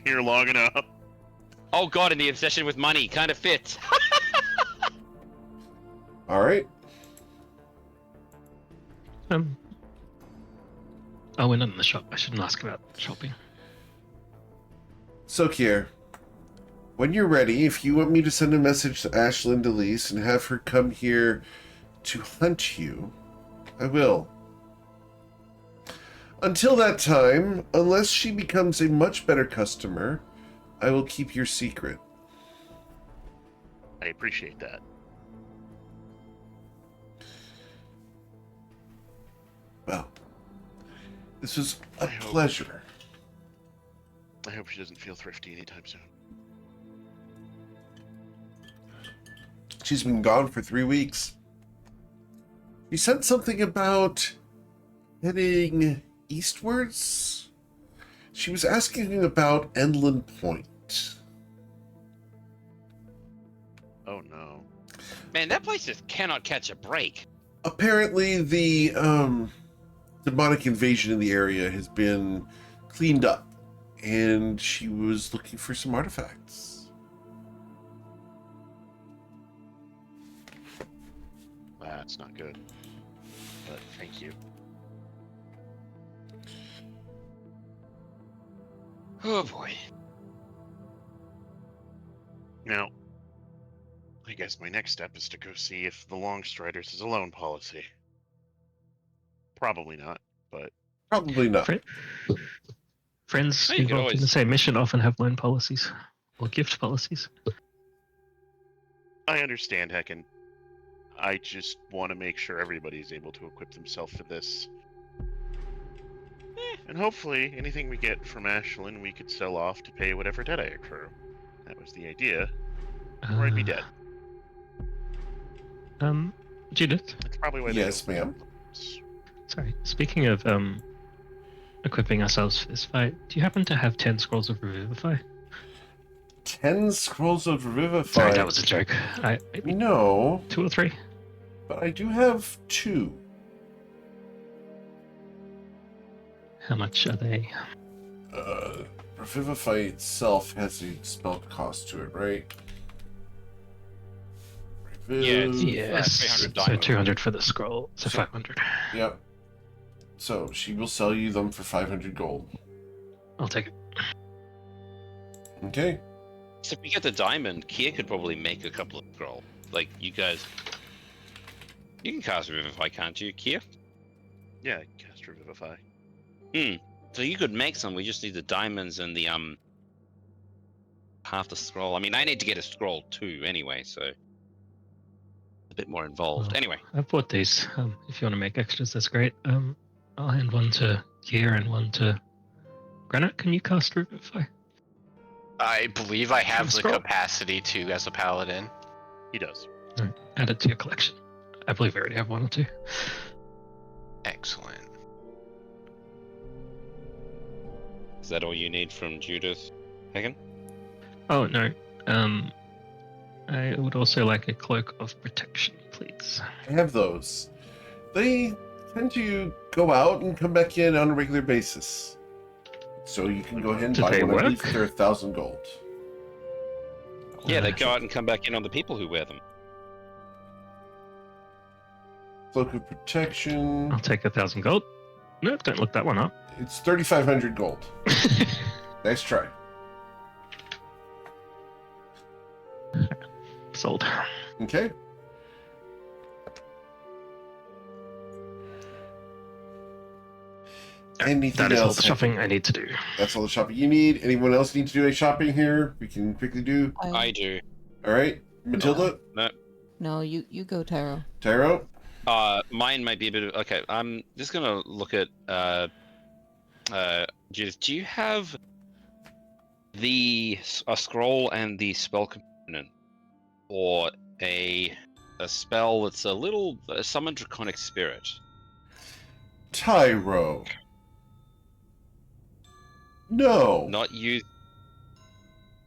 here long enough. Oh god, and the obsession with money kind of fits. All right. Oh, we're not in the shop. I shouldn't ask about shopping. So, Kier, when you're ready, if you want me to send a message to Ashlyn DeLise and have her come here to hunt you, I will. Until that time, unless she becomes a much better customer, I will keep your secret. I appreciate that. Well, this was a I hope- pleasure. I hope she doesn't feel thrifty anytime soon. She's been gone for 3 weeks. You said something about heading eastwards? She was asking about Endland Point. Oh no. Man, that place just cannot catch a break. Apparently, the demonic invasion in the area has been cleaned up, and she was looking for some artifacts. That's not good. But thank you. Oh boy. Now, I guess my next step is to go see if the Longstriders is a loan policy. Probably not, but Probably not. Friends Well, you could involved in the always- same mission often have loan policies or gift policies. I understand, Heckin. I just want to make sure everybody's able to equip themselves for this. And hopefully, anything we get from Ashlyn, we could sell off to pay whatever debt I accrue. That was the idea, or I'd be dead. Judith, That's probably why. Yes, they don't- sorry. Speaking of equipping ourselves for this fight, do you happen to have 10 scrolls of Revivify? 10 scrolls of Revivify. Sorry, that was a joke. Maybe No, 2 or 3. but I do have 2. How much are they? Revivify itself has a spell cost to it, right? it's- Reviv- Yes. 300 So diamond. 200 for the scroll. So So- 500. Yep. So she will sell you them for 500 gold. I'll take it. Okay. So if we get the diamond, Kier could probably make a couple of scroll. Like you guys, you can cast Revivify, can't you, Kier? Yeah, cast Revivify. So you could make some. We just need the diamonds and the half the scroll. I mean, I need to get a scroll too, anyway. So a bit more involved. Well, Anyway, I've bought these. If you want to make extras, that's great. I'll hand one to Kier and one to Granite. Can you cast Revivify? I believe I have the Scroll. capacity to as a paladin. He does. Add it to your collection. I believe I already have 1 or 2. Excellent. Is that all you need from Judith? Hagen? Oh no. I would also like a cloak of protection, please. I have those. They tend to go out and come back in on a regular basis. So you can go ahead and Do buy they one. I believe work? they're 1,000 gold. Yeah, they go out and come back in on the people who wear them. Cloak of protection. I'll take 1,000 gold. Nope, don't look that one up. It's 3,500 gold. Nice try. Sold. Okay. Anything That is all else? the shopping I need to do. That's all the shopping you need. Anyone else need to do any shopping here? We can quickly do. I do. All right. Matilda? No, you go, Tyro. Tyro? Mine might be a bit of okay. I'm just gonna look at Judith. Do you have a scroll and the spell component, or a spell that's a summon draconic spirit? Tyro. No. Not use.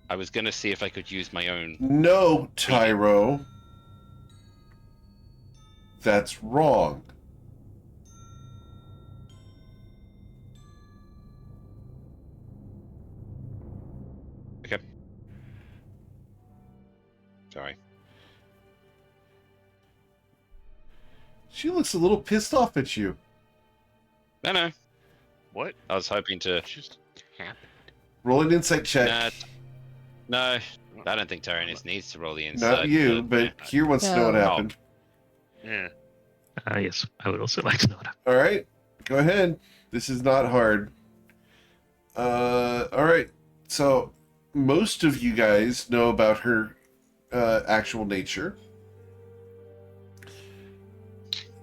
I was gonna see if I could use my own. No, Tyro. That's wrong. Okay. Sorry. She looks a little pissed off at you. No. What I was hoping to. just happened? Roll an insight check. No, I don't think Tyrannus needs to roll the inside. Not you, but Kier wants to know what No. happened. Yeah. Yes, I would also like to know what happened. All right, go ahead. This is not hard. All right. So most of you guys know about her actual nature.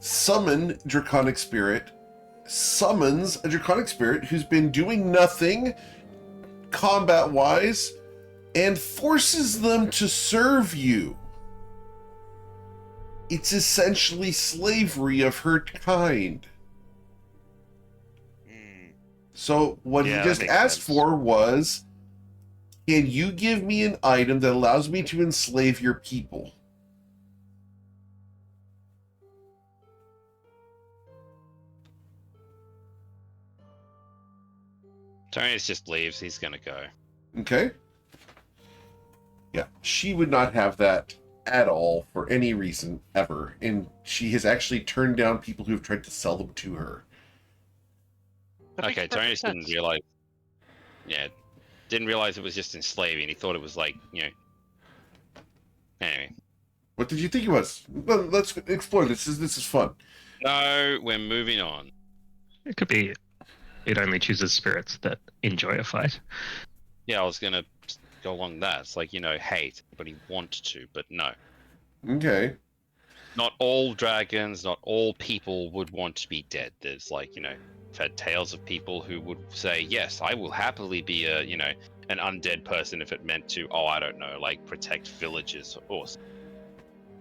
Summon Draconic Spirit. Summons a Draconic Spirit who's been doing nothing combat-wise and forces them to serve you. It's essentially slavery of her kind. So what Yeah, he that just makes asked sense. for was, can you give me an item that allows me to enslave your people? Tyrannus just leaves. He's gonna go. Okay. Yeah, she would not have that at all for any reason ever. And she has actually turned down people who have tried to sell them to her. That makes Okay, perfect Tyrannus didn't sense. realize. Yeah, didn't realize it was just enslaving. He thought it was like, Anyway, What did you think it was? Well, let's explore this. This is fun. no, we're moving on. It could be it only chooses spirits that enjoy a fight. Yeah, I was gonna go along that. It's like hate, but he wanted to, but no. Okay. Not all dragons, not all people would want to be dead. There's I've had tales of people who would say, yes, I will happily be an undead person if it meant to, I don't know, like protect villages or something.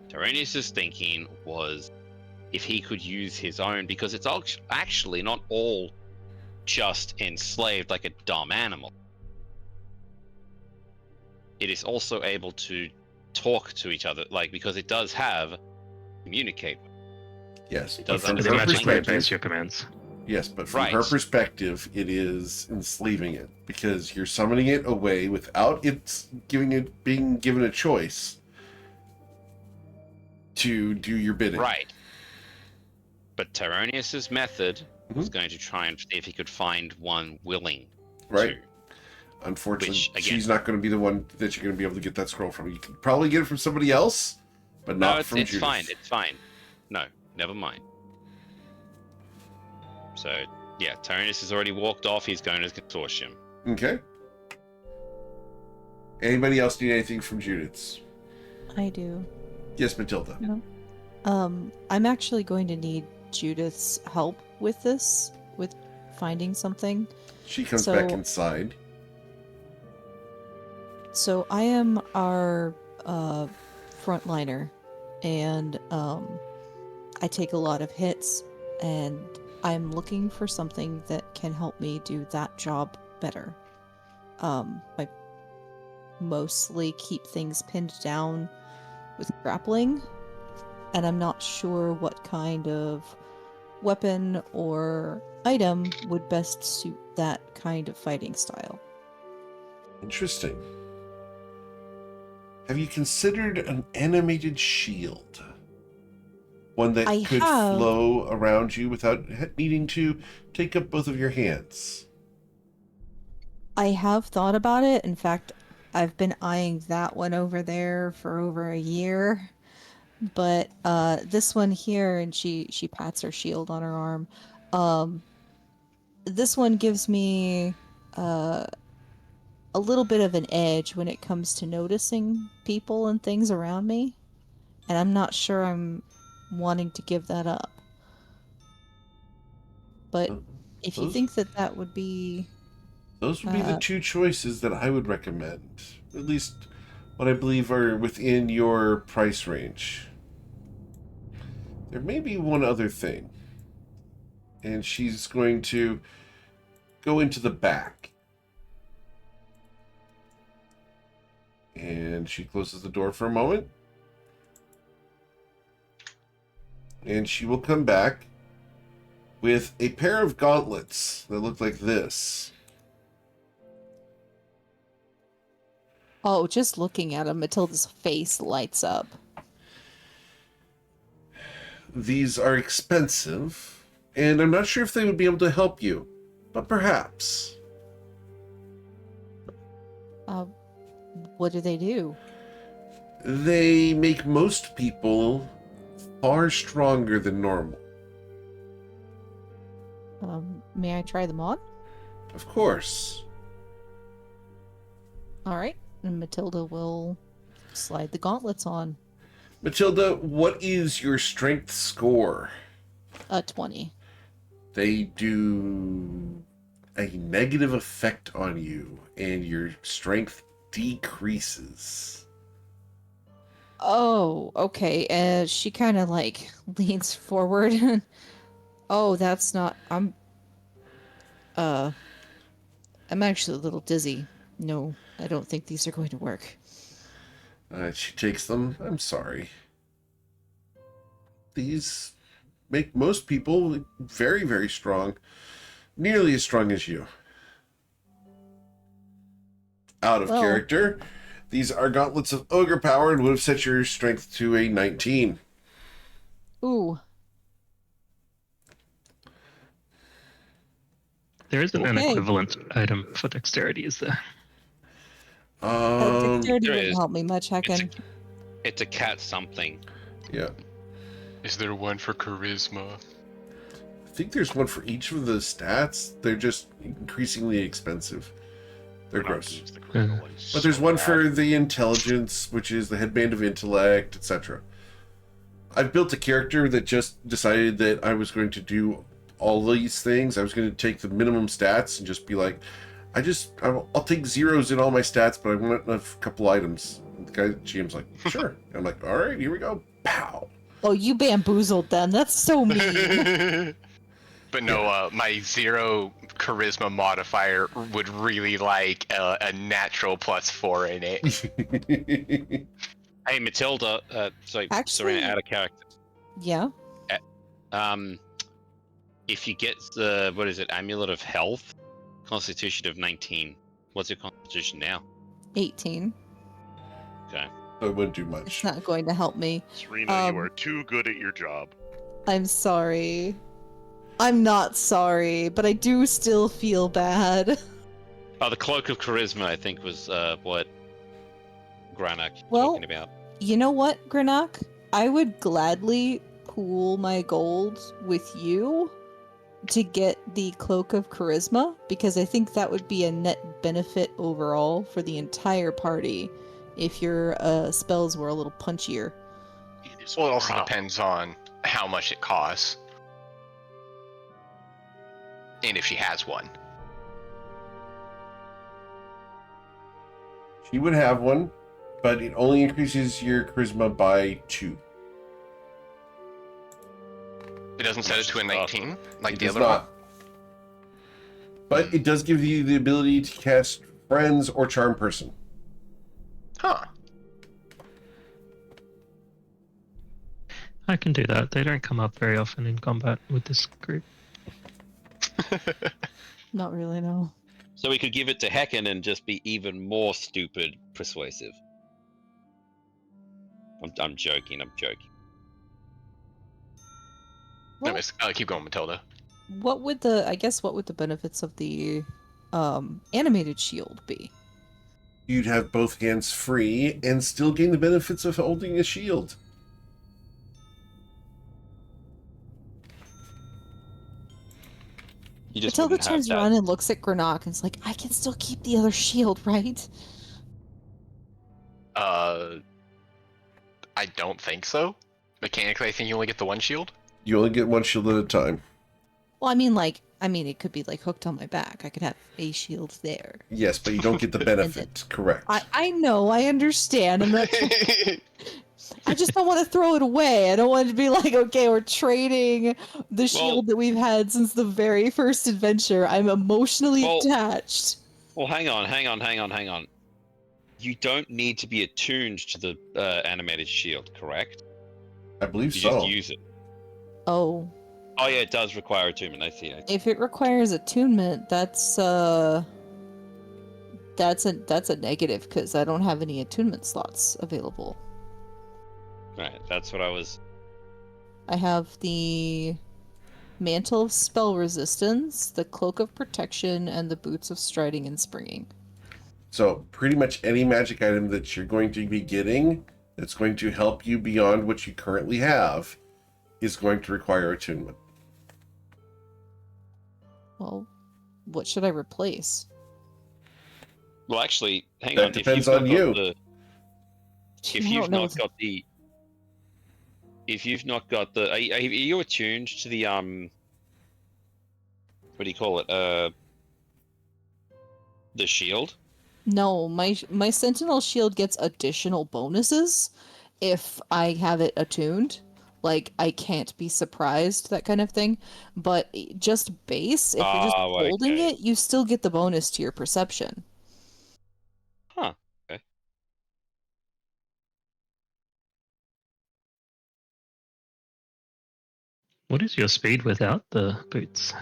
Tyrannus' thinking was if he could use his own, because it's actually not all just enslaved like a dumb animal. It is also able to talk to each other, because it does have communicate. Yes. It does but from It's her magically perspective, obeys your commands. yes, but from Right. her perspective, it is enslaving it because you're summoning it away without it being given a choice to do your bidding. Right. But Tyrannus' method was Mhm. going to try and see if he could find one willing Right. to. Unfortunately, Which, again- she's not going to be the one that you're going to be able to get that scroll from. You can probably get it from somebody else, but not No, it's from Judith. fine. It's fine. No, never mind. So, yeah, Tyrannus has already walked off. He's going to the consortium. Okay. Anybody else need anything from Judith's? I do. Yes, Matilda. I'm actually going to need Judith's help with this, with finding something. She comes So- back inside. So I am our frontliner, and I take a lot of hits, and I'm looking for something that can help me do that job better. I mostly keep things pinned down with grappling, and I'm not sure what kind of weapon or item would best suit that kind of fighting style. Interesting. Have you considered an animated shield? One that I could have. flow around you without needing to take up both of your hands. I have thought about it. In fact, I've been eyeing that one over there for over a year. But this one here, and she pats her shield on her arm. This one gives me a little bit of an edge when it comes to noticing people and things around me, and I'm not sure I'm wanting to give that up. But if you Those, think that that would be those would be the two choices that I would recommend. At least what I believe are within your price range. There may be one other thing. And she's going to go into the back. And she closes the door for a moment. And she will come back with a pair of gauntlets that look like this. Oh, just looking at him, Matilda's face lights up. These are expensive, and I'm not sure if they would be able to help you, but perhaps. What do they do? They make most people far stronger than normal. May I try them on? Of course. All right, and Matilda will slide the gauntlets on. Matilda, what is your strength score? 20. They do a negative effect on you, and your strength decreases. Oh, okay. She kind of like leans forward. Oh, that's not. I'm actually a little dizzy. No, I don't think these are going to work. She takes them. I'm sorry. These make most people very, very strong. Nearly as strong as you. Out of character. These are gauntlets of ogre power and would have set your strength to a 19. Ooh. There isn't an equivalent item for dexterity, is there? Dexterity there wouldn't is. help me much, Hecken. It's a cat something. Yeah. Is there one for charisma? I think there's one for each of the stats. They're just increasingly expensive. They're gross. But there's one for the intelligence, which is the headband of intellect, etc. I've built a character that just decided that I was going to do all these things. I was going to take the minimum stats and just be like, I'll take zeros in all my stats, but I want a couple items. And the guy, GM's like, sure. And I'm like, all right, here we go. Pow. Oh, you bamboozled them. That's so mean. But no, my 0 charisma modifier would really like a natural +4 in it. Hey, Matilda. Sorry, Actually- out of character. Yeah. If you get the Amulet of Health, Constitution of 19. What's your Constitution now? 18. Okay. So it wouldn't do It's much. not going to help me. Serena, you are too good at your job. I'm sorry. I'm not sorry, but I do still feel bad. Oh, the Cloak of Charisma, I think, was what Granak was Well- talking about. You know what, Grenak? I would gladly pool my gold with you to get the Cloak of Charisma, because I think that would be a net benefit overall for the entire party if your spells were a little punchier. Well, it also depends on how much it costs. And if she has one. She would have one, but it only increases your charisma by 2. It doesn't set it to a 19 like It the does other one? not. But it does give you the ability to cast Friends or Charm Person. Huh. I can do that. They don't come up very often in combat with this group. Not really, no. So we could give it to Hecken and just be even more stupid persuasive. I'm joking. I'm joking. Well, Anyways, keep going, Matilda. what would the benefits of the animated shield be? You'd have both hands free and still gain the benefits of holding a shield. You just Matilda wouldn't have turns that. around and looks at Granok and is like, I can still keep the other shield, right? I don't think so. Mechanically, I think you only get the one shield. You only get one shield at a time. Well, I mean, it could be like hooked on my back. I could have a shield there. Yes, but you don't get the benefit. Correct. I know, I understand, and that's I just don't want to throw it away. I don't want to be like, okay, we're trading the shield that we've had since the very first adventure. I'm emotionally attached. Well, hang on. You don't need to be attuned to the animated shield, correct? I believe You so. just use it. Oh. Oh yeah, it does require attunement. I see. If it requires attunement, that's a negative because I don't have any attunement slots available. Right, that's what I was. I have the Mantle of Spell Resistance, the Cloak of Protection, and the Boots of Striding and Springing. So pretty much any magic item that you're going to be getting that's going to help you beyond what you currently have is going to require attunement. Well, what should I replace? Well, actually, hang That on. depends if on you've you. not got the, if you've not got the, if you've not got the, are you attuned to the what do you call it? The shield. No, my Sentinel Shield gets additional bonuses if I have it attuned. Like, I can't be surprised, that kind of thing. But just base, if you're just holding it, you still get the bonus to your perception. Huh. Okay. What is your speed without the boots?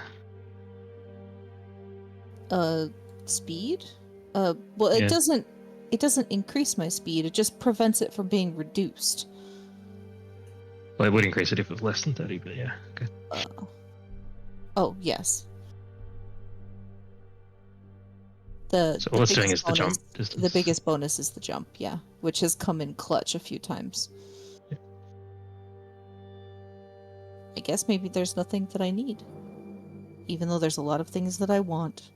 Speed? Well, Yeah. it doesn't increase my speed, it just prevents it from being reduced. Well, it would increase it if it was less than 30, but yeah. Okay. Oh, yes. So all it's doing is the jump distance. The biggest bonus is the jump, yeah, which has come in clutch a few times. Yeah. I guess maybe there's nothing that I need, even though there's a lot of things that I want.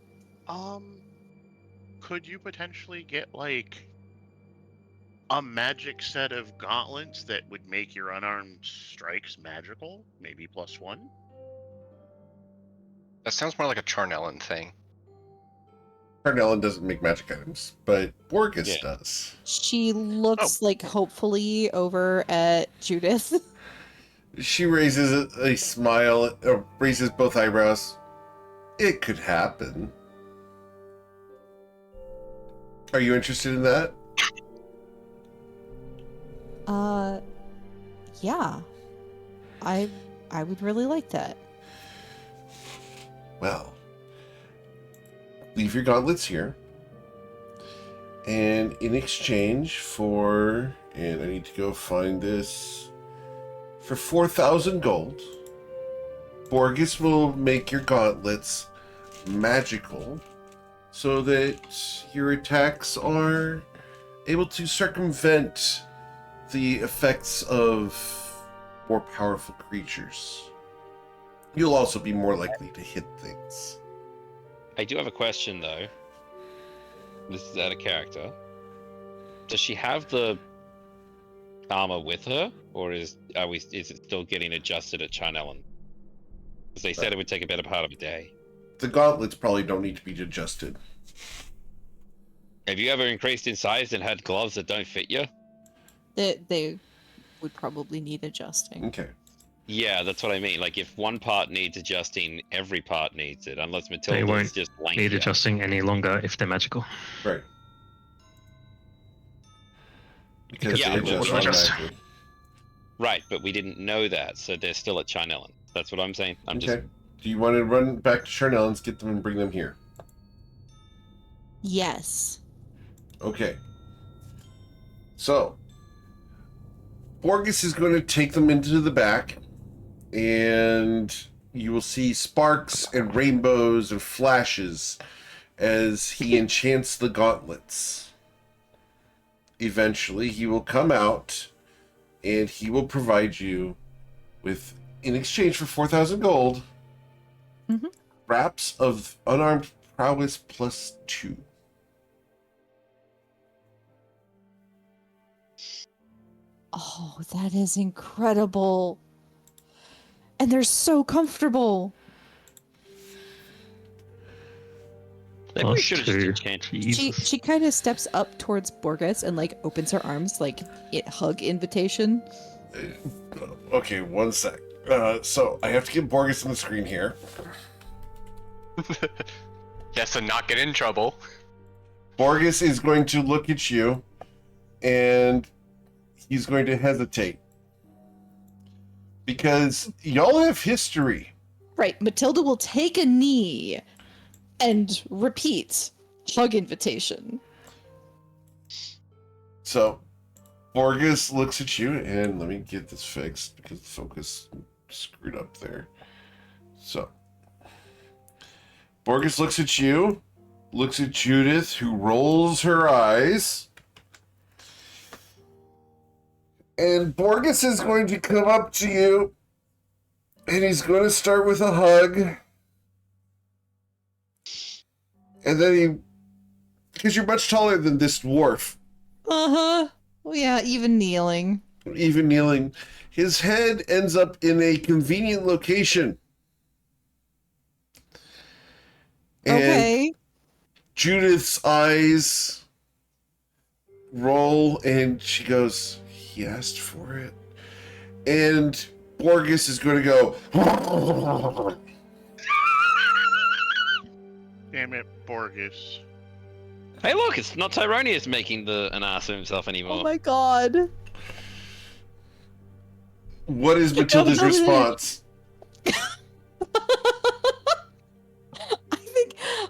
Could you potentially get like a magic set of gauntlets that would make your unarmed strikes magical? Maybe +1? That sounds more like a Charnellen thing. Carnellen doesn't make magic items, but Borges does. She looks like hopefully over at Judith. She raises a smile, raises both eyebrows. It could happen. Are you interested in that? Yeah. I would really like that. Well, leave your gauntlets here. And in exchange for, and I need to go find this, for 4,000 gold, Borges will make your gauntlets magical so that your attacks are able to circumvent the effects of more powerful creatures. You'll also be more likely to hit things. I do have a question though. This is out of character. Does she have the armor with her, or is it still getting adjusted at Charnellen? Because they said it would take a better part of a day. The gauntlets probably don't need to be adjusted. Have you ever increased in size and had gloves that don't fit you? They would probably need adjusting. Okay. Yeah, that's what I mean. Like, if one part needs adjusting, every part needs it, unless They Matilda's won't just need lankier. adjusting any longer if they're magical. Right. Because Yeah, they but adjust we don't- automatically. Right, but we didn't know that, so they're still at Chinellen. That's what I'm saying. I'm Okay. Do you want to run back to Charnellans, get them and bring them here? Yes. Okay. So, Borges is going to take them into the back, and you will see sparks and rainbows and flashes as he enchants the gauntlets. Eventually, he will come out, and he will provide you with, in exchange for 4,000 gold, Mhm. wraps of unarmed prowess +2. Oh, that is incredible. And they're so comfortable. Maybe we Plus should have just 2. enchanted. Jesus. She kind of steps up towards Borges and like opens her arms like hug invitation. Okay, one sec. So I have to get Borges on the screen here. Yes, and not get in trouble. Borges is going to look at you, and he's going to hesitate. Because y'all have history. Right, Matilda will take a knee and repeat hug invitation. So Borges looks at you, and let me get this fixed because the focus screwed up there. So Borges looks at you, looks at Judith, who rolls her eyes. And Borges is going to come up to you, and he's going to start with a hug. And then he, because you're much taller than this dwarf, Uh-huh. Well, yeah, even kneeling. even kneeling, his head ends up in a convenient location. And Okay. Judith's eyes roll, and she goes, he asked for it. And Borges is going to go, Damn it, Borges. Hey, look, it's not Tyronius making an ass of himself anymore. Oh my god. what is Matilda's response?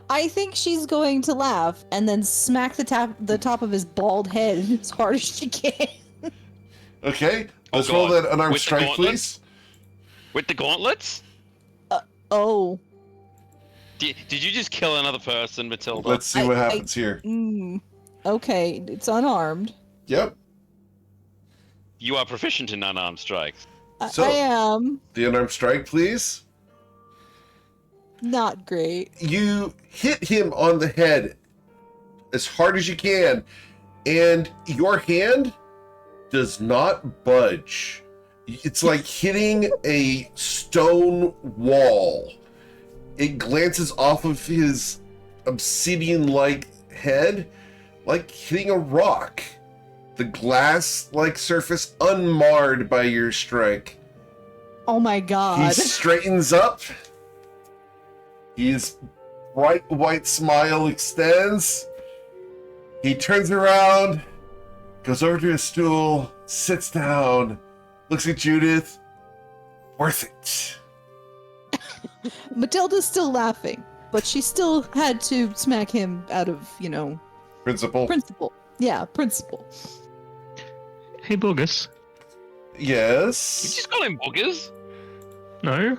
I think she's going to laugh and then smack the top of his bald head as hard as she can. Okay, Oh, let's roll God. that unarmed With the strike, gauntlets? please. With the gauntlets? Oh. Did you just kill another person, Matilda? Let's see what happens here. Okay, it's unarmed. Yep. You are proficient in unarmed strikes. So- I am. The unarmed strike, please. Not great. You hit him on the head as hard as you can, and your hand does not budge. It's like hitting a stone wall. It glances off of his obsidian-like head like hitting a rock. The glass-like surface unmarred by your strike. Oh my He god. straightens up. His bright white smile extends. He turns around, goes over to his stool, sits down, looks at Judith. Worth it. Matilda's still laughing, but she still had to smack him out of, Principal. principle. Yeah, principle. Hey, Borges. You Yes. just call him boogers? No?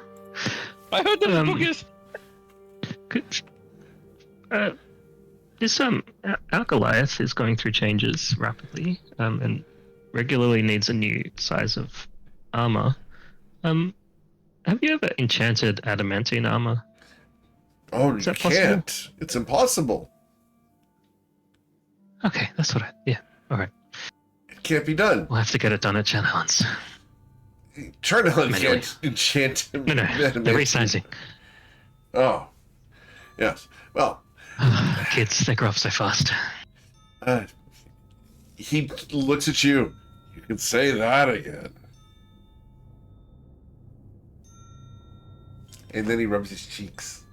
I heard that Um, boogers. Could, this our Goliath is going through changes rapidly, and regularly needs a new size of armor. Have you ever enchanted adamantine armor? Oh, you Is that possible? can't. It's impossible. Okay, that's what yeah, alright. It can't be done. We'll have to get it done at Channellands. Charnel Anyway. can't enchant him. No, they're resizing. Oh. Yes. Well, Kids, they grow up so fast. he looks at you. You can say that again. And then he rubs his cheeks.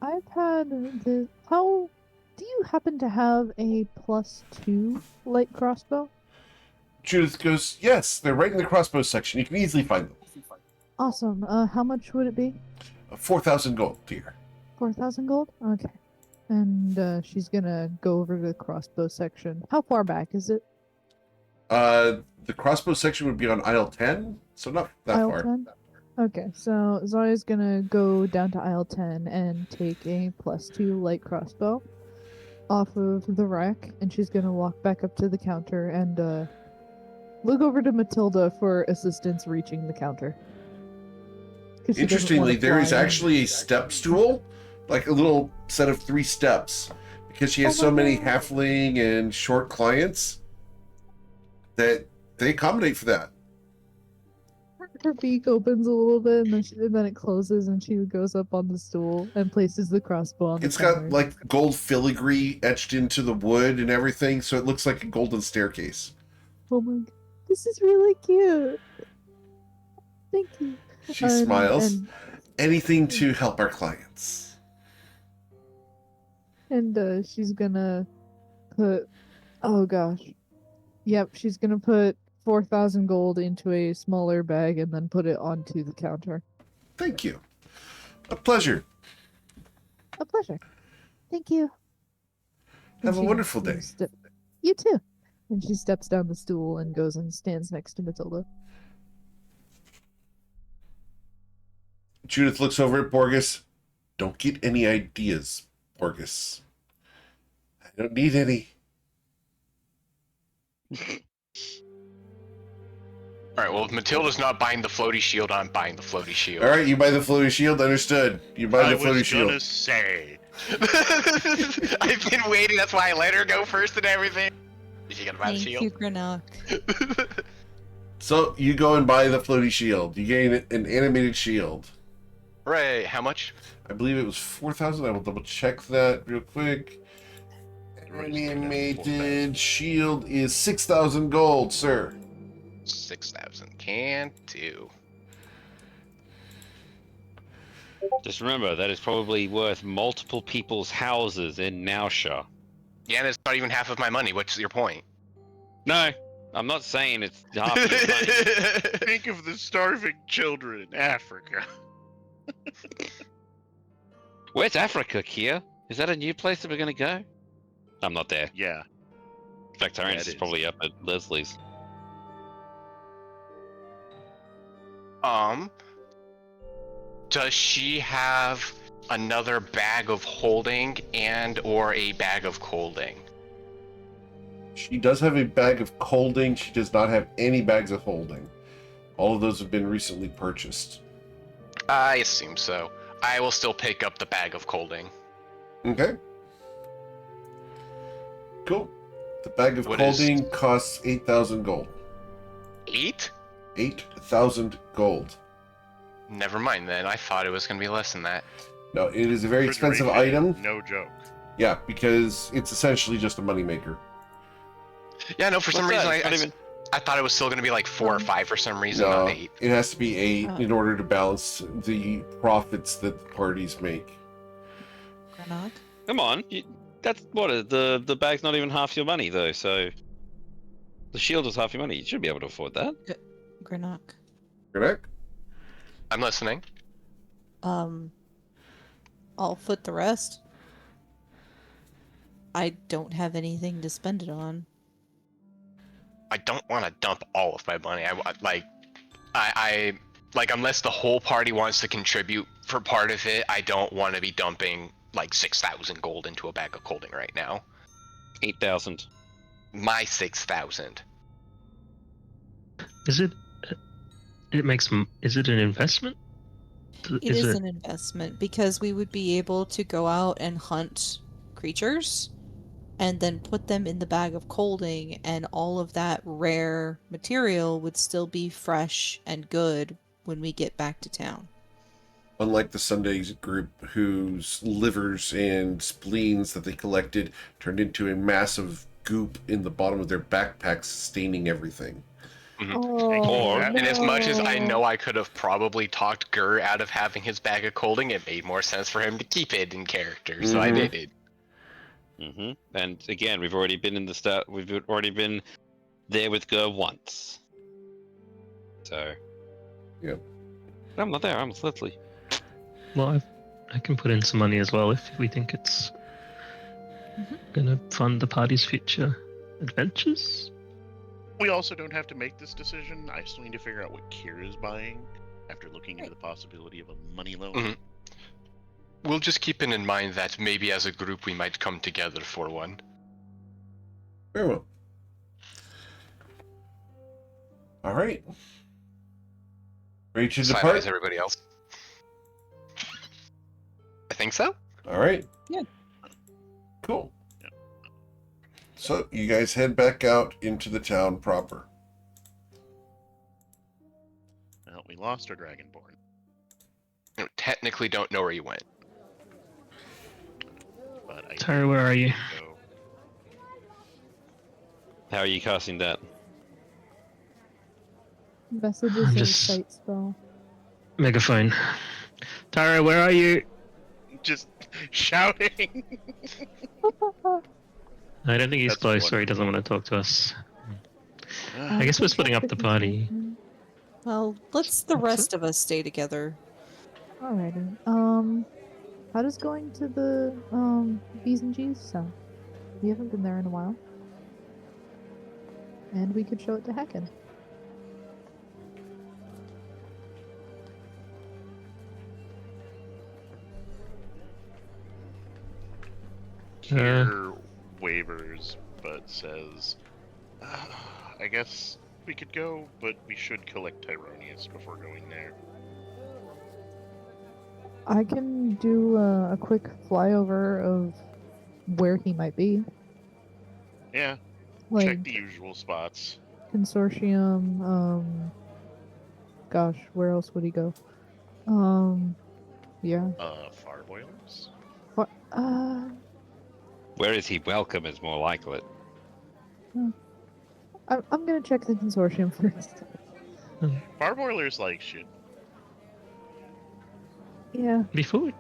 I've had the. How do you happen to have a +2 light crossbow? Judith goes, yes, they're right in the crossbow section. You can easily find them. Awesome. How much would it be? 4,000 gold, dear. 4,000 gold? Okay. And she's gonna go over to the crossbow section. How far back is it? The crossbow section would be on aisle 10, so not that Aisle far. 10? Okay, so Zaya's gonna go down to aisle 10 and take a +2 light crossbow off of the rack, and she's gonna walk back up to the counter and look over to Matilda for assistance reaching the counter. 'Cause she doesn't Interestingly, wanna there is fly in. actually a step stool, like a little set of 3 steps, because she has Oh so my many God. halfling and short clients that they accommodate for that. Her beak opens a little bit, and then it closes, and she goes up on the stool and places the crossbow on the It's counter. got like gold filigree etched into the wood and everything, so it looks like a golden staircase. Oh my god, this is really cute. Thank you. She smiles. And Anything to help our clients. she's gonna put. Oh gosh. Yep, she's gonna put 4,000 gold into a smaller bag and then put it onto the counter. Thank you. A pleasure. A pleasure. Thank you. And Have a she- wonderful day. You too. And she steps down the stool and goes and stands next to Matilda. Judith looks over at Borges. Don't get any ideas, Borges. I don't need any. Alright, well, if Matilda's not buying the floaty shield, I'm buying the floaty shield. All right, you buy the floaty shield. Understood. You buy I the floaty was shield. gonna say. I've been waiting, that's why I let her go first and everything. Is she gonna buy the Thank shield? you, Greenock. So you go and buy the floaty shield. You gain an animated shield. Right, how much? I believe it was 4,000. I will double check that real quick. Everybody's looking at Animated 4,000. shield is 6,000 gold, sir. 6,000. Can do. Just remember, that is probably worth multiple people's houses in Nausha. Yeah, and it's not even half of my money. What's your point? No, I'm not saying it's half your money. Think of the starving children in Africa. Where's Africa, Kia? Is that a new place that we're gonna go? I'm not there. Yeah. In fact, Yeah, Terrence it is is. probably up at Leslie's. Does she have another bag of holding and or a bag of colding? She does have a bag of colding. She does not have any bags of holding. All of those have been recently purchased. I assume so. I will still pick up the bag of colding. Okay. Cool. The bag of What is- colding costs 8,000 gold. 8? 8,000 gold. Never mind then. I thought it was going to be less than that. No, it is a very expensive Refrigeration, item. No joke. Yeah, because it's essentially just a moneymaker. Yeah, no, for some What's reason that? It's not I even- I thought it was still going to be like 4 or 5 for some reason, not No, 8. it has to be 8 Oh. in order to balance the profits that the parties make. Greenock. Come on, that's what the bag's not even half your money though. So the shield is half your money. You should be able to afford that. Greenock. Correct? I'm listening. I'll foot the rest. I don't have anything to spend it on. I don't want to dump all of my money. I like unless the whole party wants to contribute for part of it, I don't want to be dumping like 6,000 gold into a bag of colding right now. 8,000. My 6,000. Is it? It makes. Is it an investment? It is an investment because we would be able to go out and hunt creatures and then put them in the bag of colding, and all of that rare material would still be fresh and good when we get back to town. Unlike the Sundays group whose livers and spleens that they collected turned into a massive goop in the bottom of their backpacks, staining everything. Oh, Or- And as much as I no. know I could have probably talked Gur out of having his bag of holding, it made more sense for him to keep it in character, so I Mhm. did it. And again, we've already been in the start. We've already been there with Gur once. So. Yep. I'm not there. I'm with Leslie. Well, I can put in some money as well if we think it's gonna fund the party's future adventures. We also don't have to make this decision. I still need to figure out what Kira's buying after looking into the possibility of a money loan. Mhm. We'll just keep it in mind that maybe as a group we might come together for one. Very well. All right. Ready to Side depart? eyes everybody else. I think so. All right. Yeah. Cool. So you guys head back out into the town proper. Well, we lost our Dragonborn. Technically don't know where you went. But I Tara, did where are you? go- How are you casting that? Messages I'm are a just- sight spell. Megaphone. Tara, where are you? Just shouting. I don't think he's That's close, or he doesn't wonderful. want to talk to us. I I guess can we're splitting check up the party. consumption. Well, let's the What's rest of us stay together. Alrighty. How does going to the B's and G's sound? We haven't been there in a while. And we could show it to Hecken. Kier wavers, but says, I guess we could go, but we should collect Tyronius before going there. I can do a quick flyover of where he might be. Yeah, Like check the usual spots. consortium, gosh, where else would he go? Yeah. Farboilers? What Where is he welcome is more likely. I'm gonna check the consortium first. Farboilers like shit. Yeah. Before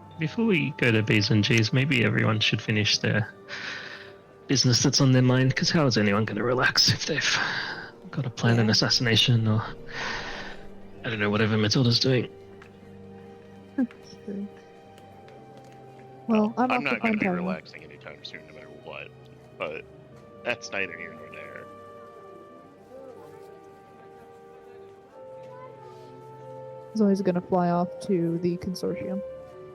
we go to B's and G's, maybe everyone should finish their business that's on their mind, because how is anyone going to relax if they've got to plan an Yeah. assassination or, I don't know, whatever Matilda's doing? True. Well, I'm off not to going find to be Tyra. relaxing anytime soon, no matter what. But that's neither here nor there. Zoe's gonna fly off to the consortium.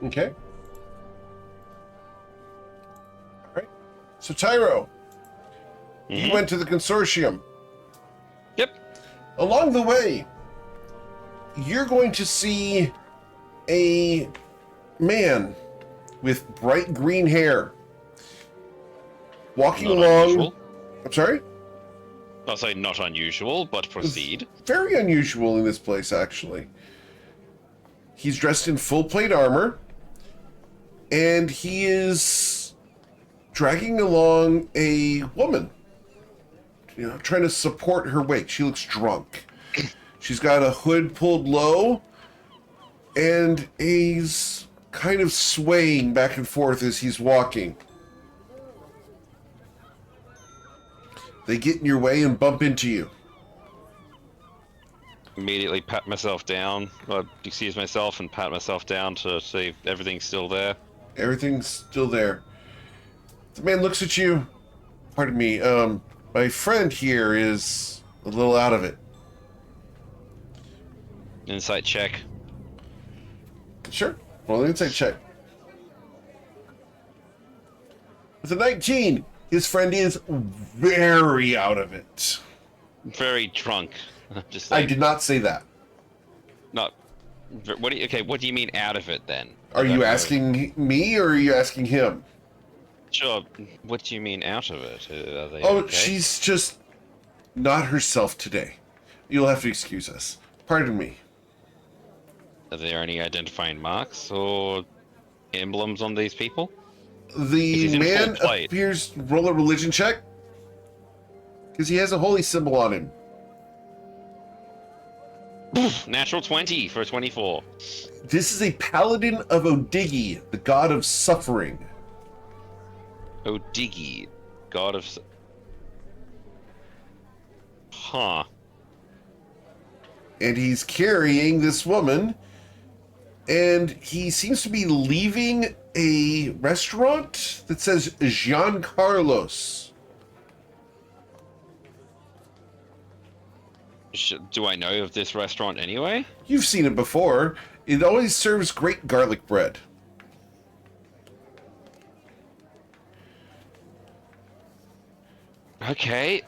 Okay. All right. So Tyro, you Mhm. went to the consortium. Yep. Along the way, you're going to see a man with bright green hair walking Not along. unusual. I'm sorry? I'll say not unusual, but proceed. Very unusual in this place, actually. He's dressed in full plate armor, and he is dragging along a woman, trying to support her weight. She looks drunk. She's got a hood pulled low, and he's kind of swaying back and forth as he's walking. They get in your way and bump into you. Immediately pat myself down, excuse myself, and pat myself down to see if everything's still there. Everything's still there. The man looks at you. Pardon me, my friend here is a little out of it. Insight check. Sure. Roll an insight check. With a 19, his friend is very out of it. Very drunk. Just I like, did not say that. not. What do you? Okay, what do you mean out of it then? Are I don't you know. asking me or are you asking him? Sure. What do you mean out of it? Are they Oh, okay? she's just not herself today. You'll have to excuse us. Pardon me. Are there any identifying marks or emblems on these people? The he's in full man plate. appears. Roll a religion check. Because he has a holy symbol on him. Natural 20 for a 24. This is a paladin of Odigi, the god of suffering. Odigi, god of... Huh. And he's carrying this woman, and he seems to be leaving a restaurant that says Giancarlo's. Do I know of this restaurant anyway? You've seen it before. It always serves great garlic bread. Okay,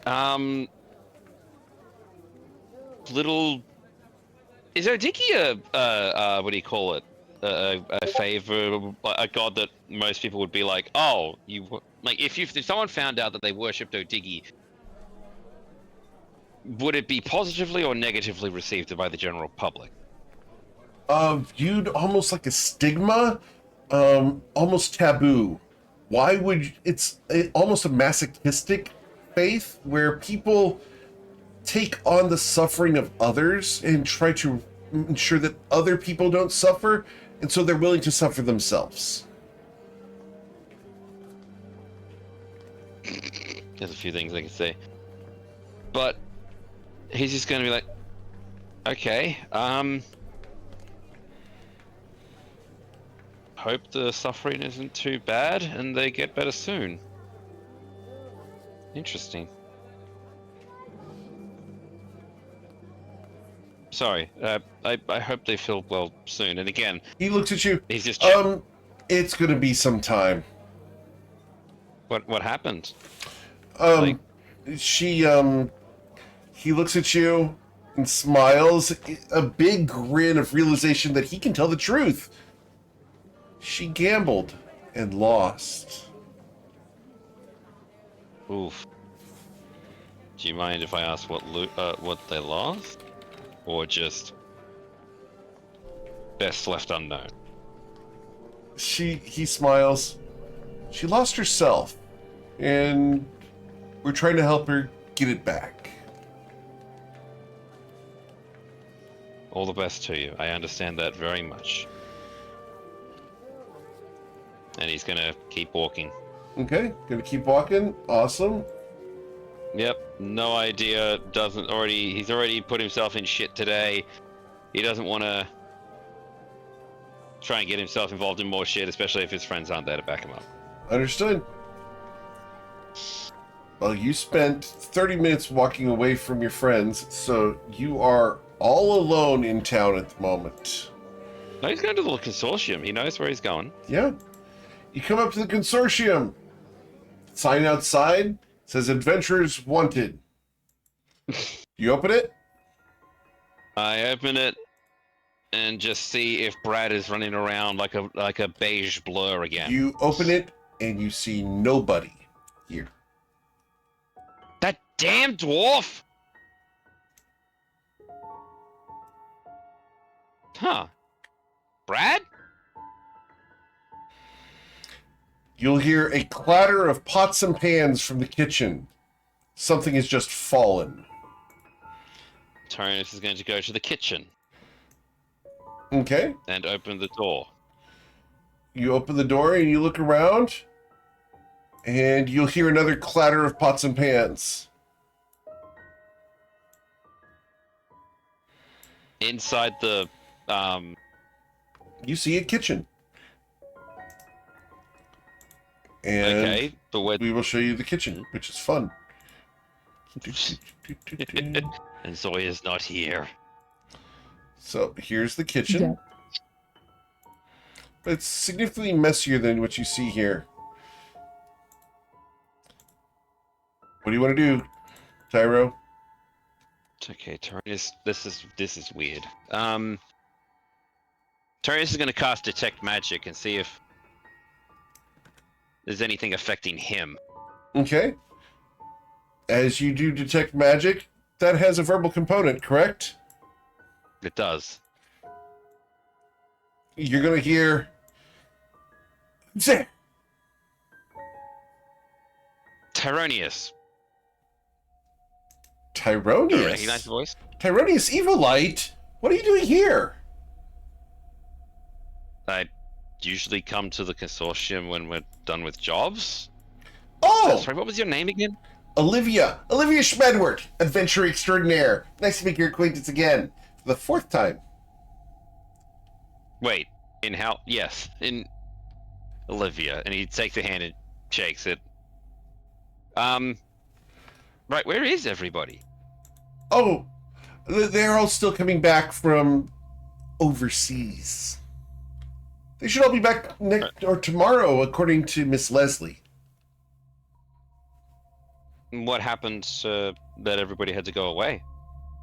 little... Is Odiki what do you call it? A favor, a god that most people would be like, oh, like, if someone found out that they worshipped Odigi, would it be positively or negatively received by the general public? Viewed almost like a stigma, almost taboo. Why would almost a masochistic faith where people take on the suffering of others and try to ensure that other people don't suffer, and so they're willing to suffer themselves. There's a few things I can say, but he's just gonna be like, okay, hope the suffering isn't too bad and they get better soon. Interesting. Sorry, I hope they feel well soon. And again, He looks at you. he's just It's gonna be some time. what happened? Um, he looks at you and smiles, a big grin of realization that he can tell the truth. She gambled and lost. Oof. Do you mind if I ask what they lost, or just best left unknown? He smiles. She lost herself, and we're trying to help her get it back. All the best to you. I understand that very much. And he's gonna keep walking. Okay, gonna keep walking. Awesome. Yep, no idea. He's already put himself in shit today. He doesn't want to try and get himself involved in more shit, especially if his friends aren't there to back him up. Understood. Well, you spent 30 minutes walking away from your friends, so you are all alone in town at the moment. No, he's going to the consortium. He knows where he's going. Yeah. You come up to the consortium. Sign outside says adventurers wanted. You open it? I open it and just see if Brad is running around like a beige blur again. You open it and you see nobody here. That damn dwarf! Huh. Brad? You'll hear a clatter of pots and pans from the kitchen. Something has just fallen. Tyrannus is going to go to the kitchen Okay. and open the door. You open the door and you look around, and you'll hear another clatter of pots and pans. Inside the You see a kitchen. And okay, but where we will show you the kitchen, which is fun. and Zoya's not here. So here's the kitchen. But it's significantly messier than what you see here. What do you want to do, Tyro? Okay, Tyrannus, this is weird. Tyrannus is going to cast Detect Magic and see if there's anything affecting him. Okay. As you do detect magic, that has a verbal component, correct? It does. You're going to hear... Zeh! Tyronius. Do you recognize Tyronius? the voice? Tyronius Evilite? What are you doing here? I usually come to the consortium when we're done with jobs. Oh, Sorry, what was your name again? Olivia Schmedward, adventure extraordinaire. Nice to make your acquaintance again for the 4th time. Wait, in how? Yes, in Olivia, and he takes a hand and shakes it. Right, where is everybody? Oh, they're all still coming back from overseas. They should all be back next or tomorrow, according to Miss Leslie. What happened that everybody had to go away?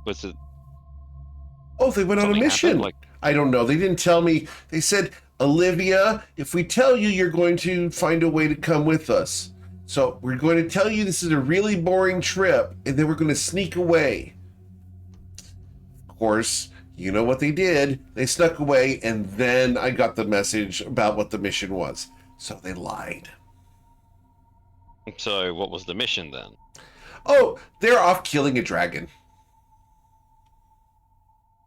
Was it Oh, they went on a something mission. happened? Like, I don't know. They didn't tell me. They said, Olivia, if we tell you, you're going to find a way to come with us. So we're going to tell you this is a really boring trip, and then we're going to sneak away. Of course, you know what they did. They snuck away, and then I got the message about what the mission was. So they lied. so what was the mission then? Oh, they're off killing a dragon.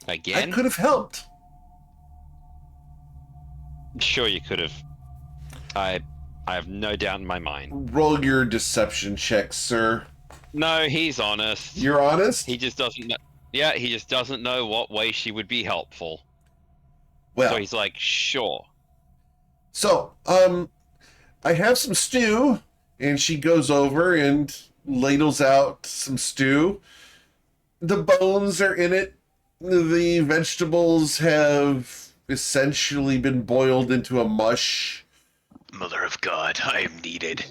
Again? I could have helped. Sure you could have. I have no doubt in my mind. Roll your deception check, sir. No, he's honest. You're honest? He just doesn't know. Yeah, he just doesn't know what way she would be helpful. Well, So he's like, sure. So, I have some stew, and she goes over and ladles out some stew. The bones are in it. The vegetables have essentially been boiled into a mush. Mother of God, I am needed.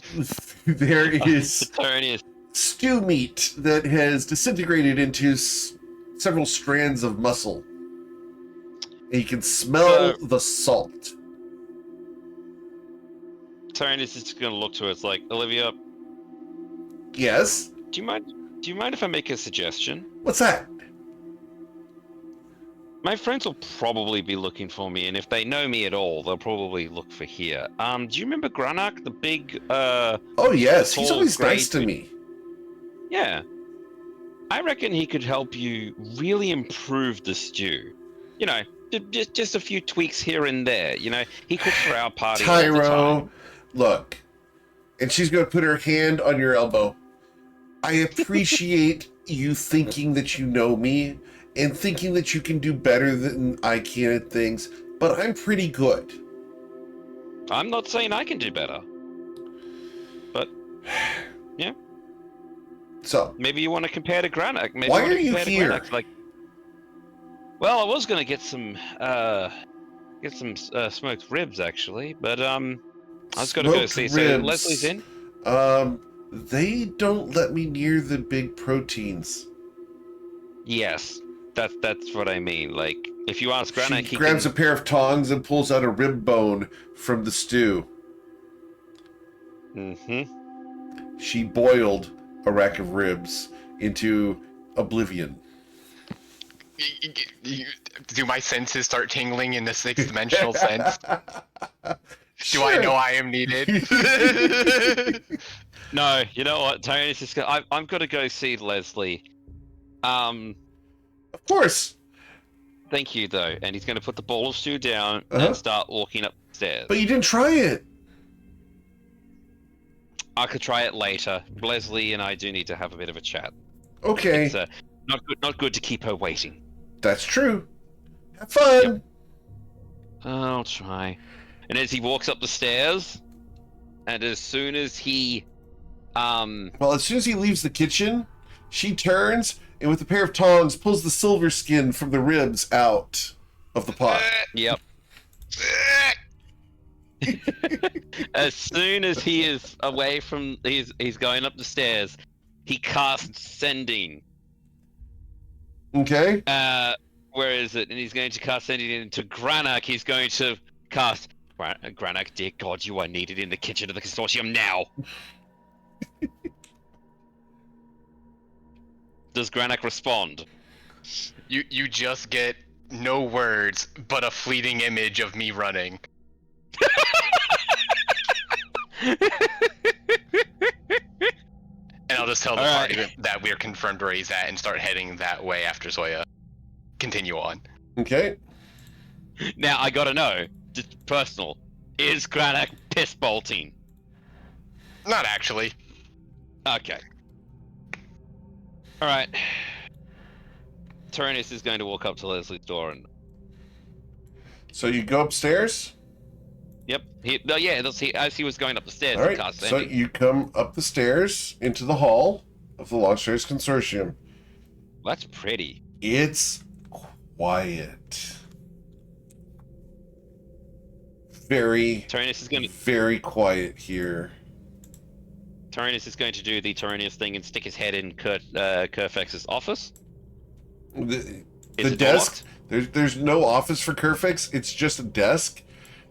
There is Tony is stew meat that has disintegrated into several strands of muscle. And you can smell the salt. Tony's just gonna look to her. It's like, Olivia, Yes? do you mind if I make a suggestion? What's that? My friends will probably be looking for me, and if they know me at all, they'll probably look for here. Do you remember Granak, the big, Oh, yes. He's tall, always nice grey to me. Yeah. I reckon he could help you really improve the stew. You know, just a few tweaks here and there. You know, he cooks for our party all the Tyro, time. look. And she's going to put her hand on your elbow. I appreciate you thinking that you know me and thinking that you can do better than I can at things, but I'm pretty good. I'm not saying I can do better. But, yeah. So, Maybe you want to compare to Granak. Maybe Why you wanna are you compare to here? Granak, like, well, I was gonna get some smoked ribs actually, but I was gonna go smoked see. So ribs. Leslie's in. They don't let me near the big proteins. Yes, that's what I mean. Like, if you ask Granak, She he grabs can... a pair of tongs and pulls out a rib bone from the stew. Mm-hmm. She boiled a rack of ribs into oblivion. Do my senses start tingling in the 6th dimensional sense? Do I know I am needed? No, you know what, Tony's just gonna... I'm gonna go see Leslie. Of course. Thank you though, and he's gonna put the bowl of stew down Uh-huh. and start walking upstairs. But you didn't try it. I could try it later. Leslie and I do need to have a bit of a chat. Okay, It's not good to keep her waiting. that's true. Have fun. I'll try. And as he walks up the stairs, and as soon as he, Well, as soon as he leaves the kitchen, she turns and with a pair of tongs pulls the silver skin from the ribs out of the pot. yep. As soon as he is away from, he's going up the stairs, he casts sending. Okay. Where is it? And he's going to cast sending into Granak. He's going to cast Granak. Dear God, you are needed in the kitchen of the consortium now. Does Granak respond? You just get no words, but a fleeting image of me running. And I'll just tell the All party right. that we're confirmed where he's at and start heading that way after Zoya. continue on. Okay. Now I gotta know, just personal, is Granak piss bolting? Not actually. Okay. Alright. Tyrannus is going to walk up to Leslie's door and... So you go upstairs? Yep. As he was going up the stairs, All he right. cast So Sending. you come up the stairs into the hall of the Longstairs Consortium. That's pretty. It's quiet. Very, Tyrannus is going to... very quiet here. Tyrannus is going to do the Tyrannus thing and stick his head in Kerfex's office. The Is it desk, locked? there's no office for Kerfix. It's just a desk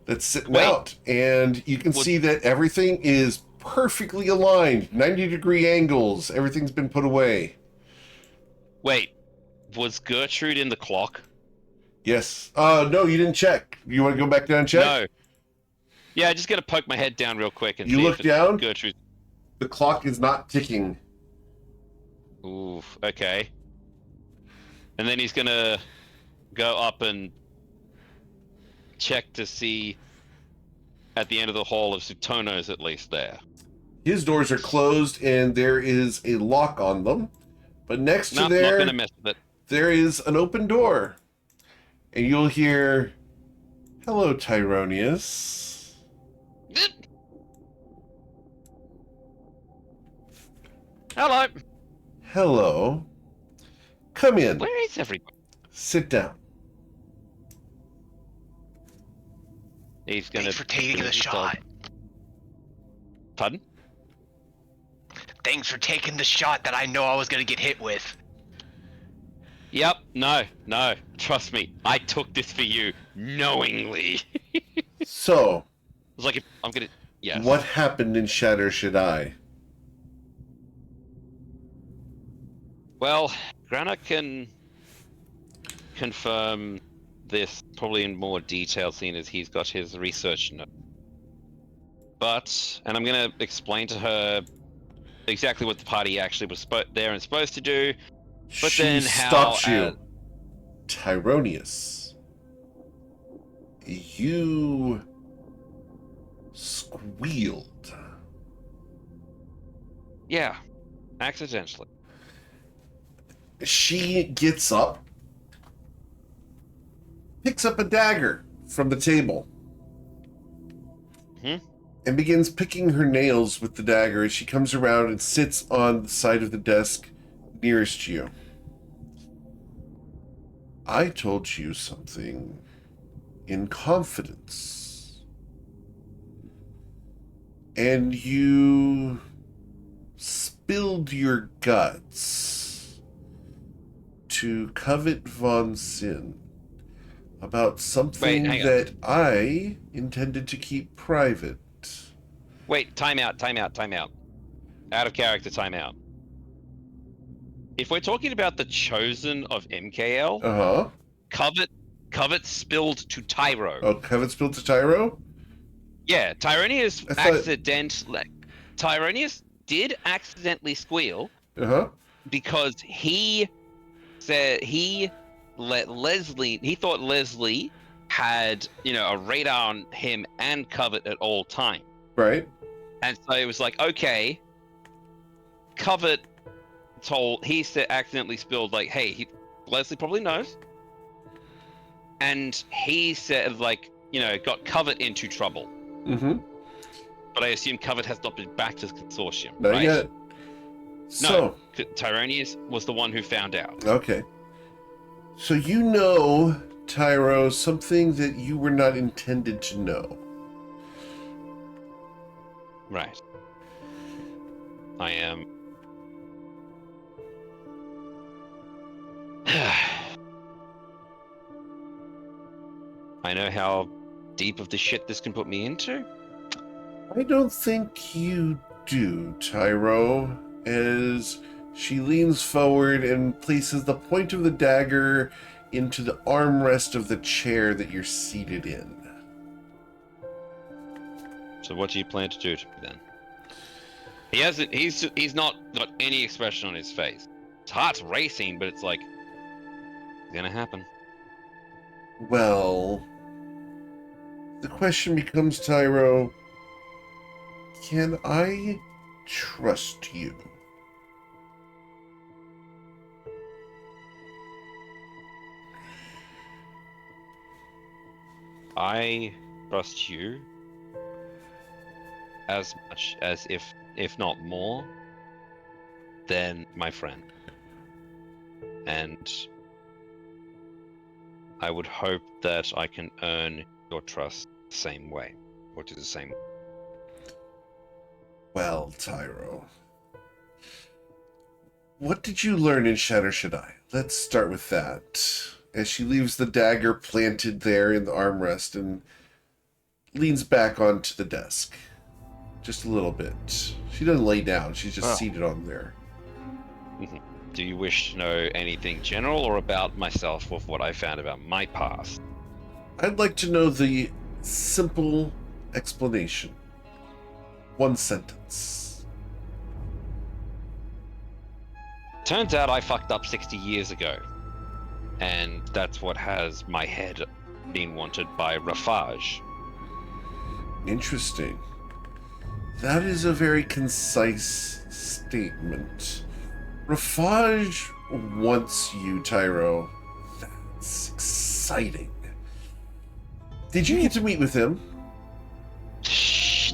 that's sitting Wait. out. And you can see that everything is perfectly aligned, 90-degree angles. Everything's been put away. Wait, was Gertrude in the clock? Yes. No, you didn't check. You want to go back down and check? No. Yeah, I just gotta poke my head down real quick and You see look if it's down? Gertrude. The clock is not ticking. Oof, okay. And then he's gonna go up and check to see at the end of the hall if Sutono's at least there. His doors are closed and there is a lock on them. But next to Nope, there, not gonna mess with it. there is an open door. And you'll hear, "Hello, Tyronius." Hello. Hello. Come in. Where is everybody? Sit down. He's gonna. Thanks for taking the shot. Pardon? Thanks for taking the shot that I know I was gonna get hit with. Yep. No. Trust me. I took this for you knowingly. So, I was like, I'm gonna. Yes. what happened in Shatter Should I? Well, Grana can confirm this probably in more detail, seeing as he's got his research note. But, and I'm going to explain to her exactly what the party actually was there and supposed to do. But she then how... stops you. Tyronius. You squealed. Yeah, accidentally. She gets up, picks up a dagger from the table, and begins picking her nails with the dagger as she comes around and sits on the side of the desk nearest you. I told you something in confidence, and you spilled your guts to Covet von Sin about something Wait, hang on. that I intended to keep private. Wait, time out. Out of character, time out. If we're talking about the Chosen of MKL, Uh-huh. Covet spilled to Tyro. Oh, Covet spilled to Tyro? Yeah, Tyronius I thought- Tyronius did accidentally squeal Uh-huh. because he said he thought Leslie had, a radar on him and Covet at all times. Right. And so it was like, okay, Covet accidentally spilled, like, hey, Leslie probably knows. And he said, like, got Covet into trouble. Mm-hmm. But I assume Covet has not been back to the consortium, Not right? yet. So, Tyronius was the one who found out. okay. So you know, Tyro, something that you were not intended to know. Right. I am... I know how deep of the shit this can put me into. I don't think you do, Tyro, as she leans forward and places the point of the dagger into the armrest of the chair that you're seated in. So what do you plan to do to me then? He's not got any expression on his face. His heart's racing, but it's like gonna happen. Well, the question becomes, Tyro, can I trust you? I trust you as much as if not more, than my friend. And I would hope that I can earn your trust the same way, or to the same. Well, Tyro, what did you learn in Shatter Shaddai? Let's start with that. As she leaves the dagger planted there in the armrest and leans back onto the desk. Just a little bit. She doesn't lay down, she's just seated on there. Do you wish to know anything general or about myself with what I found about my past? I'd like to know the simple explanation. One sentence. Turns out I fucked up 60 years ago. And that's what has my head being wanted by Rafage. Interesting. That is a very concise statement. Rafage wants you, Tyro. That's exciting. Did you get to meet with him?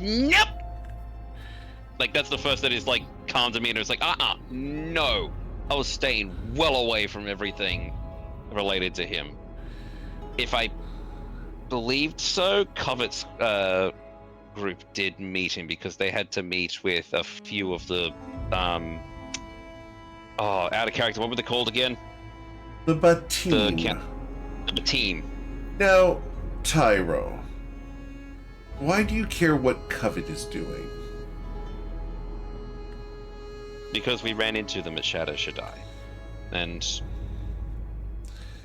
Nope! Like, that's the first that is, like, calm demeanor. It's like, no. I was staying well away from everything related to him. If I believed so, Covet's group did meet him because they had to meet with a few of the, out of character, what were they called again? The Batim. The team. Now, Tyro, why do you care what Covet is doing? Because we ran into them at Shadow Shaddai. And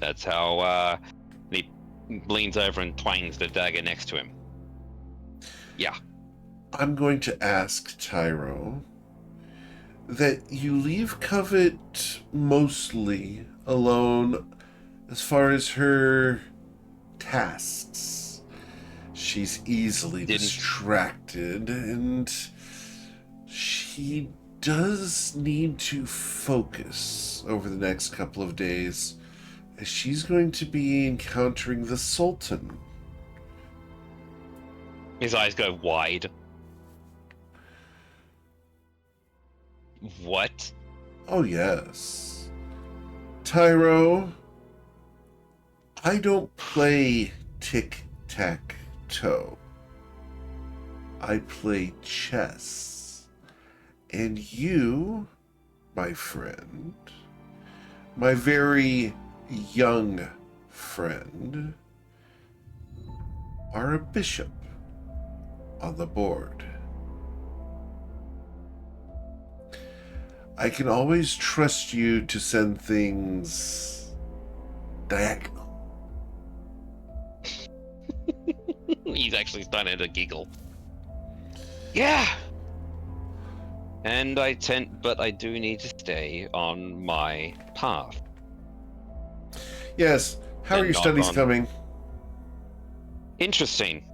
that's how he leans over and twangs the dagger next to him. Yeah. I'm going to ask Tyro that you leave Covet mostly alone as far as her tasks. She's easily distracted, and she does need to focus over the next couple of days, as she's going to be encountering the Sultan. His eyes go wide. What? Oh, yes. Tyro, I don't play tic-tac-toe. I play chess. And you, my friend, my very young friend, are a bishop on the board. I can always trust you to send things diagonal. He's actually starting to giggle. Yeah. And but I do need to stay on my path. Yes. How are your studies coming? Interesting.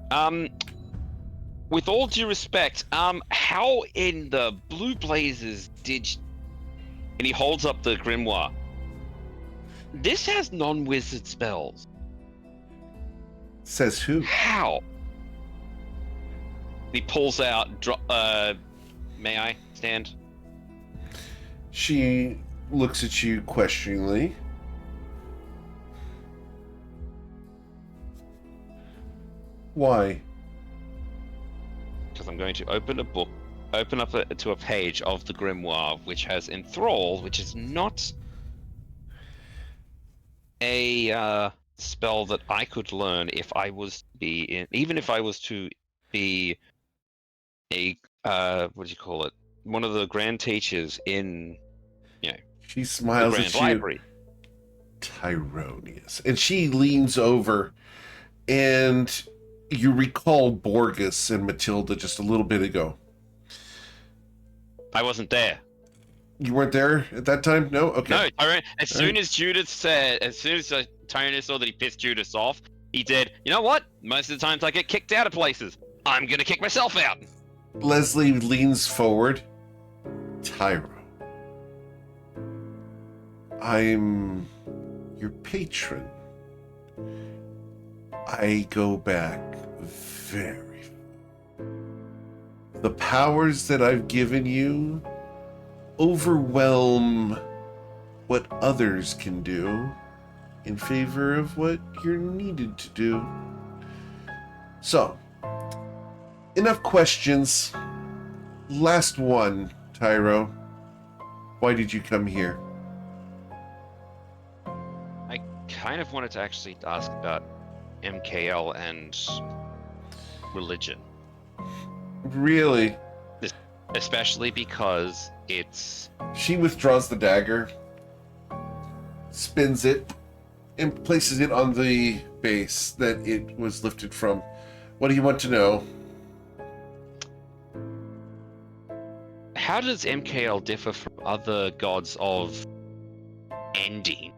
With all due respect, how in the blue blazes did... And he holds up the grimoire. This has non-wizard spells. Says who? How? He pulls out, may I stand? She looks at you questioningly. Why? Because I'm going to open up to a page of the grimoire which has Enthrall, which is not a spell that I could learn if I was to be in, even if I was to be a what do you call it? One of the grand teachers in, She smiles the at grand you. library. Tyronius. And she leans over, and you recall Borges and Matilda just a little bit ago. I wasn't there. You weren't there at that time? No? Okay. No, Tyrone, as soon as Tyrone saw that he pissed Judas off, he said, you know what? Most of the times I get kicked out of places. I'm gonna kick myself out. Leslie leans forward. Tyro, I'm your patron. I go back very far. The powers that I've given you overwhelm what others can do in favor of what you're needed to do. So, enough questions. Last one, Tyro. Why did you come here? I kind of wanted to actually ask about MKL and religion. Really? Especially because it's... She withdraws the dagger, spins it, and places it on the base that it was lifted from. What do you want to know? How does MKL differ from other gods of ending?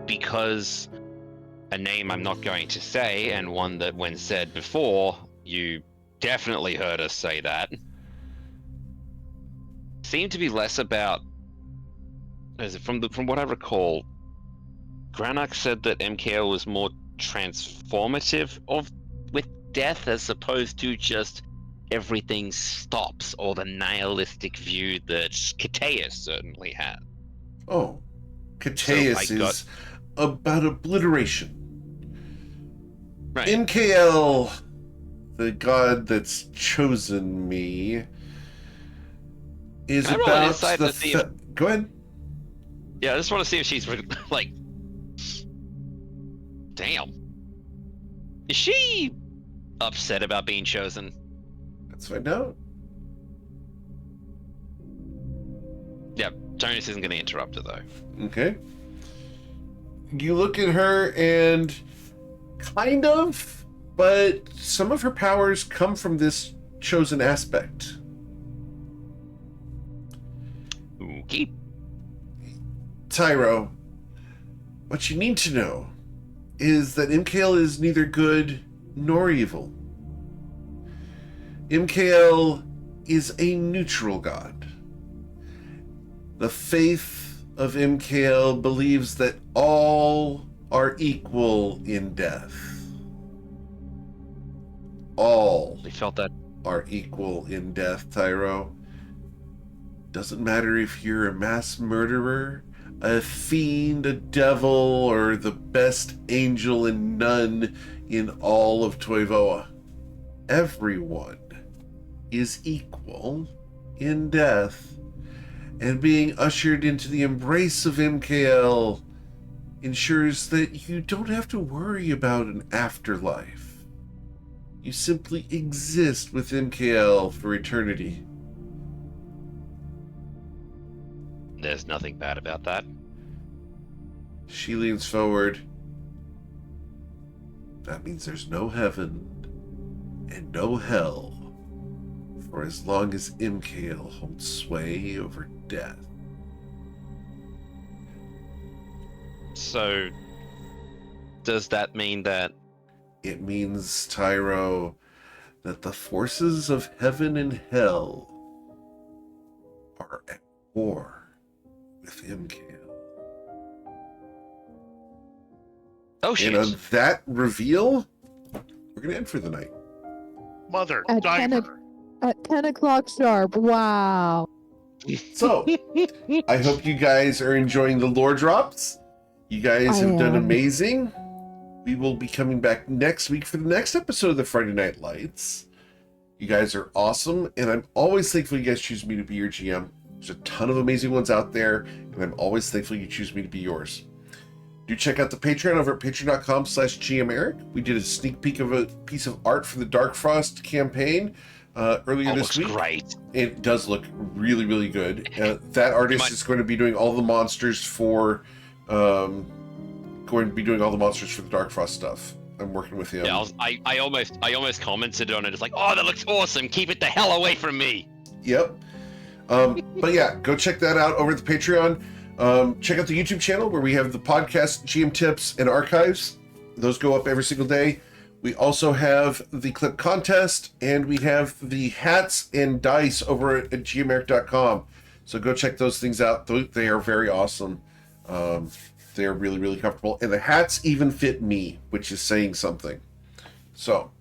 Because a name I'm not going to say, and one that when said before, you definitely heard us say that, seemed to be less about, from what I recall, Granach said that MKL was more transformative with death as opposed to just everything stops, or the nihilistic view that Cateus certainly had. Oh, Cateus is about obliteration. Right. MKL, the god that's chosen me, is Can I roll an about insight the... to see if- Go ahead. Yeah, I just want to see if she's like... Damn. Is she upset about being chosen? Let's find out. Yeah, Jonas isn't going to interrupt her, though. Okay. You look at her and kind of, but some of her powers come from this chosen aspect. Okay. Tyro, what you need to know is that MKL is neither good nor evil. MKL is a neutral god. The faith of MKL believes that all are equal in death. All We felt that. are equal in death, Tyro. Doesn't matter if you're a mass murderer, a fiend, a devil, or the best angel and nun in all of Toivoa. Everyone is equal in death, and being ushered into the embrace of MKL ensures that you don't have to worry about an afterlife. You simply exist with MKL for eternity. There's nothing bad about that. She leans forward. That means there's no heaven and no hell for as long as MKL holds sway over death. So, does that mean that... It means, Tyro, that the forces of heaven and hell are at war with MKL. Oh, shit. And on that reveal, we're going to end for the night. Mother, At 10 diver. At 10 o'clock sharp. Wow. So, I hope you guys are enjoying the lore drops. You guys I have done am. amazing. We will be coming back next week for the next episode of the Friday Night Lights. You guys are awesome, and I'm always thankful you guys choose me to be your GM. There's a ton of amazing ones out there, and I'm always thankful you choose me to be yours. Do check out the Patreon over at patreon.com/GMEric. We did a sneak peek of a piece of art for the Dark Frost campaign earlier this week. Great. It does look really, really good. That artist is going to be doing all the monsters for the Dark Frost stuff. I'm working with him. Yeah, I almost commented on it. It's like, oh, that looks awesome. Keep it the hell away from me. Yep. But yeah, go check that out over at the Patreon. Check out the YouTube channel where we have the podcast, GM tips, and archives. Those go up every single day. We also have the clip contest, and we have the hats and dice over at gmeric.com. So go check those things out. They are very awesome. They are really, really comfortable. And the hats even fit me, which is saying something. So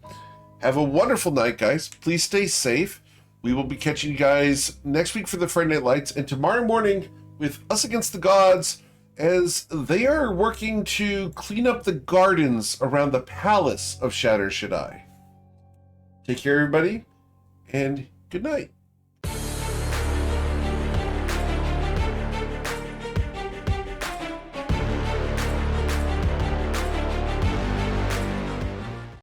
have a wonderful night, guys. Please stay safe. We will be catching you guys next week for the Friday Night Lights, and tomorrow morning with Us Against the Gods, as they are working to clean up the gardens around the palace of Shatter Shaddai. Take care, everybody, and good night.